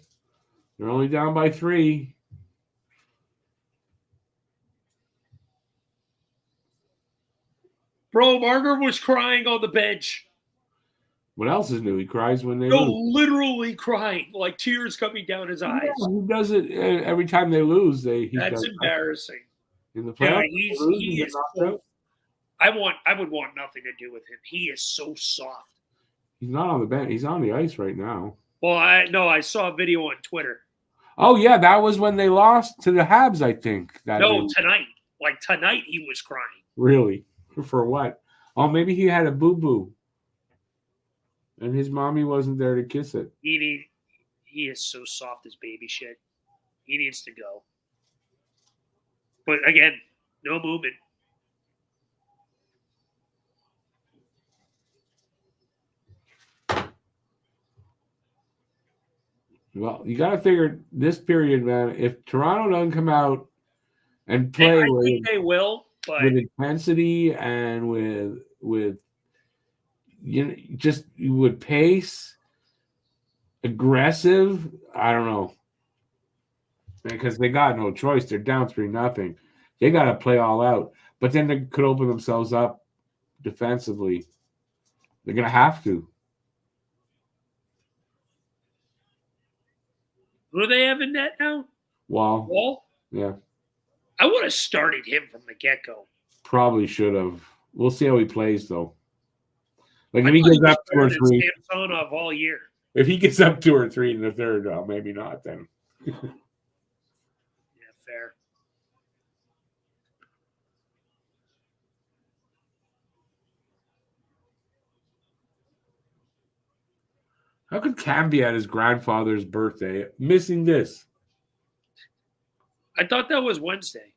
They're only down by 3. Bro, Margaret was crying on the bench. What else is new? He cries when they lose. Literally crying, like tears coming down his eyes. Yeah, he does it every time they lose. That's embarrassing. In the playoffs, he is so, I would want nothing to do with him. He is so soft. He's not on the bench. He's on the ice right now. Well, I saw a video on Twitter. Oh yeah, that was when they lost to the Habs, I think. Tonight. Like tonight, he was crying. Really? For what? Oh, maybe he had a boo-boo. And his mommy wasn't there to kiss it. He is so soft as baby shit. He needs to go. But again, no movement. Well, you got to figure this period, man. If Toronto doesn't come out and play, I think they will, but with intensity and with with pace, aggressive. I don't know, because they got no choice. They're down 3-0. They got to play all out, but then they could open themselves up defensively. They're gonna have to. Who do they have in net now? Wall? Yeah. I would have started him from the get-go. Probably should have. We'll see how he plays, though. Like if he gets up 2 or 3. Samsonov all year. If he gets up 2 or 3 in the third, maybe not then. Yeah, fair. How could Cam be at his grandfather's birthday missing this? I thought that was Wednesday.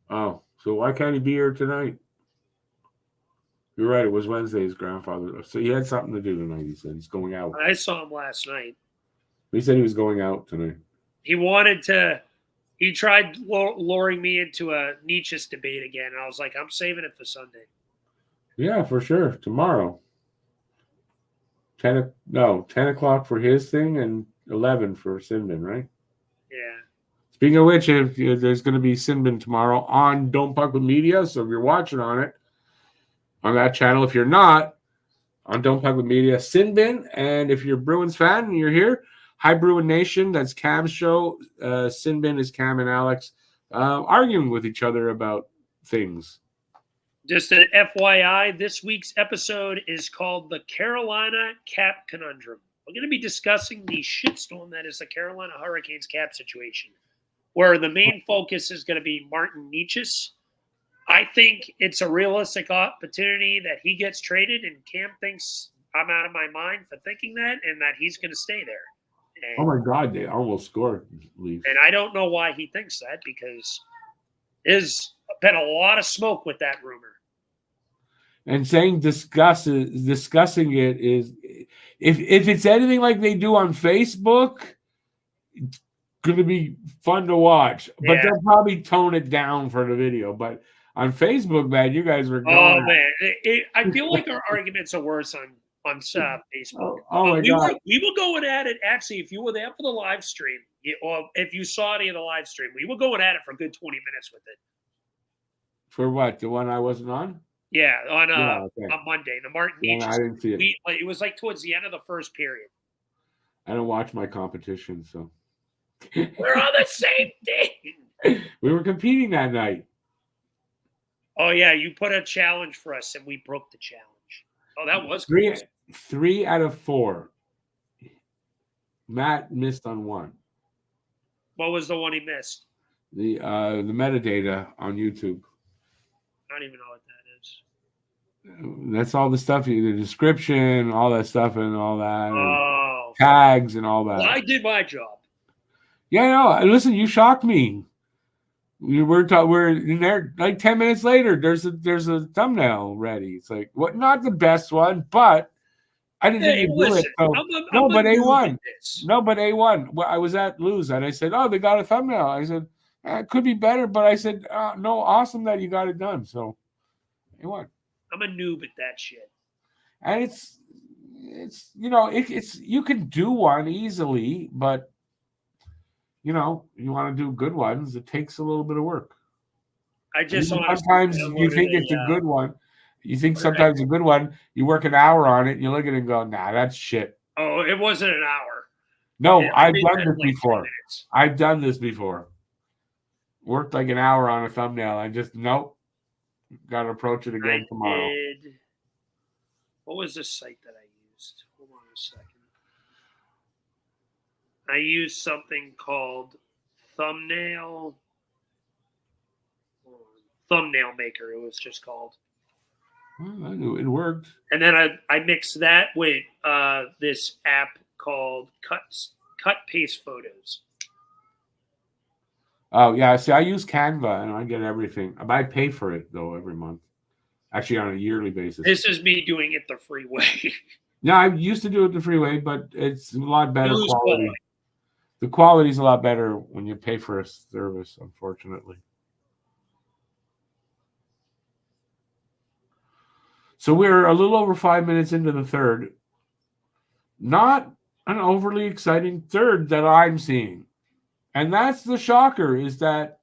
Oh, so why can't he be here tonight? You're right. It was Wednesday's grandfather. So he had something to do tonight. He said he's going out. I saw him last night. He said he was going out tonight. He wanted to. He tried luring me into a Nietzsche's debate again. I was like, I'm saving it for Sunday. Yeah, for sure. Tomorrow. 10 o'clock for his thing and 11 for Sinbin, right? Yeah. Speaking of which, if there's going to be Sinbin tomorrow on Don't Puck with Media, so if you're watching on it, on that channel, if you're not, on Don't Puck with Media, Sinbin, and if you're a Bruins fan and you're here, hi Bruin Nation, that's Cam's show. Sinbin is Cam and Alex arguing with each other about things. Just an FYI, this week's episode is called The Carolina Cap Conundrum. We're going to be discussing the shitstorm that is the Carolina Hurricanes cap situation, where the main focus is going to be Martin Necas. I think it's a realistic opportunity that he gets traded, and Cam thinks I'm out of my mind for thinking that, and that he's going to stay there. And, oh my God, they almost scored. And I don't know why he thinks that, because there's been a lot of smoke with that rumor. And saying discussing it is, if it's anything like they do on Facebook, it's going to be fun to watch. But they'll probably tone it down for the video. But on Facebook, man, you guys were going. Oh man, I feel like our arguments are worse on Facebook. Oh my God, we were going at it. Actually, if you were there for the live stream, or if you saw any of the live stream, we were going at it for a good 20 minutes with it. For what? The one I wasn't on? Yeah, on Monday, the Martin Necas. I didn't see it. It was like towards the end of the first period. I don't watch my competition, so we're on the same thing. We were competing that night. Oh yeah, you put a challenge for us, and we broke the challenge. Oh, that was three out of 4. Matt missed on one. What was the one he missed? The metadata on YouTube. I don't even know what that is. That's all the stuff, the description, all that stuff, and all that. Oh, tags and all that. Well, I did my job. Yeah, no. Listen, you shocked me. We're in there like 10 minutes later. There's a thumbnail ready. It's like what? Not the best one, but I didn't think you'd do it. So, but A1. No, but A1. Well, I was at Lou's and I said, "Oh, they got a thumbnail." I said, "It could be better," but I said, "No, awesome that you got it done." So, A1. I'm a noob at that shit. And it's it's you can do one easily, but you want to do good ones, it takes a little bit of work. I just sometimes you think it's a good one. You think sometimes a good one, you work an hour on it, and you look at it and go, "Nah, that's shit." Oh, it wasn't an hour. No, I've done this before. I've done this before. Worked like an hour on a thumbnail. I just nope. Got to approach it again tomorrow. What was the site that I used? Hold on a second. I used something called Thumbnail Maker. It was just called. Well, I knew it worked. And then I mixed that with this app called Cut Paste Photos. Oh, yeah. See, I use Canva, and I get everything. I pay for it, though, every month. Actually, on a yearly basis. This is me doing it the free way. No, I used to do it the free way, but it's a lot better quality. The quality is a lot better when you pay for a service, unfortunately. So we're a little over 5 minutes into the third. Not an overly exciting third that I'm seeing. And that's the shocker, is that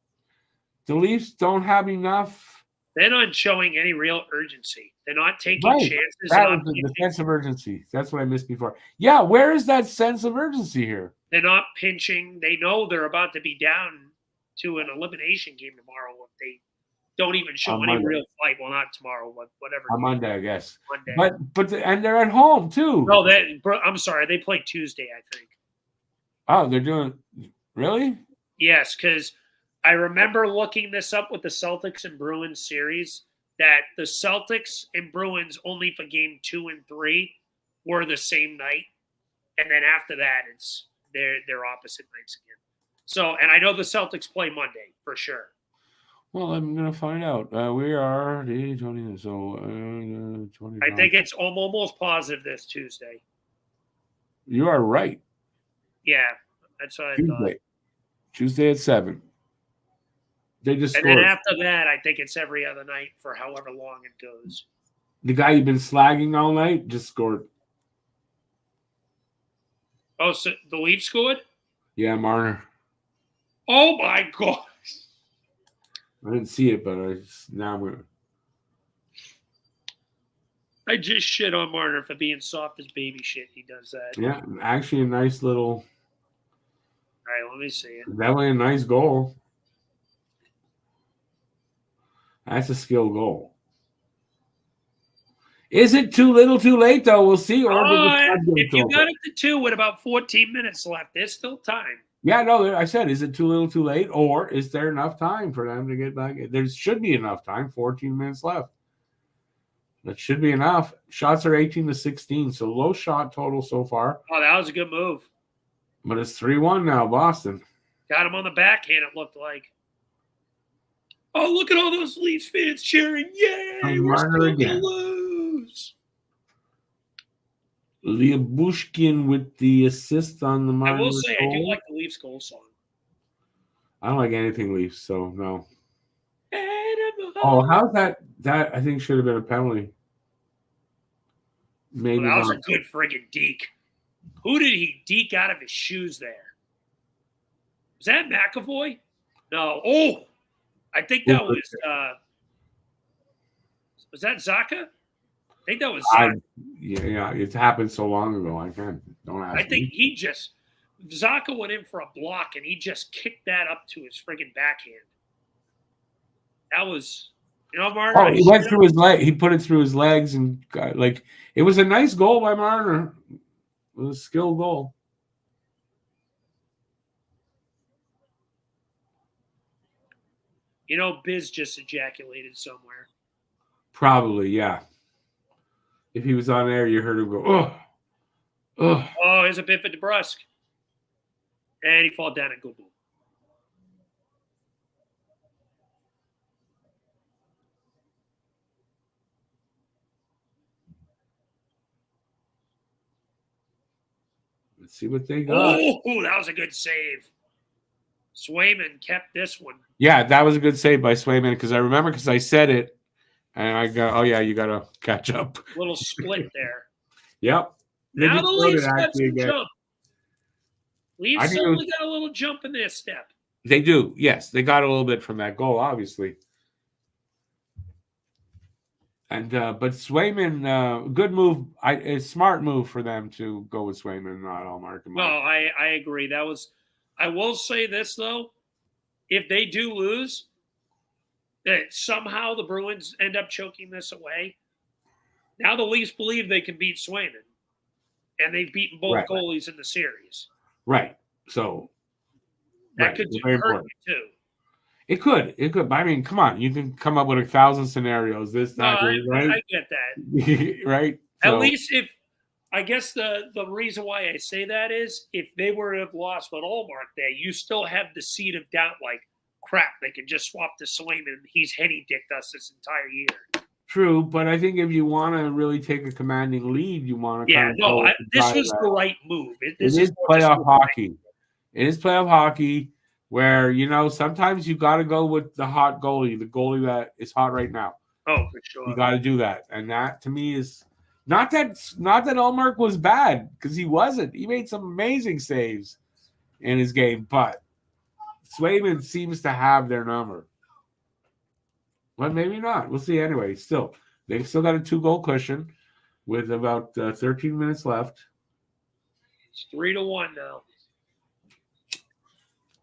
the Leafs don't have enough. They're not showing any real urgency. They're not taking chances. That was the sense of urgency. That's what I missed before. Yeah, where is that sense of urgency here? They're not pinching. They know they're about to be down to an elimination game tomorrow if they don't even show any real fight. Well, not tomorrow, but whatever. On Monday, I guess. Monday. But and they're at home, too. No, I'm sorry. They play Tuesday, I think. Oh, they're doing – really? Yes, because I remember looking this up with the Celtics and Bruins series, that the Celtics and Bruins only for game 2 and 3 were the same night. And then after that, it's they're opposite nights again. So, and I know the Celtics play Monday for sure. Well, I'm going to find out. We are the 20. So, 20. I think it's almost positive this Tuesday. You are right. Yeah, that's what I thought. Tuesday at 7. They just and scored. Then after that, I think it's every other night for however long it goes. The guy you've been slagging all night just scored. Oh, so the Leafs scored? Yeah, Marner. Oh, my God. I didn't see it, but now I'm gonna. I just shit on Marner for being soft as baby shit. He does that. Yeah, actually a nice little. All right, let me see it. Definitely a nice goal. That's a skill goal. Is it too little, too late though? We'll see. Or if you got it to 2 with about 14 minutes left, there's still time. Yeah, no. I said, is it too little, too late, or is there enough time for them to get back? There should be enough time. 14 minutes left. That should be enough. Shots are 18-16, so low shot total so far. Oh, that was a good move. But it's 3-1 now, Boston. Got him on the backhand, it looked like. Oh, look at all those Leafs fans cheering. Yay, we're still going to lose. Liabushkin with the assist on the Marner. I will say, goal. I do like the Leafs goal song. I don't like anything Leafs, so no. Animal. Oh, how's that? That I think should have been a penalty. Maybe that was not. a good friggin' deke. Who did he deke out of his shoes there? Was that McAvoy? No. Oh, I think that was that Zaka? I think that was Zaka. Yeah, it happened so long ago. I don't ask. I think Zaka went in for a block and he just kicked that up to his friggin' backhand. That was, Marner. Oh, he went through his leg. He put it through his legs and it was a nice goal by Marner. It was a skilled goal. Biz just ejaculated somewhere. Probably, yeah. If he was on air, you heard him go, oh. Oh, here's a bit for DeBrusque. And he fall down and go boom. Let's see what they got. Oh, that was a good save. Swayman kept this one. Yeah, that was a good save by Swayman because I said it. And I go, oh, yeah, you got to catch up. Little split there. Yep. Now the Leafs got some jump. Leafs certainly got a little jump in their step. They do, yes. They got a little bit from that goal, obviously. And but Swayman, good move. A smart move for them to go with Swayman, not Allmark. No, I agree. I will say this, though. If they do lose, that somehow the Bruins end up choking this away. Now the Leafs believe they can beat Swayman, and they've beaten both goalies in the series. Right. So that could hurt you too. It could. But I mean, come on. You can come up with 1,000 scenarios. Right? I get that. Right. At least I guess the reason why I say that is if they were to have lost with Allmark there, you still have the seed of doubt. Like, crap, they can just swap to Swayman. He's heady-dicked us this entire year. True, but I think if you want to really take a commanding lead, you want to. Yeah, this was the right move. It is playoff hockey. It is playoff hockey where, sometimes you got to go with the hot goalie, the goalie that is hot right now. Oh, for sure. You got to do that. And that, to me, is not that Allmark was bad, because he wasn't. He made some amazing saves in his game, but Swayman seems to have their number. But maybe not. We'll see anyway. They've still got a 2-goal cushion with about 13 minutes left. It's 3-1 now.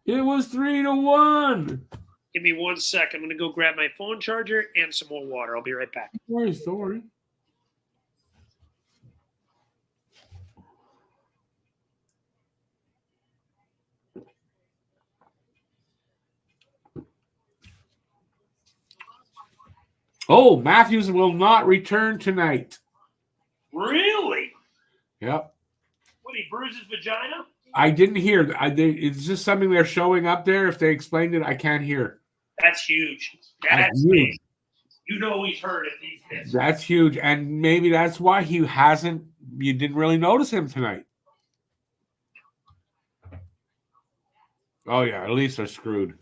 It was 3-1. Give me 1 sec. I'm going to go grab my phone charger and some more water. I'll be right back. Sorry. Oh, Matthews will not return tonight. Really? Yep. What, he bruised his vagina? I didn't hear. It's just something they're showing up there. If they explained it, I can't hear. That's huge. That's huge. You know he's hurt if he's missed. That's huge. And maybe that's why you didn't really notice him tonight. Oh, yeah. At least they're screwed.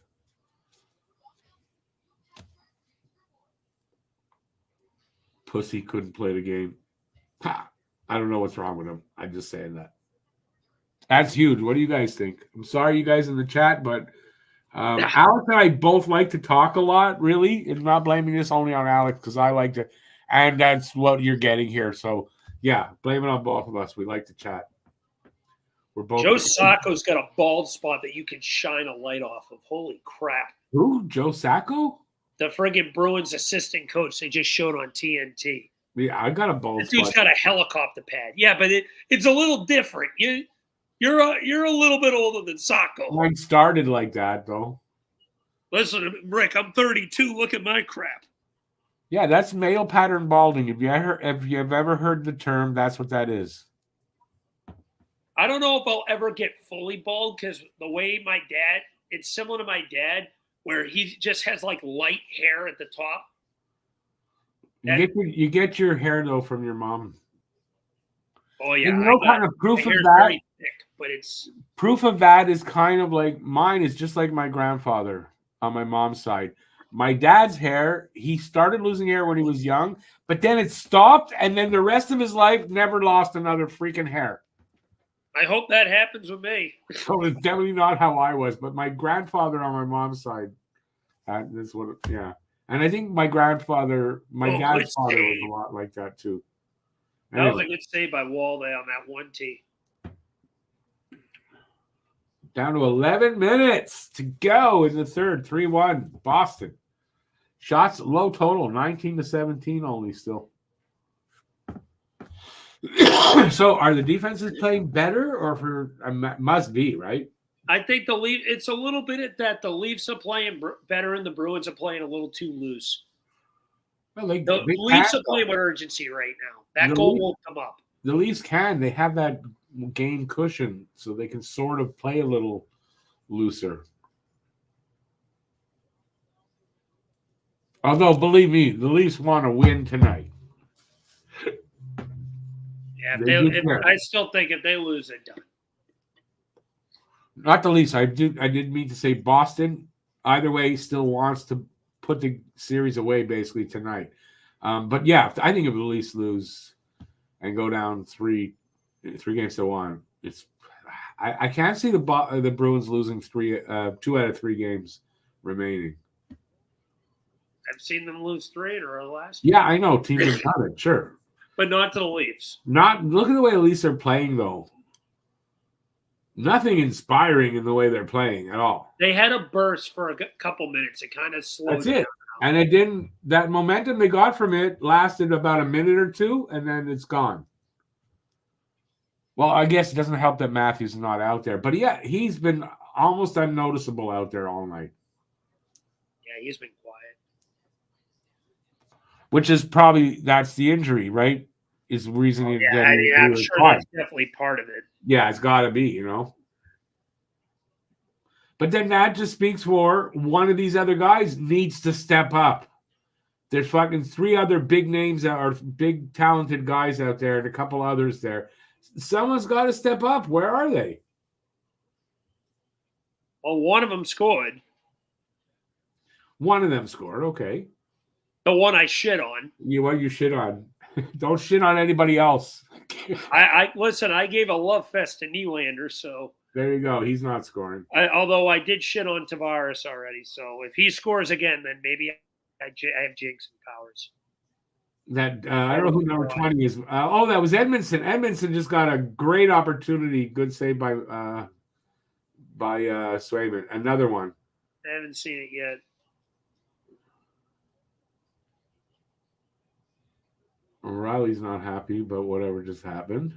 Pussy couldn't play the game. Ha! I don't know what's wrong with him. I'm just saying that. That's huge. What do you guys think? I'm sorry, you guys in the chat, but Alex and I both like to talk a lot, really. It's not blaming this only on Alex because I like to, and that's what you're getting here. So, yeah, blame it on both of us. We like to chat. We're both. Joe Sacco's got a bald spot that you can shine a light off of. Holy crap. Who? Joe Sacco? The friggin' Bruins assistant coach they just showed on TNT. Yeah, I got a bald That dude's got a helicopter pad. Yeah, but it's a little different. You're a little bit older than Sacco. Mine started like that, though. Listen, Rick, I'm 32. Look at my crap. Yeah, that's male pattern balding. If you've ever heard the term, that's what that is. I don't know if I'll ever get fully bald because the way my dad, it's similar to my dad, where he just has like light hair at the top. You get your hair though from your mom. Oh yeah, and kind of proof of that. Very thick, but it's proof of that is kind of like mine is just like my grandfather on my mom's side. My dad's hair, he started losing hair when he was young, but then it stopped, and then the rest of his life never lost another freaking hair. I hope that happens with me. So it's definitely not how I was, but my grandfather on my mom's side, that's what, yeah. And I think my grandfather, my dad's father was a lot like that too. Anyway. That was a good save by Wall there on that 1T. Down to 11 minutes to go in the third, 3-1, Boston. Shots low total, 19-17 only still. So are the defenses playing better or must be, right? I think it's a little bit at that the Leafs are playing better and the Bruins are playing a little too loose. Well, the Leafs are playing with urgency right now. That goal won't come up. The Leafs can. They have that game cushion, so they can sort of play a little looser. Although, believe me, the Leafs want to win tonight. Yeah, I still think if they lose, they're done. Not the Leafs. I did mean to say Boston. Either way, still wants to put the series away basically tonight. But yeah, I think if the Leafs lose and go down 3 games to 1, I can't see the Bruins losing 2 out of 3 games remaining. I've seen them lose 3 in a row last year. Yeah, I know. Teams have done it, sure. But not to the Leafs. Look at the way the Leafs are playing, though. Nothing inspiring in the way they're playing at all. They had a burst for a couple minutes. It kind of slowed down. That's it. And it didn't. That momentum they got from it lasted about a minute or two, and then it's gone. Well, I guess it doesn't help that Matthews is not out there. But yeah, he's been almost unnoticeable out there all night. Yeah, he's been quiet. Which is probably, that's the injury, right? Is the reason I'm sure that's definitely part of it. Yeah, it's got to be, you know. But then that just speaks for one of these other guys needs to step up. There's fucking 3 other big names that are big, talented guys out there and a couple others there. Someone's got to step up. Where are they? Well, one of them scored. One of them scored, okay. The one I shit on. You shit on. Don't shit on anybody else. Listen, I gave a love fest to Nylander, so there you go. He's not scoring. Although I did shit on Tavares already, so if he scores again, then maybe I have jinxing powers. That I don't know who number 20 is. That was Edmondson. Edmondson just got a great opportunity. Good save by Swayman. Another one. I haven't seen it yet. Riley's not happy, but whatever just happened.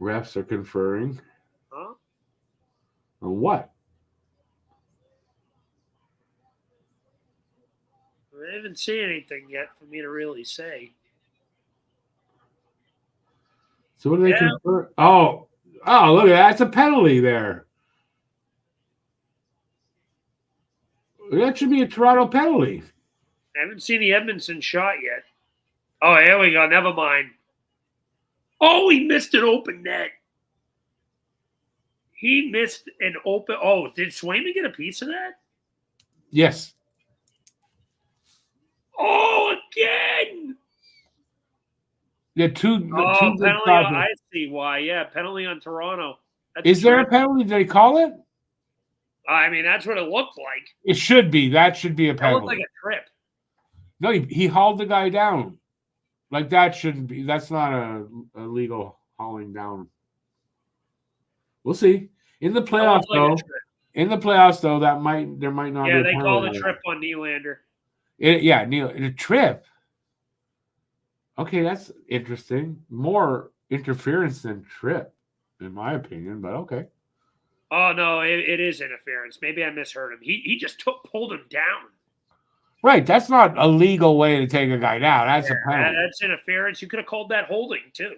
Refs are conferring. Huh? On what? I haven't seen anything yet for me to really say. So what do they confer? Oh, look at that. It's a penalty there. That should be a Toronto penalty. I haven't seen the Edmondson shot yet. Oh, here we go. Never mind. Oh, he missed an open net. He missed an open. Oh, did Swayman get a piece of that? Yes. Oh, again. The two good penalty. stoppers. I see why. Yeah, penalty on Toronto. That's Is there a penalty? Did they call it? I mean, that's what it looked like. It should be. That should be a That looked penalty. like a trip. No, he hauled the guy down. Like that shouldn't be. That's not a legal hauling down. We'll see. In the playoffs, though. In the playoffs, though, there might not be. Yeah, they called a trip on Nylander. A trip. Okay, that's interesting. More interference than trip, in my opinion. But okay. Oh no, it is interference. Maybe I misheard him. He just pulled him down. Right, that's not a legal way to take a guy down. That's a penalty. That's interference. You could have called that holding too.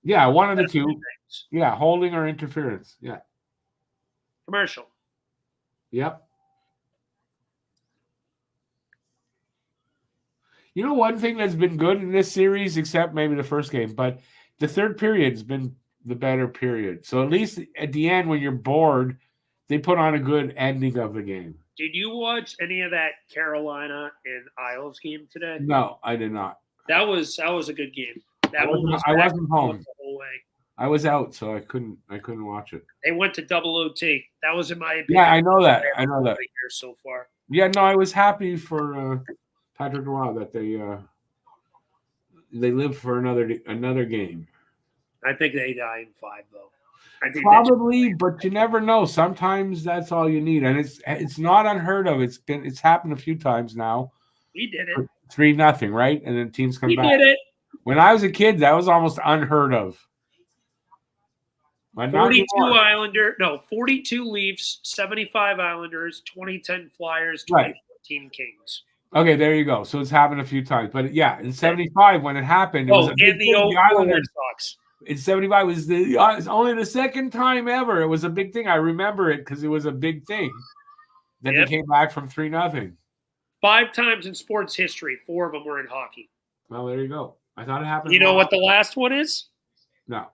Yeah, one of the two. Yeah, holding or interference. Yeah. Commercial. Yep. You know, one thing that's been good in this series, except maybe the first game, but the third period's been the better period. So at least at the end, when you're bored, they put on a good ending of the game. Did you watch any of that Carolina and Isles game today? No, I did not. That was a good game. I wasn't home. The whole way. I was out, so I couldn't watch it. They went to double OT. That was in my opinion. Yeah, I know that. So far. Yeah, no, I was happy for Patrick Roy that they lived for another game. I think they die in 5 though. Probably, but you never know. Sometimes that's all you need, and it's not unheard of. It's happened a few times now. We did it 3-0, right? And then teams come back. We did it. When I was a kid, that was almost unheard of. 42 Leafs, 75 Islanders, 2010 Flyers, 2014 Kings. Okay, there you go. So it's happened a few times, but yeah, in '75 when it happened, it was a big thing. The Islanders. In '75 was it's only the second time ever. It was a big thing. I remember it because it was a big thing that they came back from 3-0. 5 times in sports history, 4 of them were in hockey. Well, there you go. I thought it happened. You know what the last one is? No.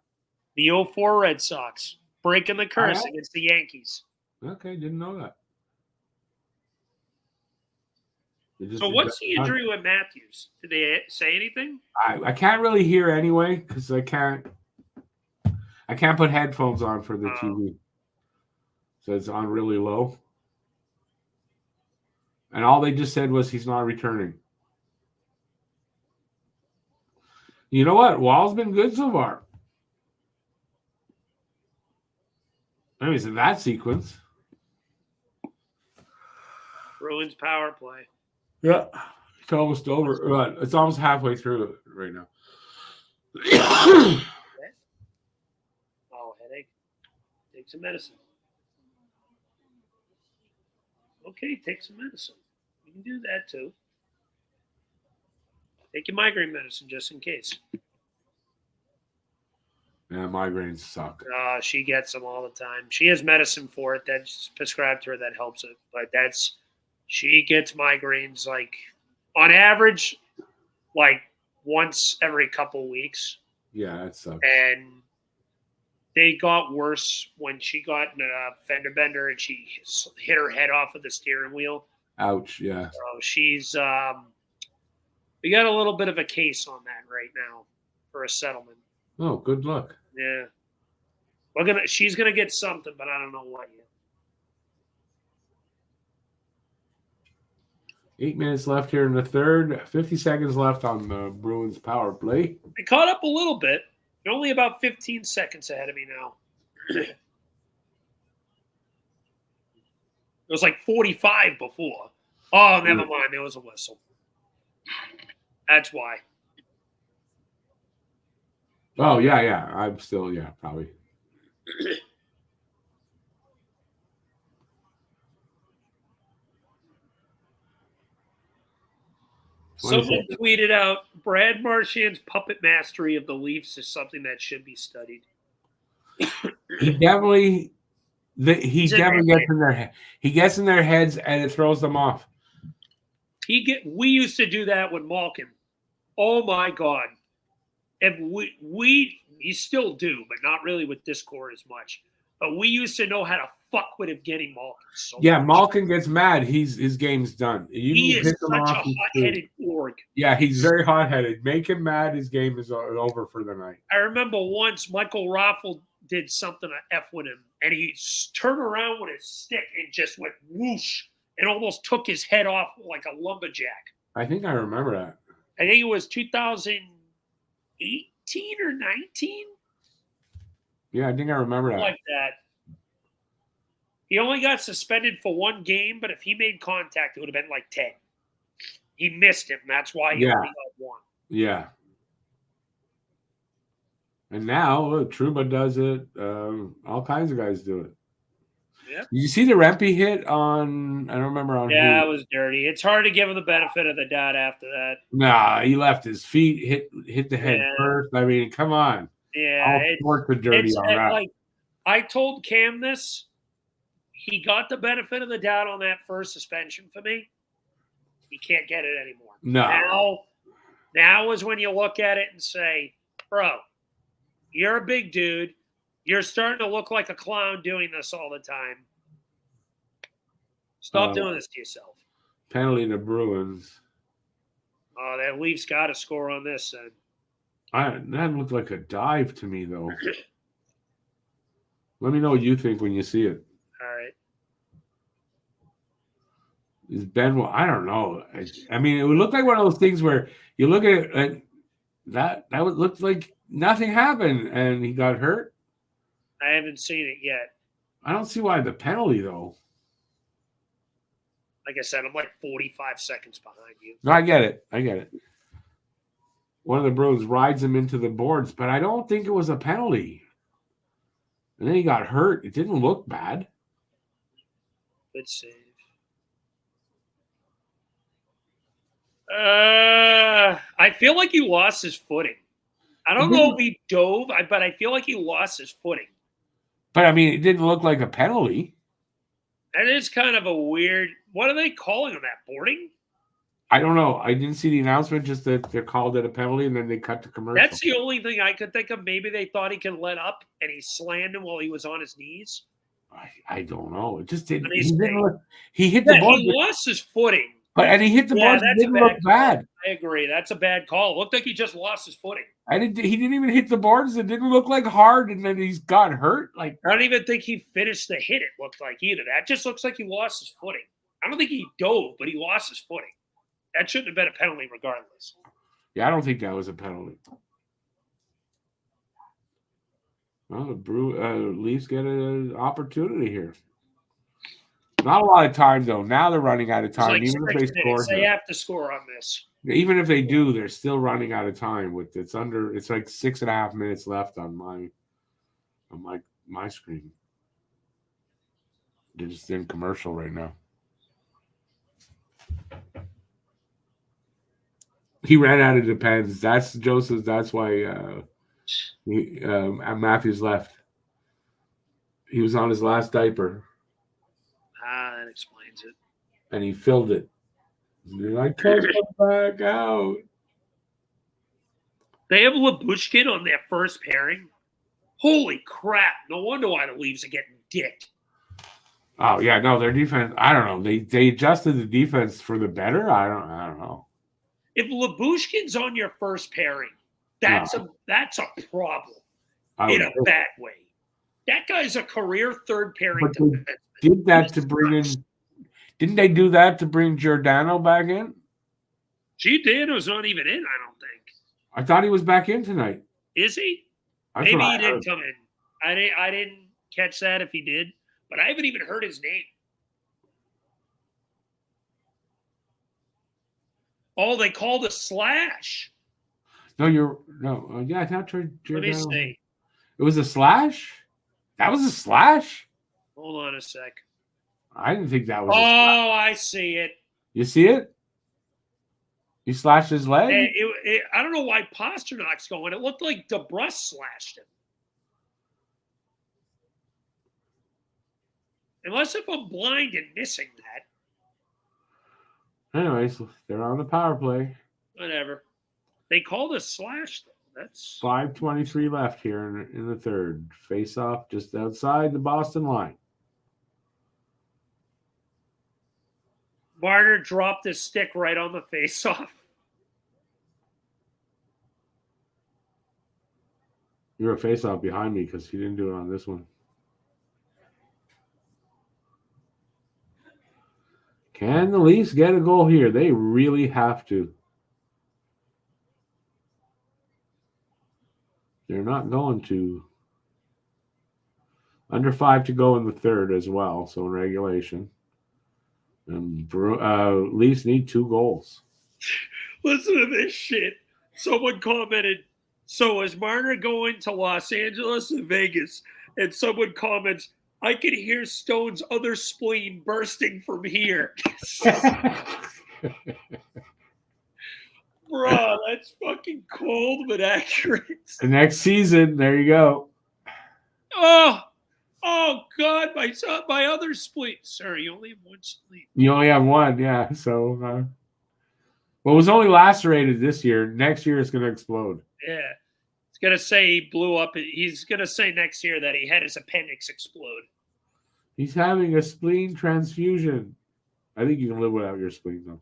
The 04 Red Sox breaking the curse against the Yankees. Okay, didn't know that. So what's the injury with Matthews? Did they say anything? I can't really hear anyway because I can't put headphones on for the TV. So it's on really low. And all they just said was he's not returning. You know what? Wall's been good so far. Anyways, in that sequence. Bruins power play. Yeah. It's almost over. It's almost halfway through right now. Headache. Take some medicine. Okay, take some medicine. You can do that too. Take your migraine medicine just in case. Yeah, migraines suck. She gets them all the time. She has medicine for it that's prescribed to her that helps it. But she gets migraines like on average, like once every couple weeks. Yeah, that sucks. And they got worse when she got in a fender bender and she hit her head off of the steering wheel. Ouch, yeah. So she's we got a little bit of a case on that right now for a settlement. Oh, good luck. Yeah. She's gonna get something, but I don't know what yet. 8 minutes left here in the third. 50 seconds left on the Bruins power play. They caught up a little bit. They're only about 15 seconds ahead of me now. It was like 45 before. Oh, never mind. There was a whistle. That's why. Oh, yeah. I'm still, probably. Someone tweeted out, Brad Marchand's puppet mastery of the Leafs is something that should be studied. He definitely gets in their head. He gets in their heads and it throws them off. We used to do that with Malkin. Oh my God. If we still do, but not really with Discord as much. But we used to know how to fuck with Evgeny Malkin so Yeah, much. Malkin gets mad. His game's done. He is such a hot-headed org. Yeah, he's very hot-headed. Make him mad, his game is over for the night. I remember once Michael Raffle did something to F with him, and he turned around with his stick and just went whoosh and almost took his head off like a lumberjack. I think I remember that. I think it was 2018 or 19. Yeah, I think I remember that. Like that. He only got suspended for one game, but if he made contact, it would have been like 10. He missed him. That's why he only got one. Yeah. And now Trouba does it. All kinds of guys do it. Yep. Did you see the Rempe hit on? I don't remember on. Yeah, who. it was dirty. It's hard to give him the benefit of the doubt after that. Nah, he left his feet, hit the head first. I mean, come on. Yeah, all sorts of dirty on that. Like, I told Cam this. He got the benefit of the doubt on that first suspension for me. He can't get it anymore. No. Now is when you look at it and say, bro, you're a big dude. You're starting to look like a clown doing this all the time. Stop doing this to yourself. Penalty to Bruins. Oh, that Leafs got to score on this then. That looked like a dive to me, though. Let me know what you think when you see it. All right. Is Ben? I don't know. I mean, it would look like one of those things where you look at it and that looked like nothing happened and he got hurt. I haven't seen it yet. I don't see why the penalty though. Like I said, I'm like 45 seconds behind you. No, I get it. One of the Bruins rides him into the boards, but I don't think it was a penalty. And then he got hurt. It didn't look bad. Good save. I feel like he lost his footing. I don't know if he dove, but I feel like he lost his footing. But, I mean, it didn't look like a penalty. That is kind of a weird – what are they calling on that? Boarding? I don't know. I didn't see the announcement, just that they called it a penalty, and then they cut to commercial. That's the only thing I could think of. Maybe they thought he could let up, and he slammed him while he was on his knees. I don't know. It just didn't. He hit the board. He lost his footing. And he hit the board. It didn't look bad. I agree. That's a bad call. It looked like he just lost his footing. He didn't even hit the boards. It didn't look like hard, and then he's got hurt. Like I don't even think he finished the hit. It looked like either. That just looks like he lost his footing. I don't think he dove, but he lost his footing. That shouldn't have been a penalty, regardless. Yeah, I don't think that was a penalty. Well, the Leafs get an opportunity here. Not a lot of time, though. Now they're running out of time. Like even if they score, they have to score on this. Even if they do, they're still running out of time. It's like 6.5 minutes left on my screen. They're just in commercial right now. He ran out of Depends. That's Joseph. That's why Matthews left. He was on his last diaper. That explains it. And he filled it. I can't come back out. They have Labushkin on their first pairing. Holy crap. No wonder why the Leafs are getting dicked. Oh, yeah. No, their defense, I don't know. They adjusted the defense for the better. I don't know. If Labushkin's on your first pairing, that's a problem in a bad way. That guy's a career third pairing. Did that to bring in? Didn't they do that to bring Giordano back in? Giordano's not even in, I don't think. I thought he was back in tonight. Is he? Maybe he didn't come in. I didn't catch that if he did, but I haven't even heard his name. Oh, they called a slash. Yeah, I thought Giordano. Let me see. It was a slash? That was a slash? Hold on a sec. I didn't think that was. Oh, I see it. You see it? He slashed his leg? I don't know why Pasternak's going. It looked like DeBrus slashed him. Unless if I'm blind and missing that. Anyways, they're on the power play. Whatever. They called a slash, though. That's 5:23 left here in the third. Face off just outside the Boston line. Marner dropped his stick right on the face-off. You're a face-off behind me because he didn't do it on this one. Can the Leafs get a goal here? They really have to. They're not going to. Under 5 to go in the third as well, so in regulation. Leafs need 2 goals. Listen to this shit. Someone commented, so is Marner going to Los Angeles and Vegas? And someone comments, I can hear Stone's other spleen bursting from here. Bro, that's fucking cold but accurate. The next season, there you go. Oh God, my other spleen. Sorry, you only have one spleen. You only have one, yeah. So, well, it was only lacerated this year. Next year, it's going to explode. Yeah. It's going to say he blew up. He's going to say next year that he had his appendix explode. He's having a spleen transfusion. I think you can live without your spleen, though.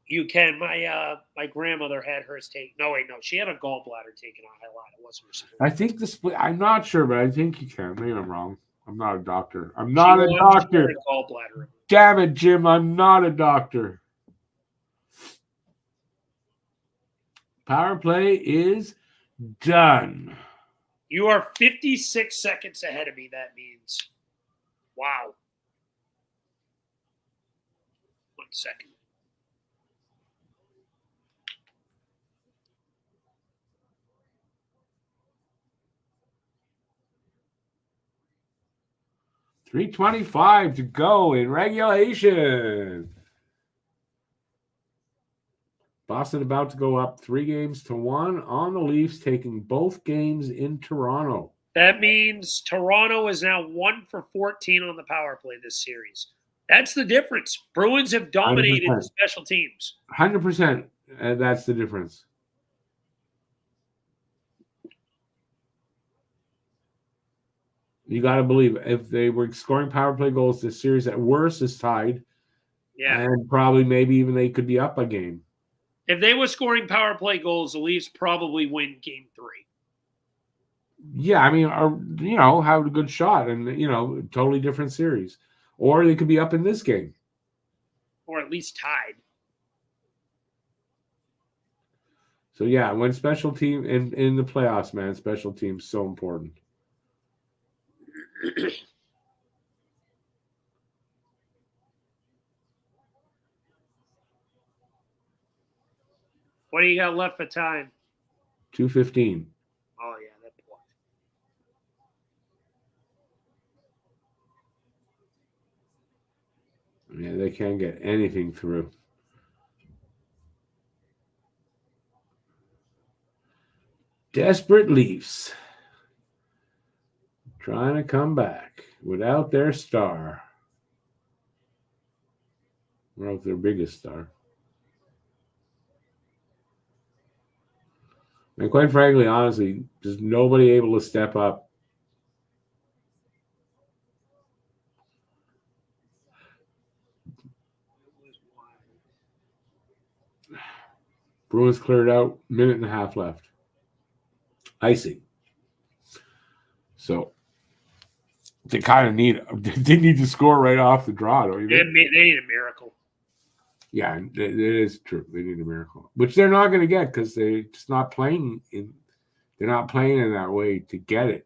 You can. My grandmother had hers taken. No, wait, no. She had a gallbladder taken out. I lied. It wasn't her spleen. I think the spleen. I'm not sure, but I think you can. Maybe I'm wrong. I'm not a doctor. I'm not a doctor. Gallbladder. Damn it, Jim. I'm not a doctor. Power play is done. You are 56 seconds ahead of me, that means. Wow. 1 second. .325 to go in regulation. Boston about to go up 3-1 on the Leafs, taking both games in Toronto. That means Toronto is now 1 for 14 on the power play this series. That's the difference. Bruins have dominated 100%. the special teams. 100%. That's the difference. You got to believe if they were scoring power play goals, this series at worst is tied. Yeah. And probably maybe even they could be up a game. If they were scoring power play goals, the Leafs probably win game 3. Yeah, I mean, have a good shot and, totally different series. Or they could be up in this game. Or at least tied. So, yeah, when special team in the playoffs, man, special teams so important. What do you got left for time? 2:15. Oh, yeah, that blocked. Yeah, they can't get anything through. Desperate Leafs. Trying to come back without their star. Without their biggest star. And quite frankly, honestly, there's nobody able to step up. Bruins cleared out, 1.5 minutes left. Icing. So they kind of they need to score right off the draw, don't you think? They need a miracle. Yeah, it is true. They need a miracle, which they're not going to get because they're just not playing in. They're not playing in that way to get it.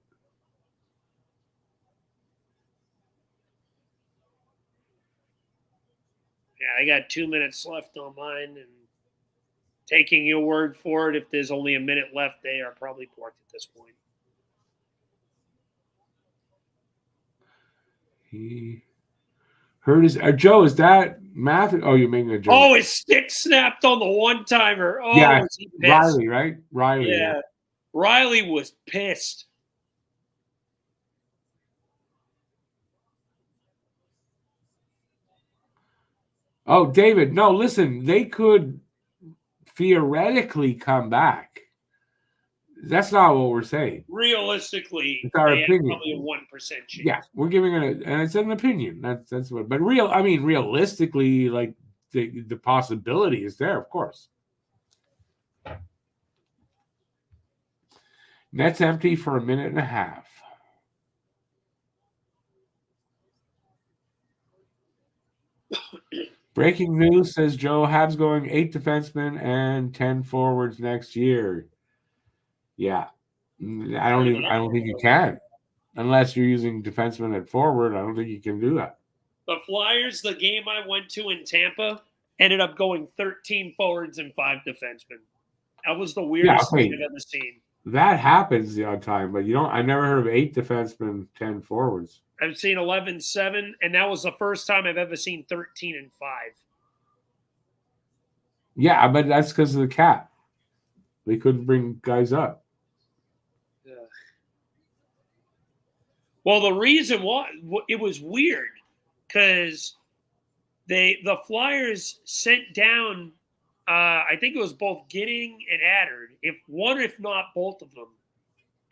Yeah, I got 2 minutes left on mine, and taking your word for it, if there's only a minute left, they are probably porked at this point. He hurt his Joe. Is that Matthew? Oh, you're making a joke. Oh, his stick snapped on the one-timer. Oh, yeah, was he pissed? Riley, right? Riley. Yeah, Riley was pissed. Oh, David, no, listen, they could theoretically come back. That's not what we're saying. Realistically, it's our they opinion. Probably a 1% chance. Yeah, we're giving it and it's an opinion. That's what. But realistically, like the possibility is there, of course. Net's empty for a minute and a half. Breaking news, says Joe, Habs going 8 defensemen and 10 forwards next year. Yeah. I don't think you can. Unless you're using defensemen at forward, I don't think you can do that. The Flyers, the game I went to in Tampa, ended up going 13 forwards and 5 defensemen. That was the weirdest thing I've ever seen. That happens the odd time, but I never heard of 8 defensemen, 10 forwards. I've seen 11-7, and that was the first time I've ever seen 13 and 5. Yeah, but that's because of the cap. They couldn't bring guys up. Yeah. Well, the reason why it was weird because the Flyers sent down, I think it was both Ginning and Adder, if not both of them,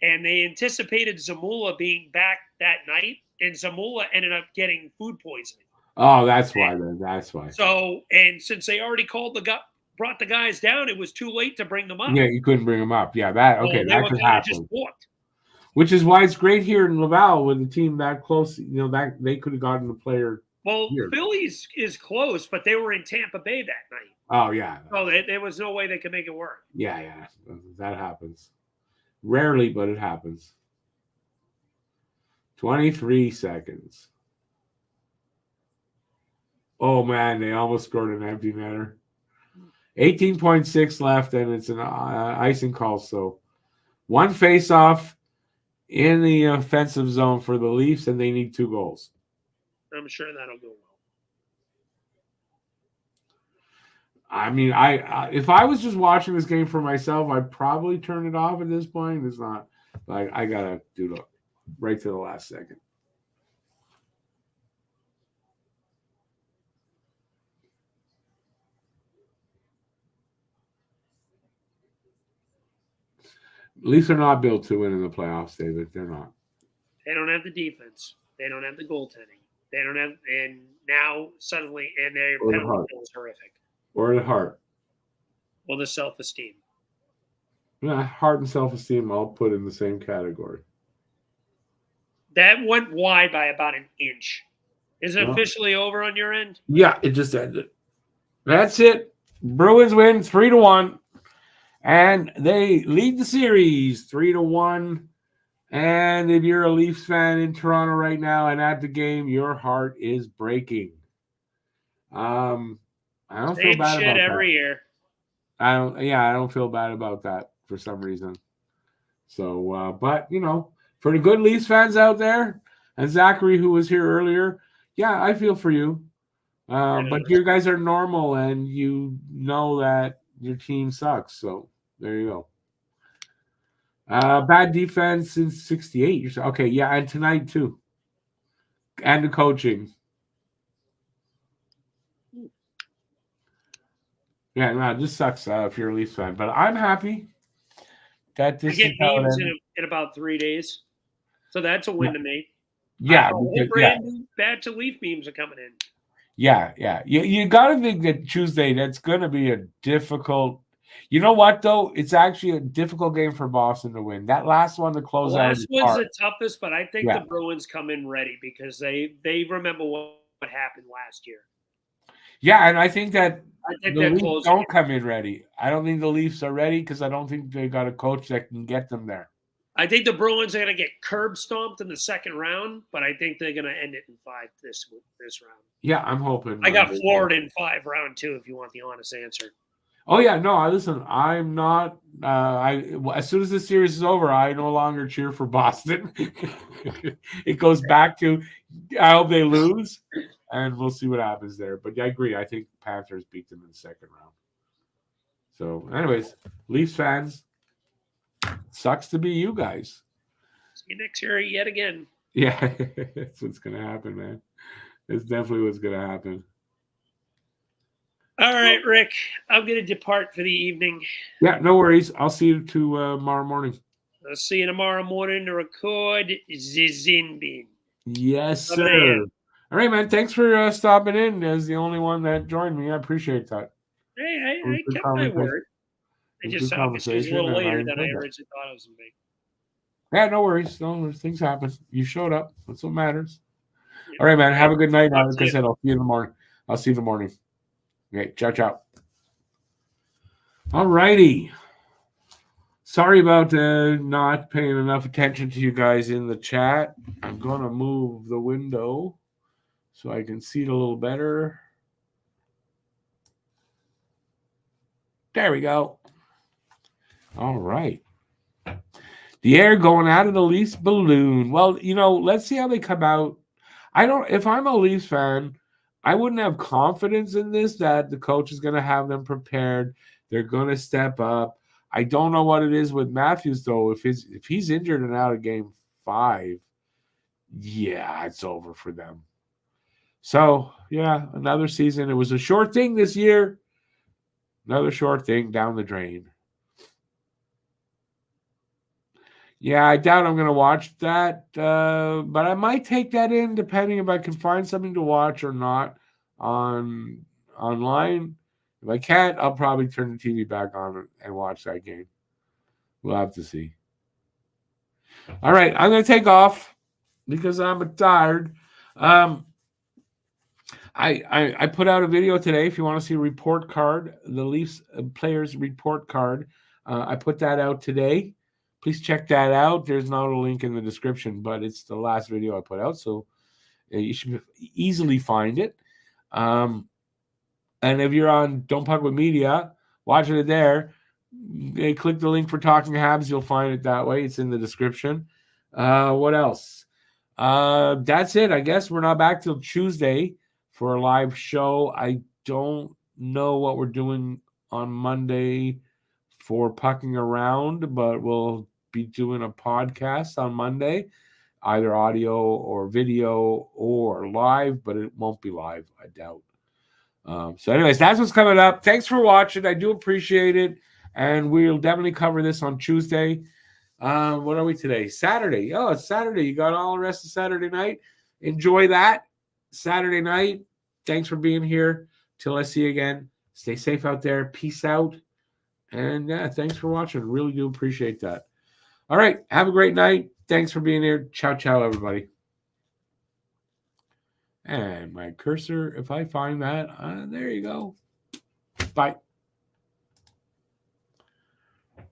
and they anticipated Zamula being back that night, and Zamula ended up getting food poisoning. Oh, that's why then. That's why. So, and since they already brought the guys down, it was too late to bring them up. Yeah, you couldn't bring them up. Yeah, that could happen. Just walked. Which is why it's great here in Laval with a team that close. That they could have gotten a player. Well, here. Phillies is close, but they were in Tampa Bay that night. Oh yeah. So there was no way they could make it work. Yeah, that happens. Rarely, but it happens. 23 seconds. Oh man, they almost scored an empty netter. 18.6 left, and it's an icing call. So one face-off in the offensive zone for the Leafs, and they need 2 goals. I'm sure that'll go well. I mean, if I was just watching this game for myself, I'd probably turn it off at this point. It's not. Like I gotta do it right to the last second. Leafs are not built to win in the playoffs, David. They're not. They don't have the defense. They don't have the goaltending. They don't have, and now suddenly, and their penalty kill is horrific. Or the heart. Or the self-esteem. Yeah, heart and self-esteem I'll put in the same category. That went wide by about an inch. Is it officially over on your end? Yeah, it just ended. That's it. Bruins win 3-1. And they lead the series 3-1. And if you're a Leafs fan in Toronto right now and at the game, your heart is breaking. I don't feel bad about that. Every year. I don't feel bad about that for some reason. So, but for the good Leafs fans out there, and Zachary, who was here earlier, yeah, I feel for you. But you guys are normal, and you know that your team sucks. So there you go. Bad defense since 68. Okay, yeah, and tonight too. And the coaching. Yeah, no, it just sucks if you're a Leafs fan. But I'm happy that this I get memes in about 3 days. So that's a win to me. Yeah. Brand new batch of Leaf memes are coming in. Yeah. You got to think that Tuesday, that's going to be a difficult. You know what, though? It's actually a difficult game for Boston to win. That last one to close out. The last one's the toughest, but I think the Bruins come in ready because they remember what happened last year. Yeah, and I think that the Leafs don't come in ready. I don't think the Leafs are ready because I don't think they got a coach that can get them there. I think the Bruins are going to get curb stomped in the second round, but I think they're going to end it in 5 this round. Yeah, I'm hoping. I got Florida in 5 round 2 if you want the honest answer. Oh, yeah. No, listen, I'm not. As soon as the series is over, I no longer cheer for Boston. It goes back to I hope they lose, and we'll see what happens there. But I agree. I think the Panthers beat them in the second round. So, anyways, Leafs fans, sucks to be you guys. See you next year yet again. Yeah, that's what's going to happen, man. It's definitely what's going to happen. All right, Rick, I'm going to depart for the evening. Yeah, no worries. I'll see you tomorrow morning. I'll see you tomorrow morning to record Zizinbin. Yes, sir. All right, man. Thanks for stopping in as the only one that joined me. I appreciate that. Hey, I kept my word. I just obviously was a little later than I originally thought I was going to be. Yeah, no worries. No worries. Things happen. You showed up. That's what matters. Yeah. All right, man. Have a good night. Like I said, I'll see you in the morning. Okay. Ciao. All righty. Sorry about not paying enough attention to you guys in the chat. I'm going to move the window so I can see it a little better. There we go. All right. The air going out of the Leafs balloon. Well, let's see how they come out. If I'm a Leafs fan, I wouldn't have confidence in this that the coach is going to have them prepared. They're going to step up. I don't know what it is with Matthews, though. If he's injured and out of game 5, yeah, it's over for them. So, yeah, another season. It was a short thing this year. Another short thing down the drain. Yeah, I doubt I'm going to watch that, but I might take that in depending if I can find something to watch or not online. If I can't, I'll probably turn the TV back on and watch that game. We'll have to see. All right, I'm going to take off because I'm tired. I put out a video today. If you want to see a report card, the Leafs players report card, I put that out today. Please check that out. There's not a link in the description, but it's the last video I put out, so you should easily find it. And if you're on tPuckWithMedia, watch it there. Click the link for Talking Habs. You'll find it that way. It's in the description. What else? That's it. I guess we're not back till Tuesday for a live show. I don't know what we're doing on Monday for Pucking Around, but we'll be doing a podcast on Monday, either audio or video or live, but it won't be live, I doubt. So anyways, that's what's coming up. Thanks for watching. I do appreciate it. And we'll definitely cover this on Tuesday. What are we today? Saturday. Oh, it's Saturday. You got all the rest of Saturday night. Enjoy that Saturday night. Thanks for being here. Till I see you again. Stay safe out there. Peace out. And yeah, thanks for watching. Really do appreciate that. All right. Have a great night. Thanks for being here. Ciao, everybody. And my cursor, if I find that, there you go. Bye.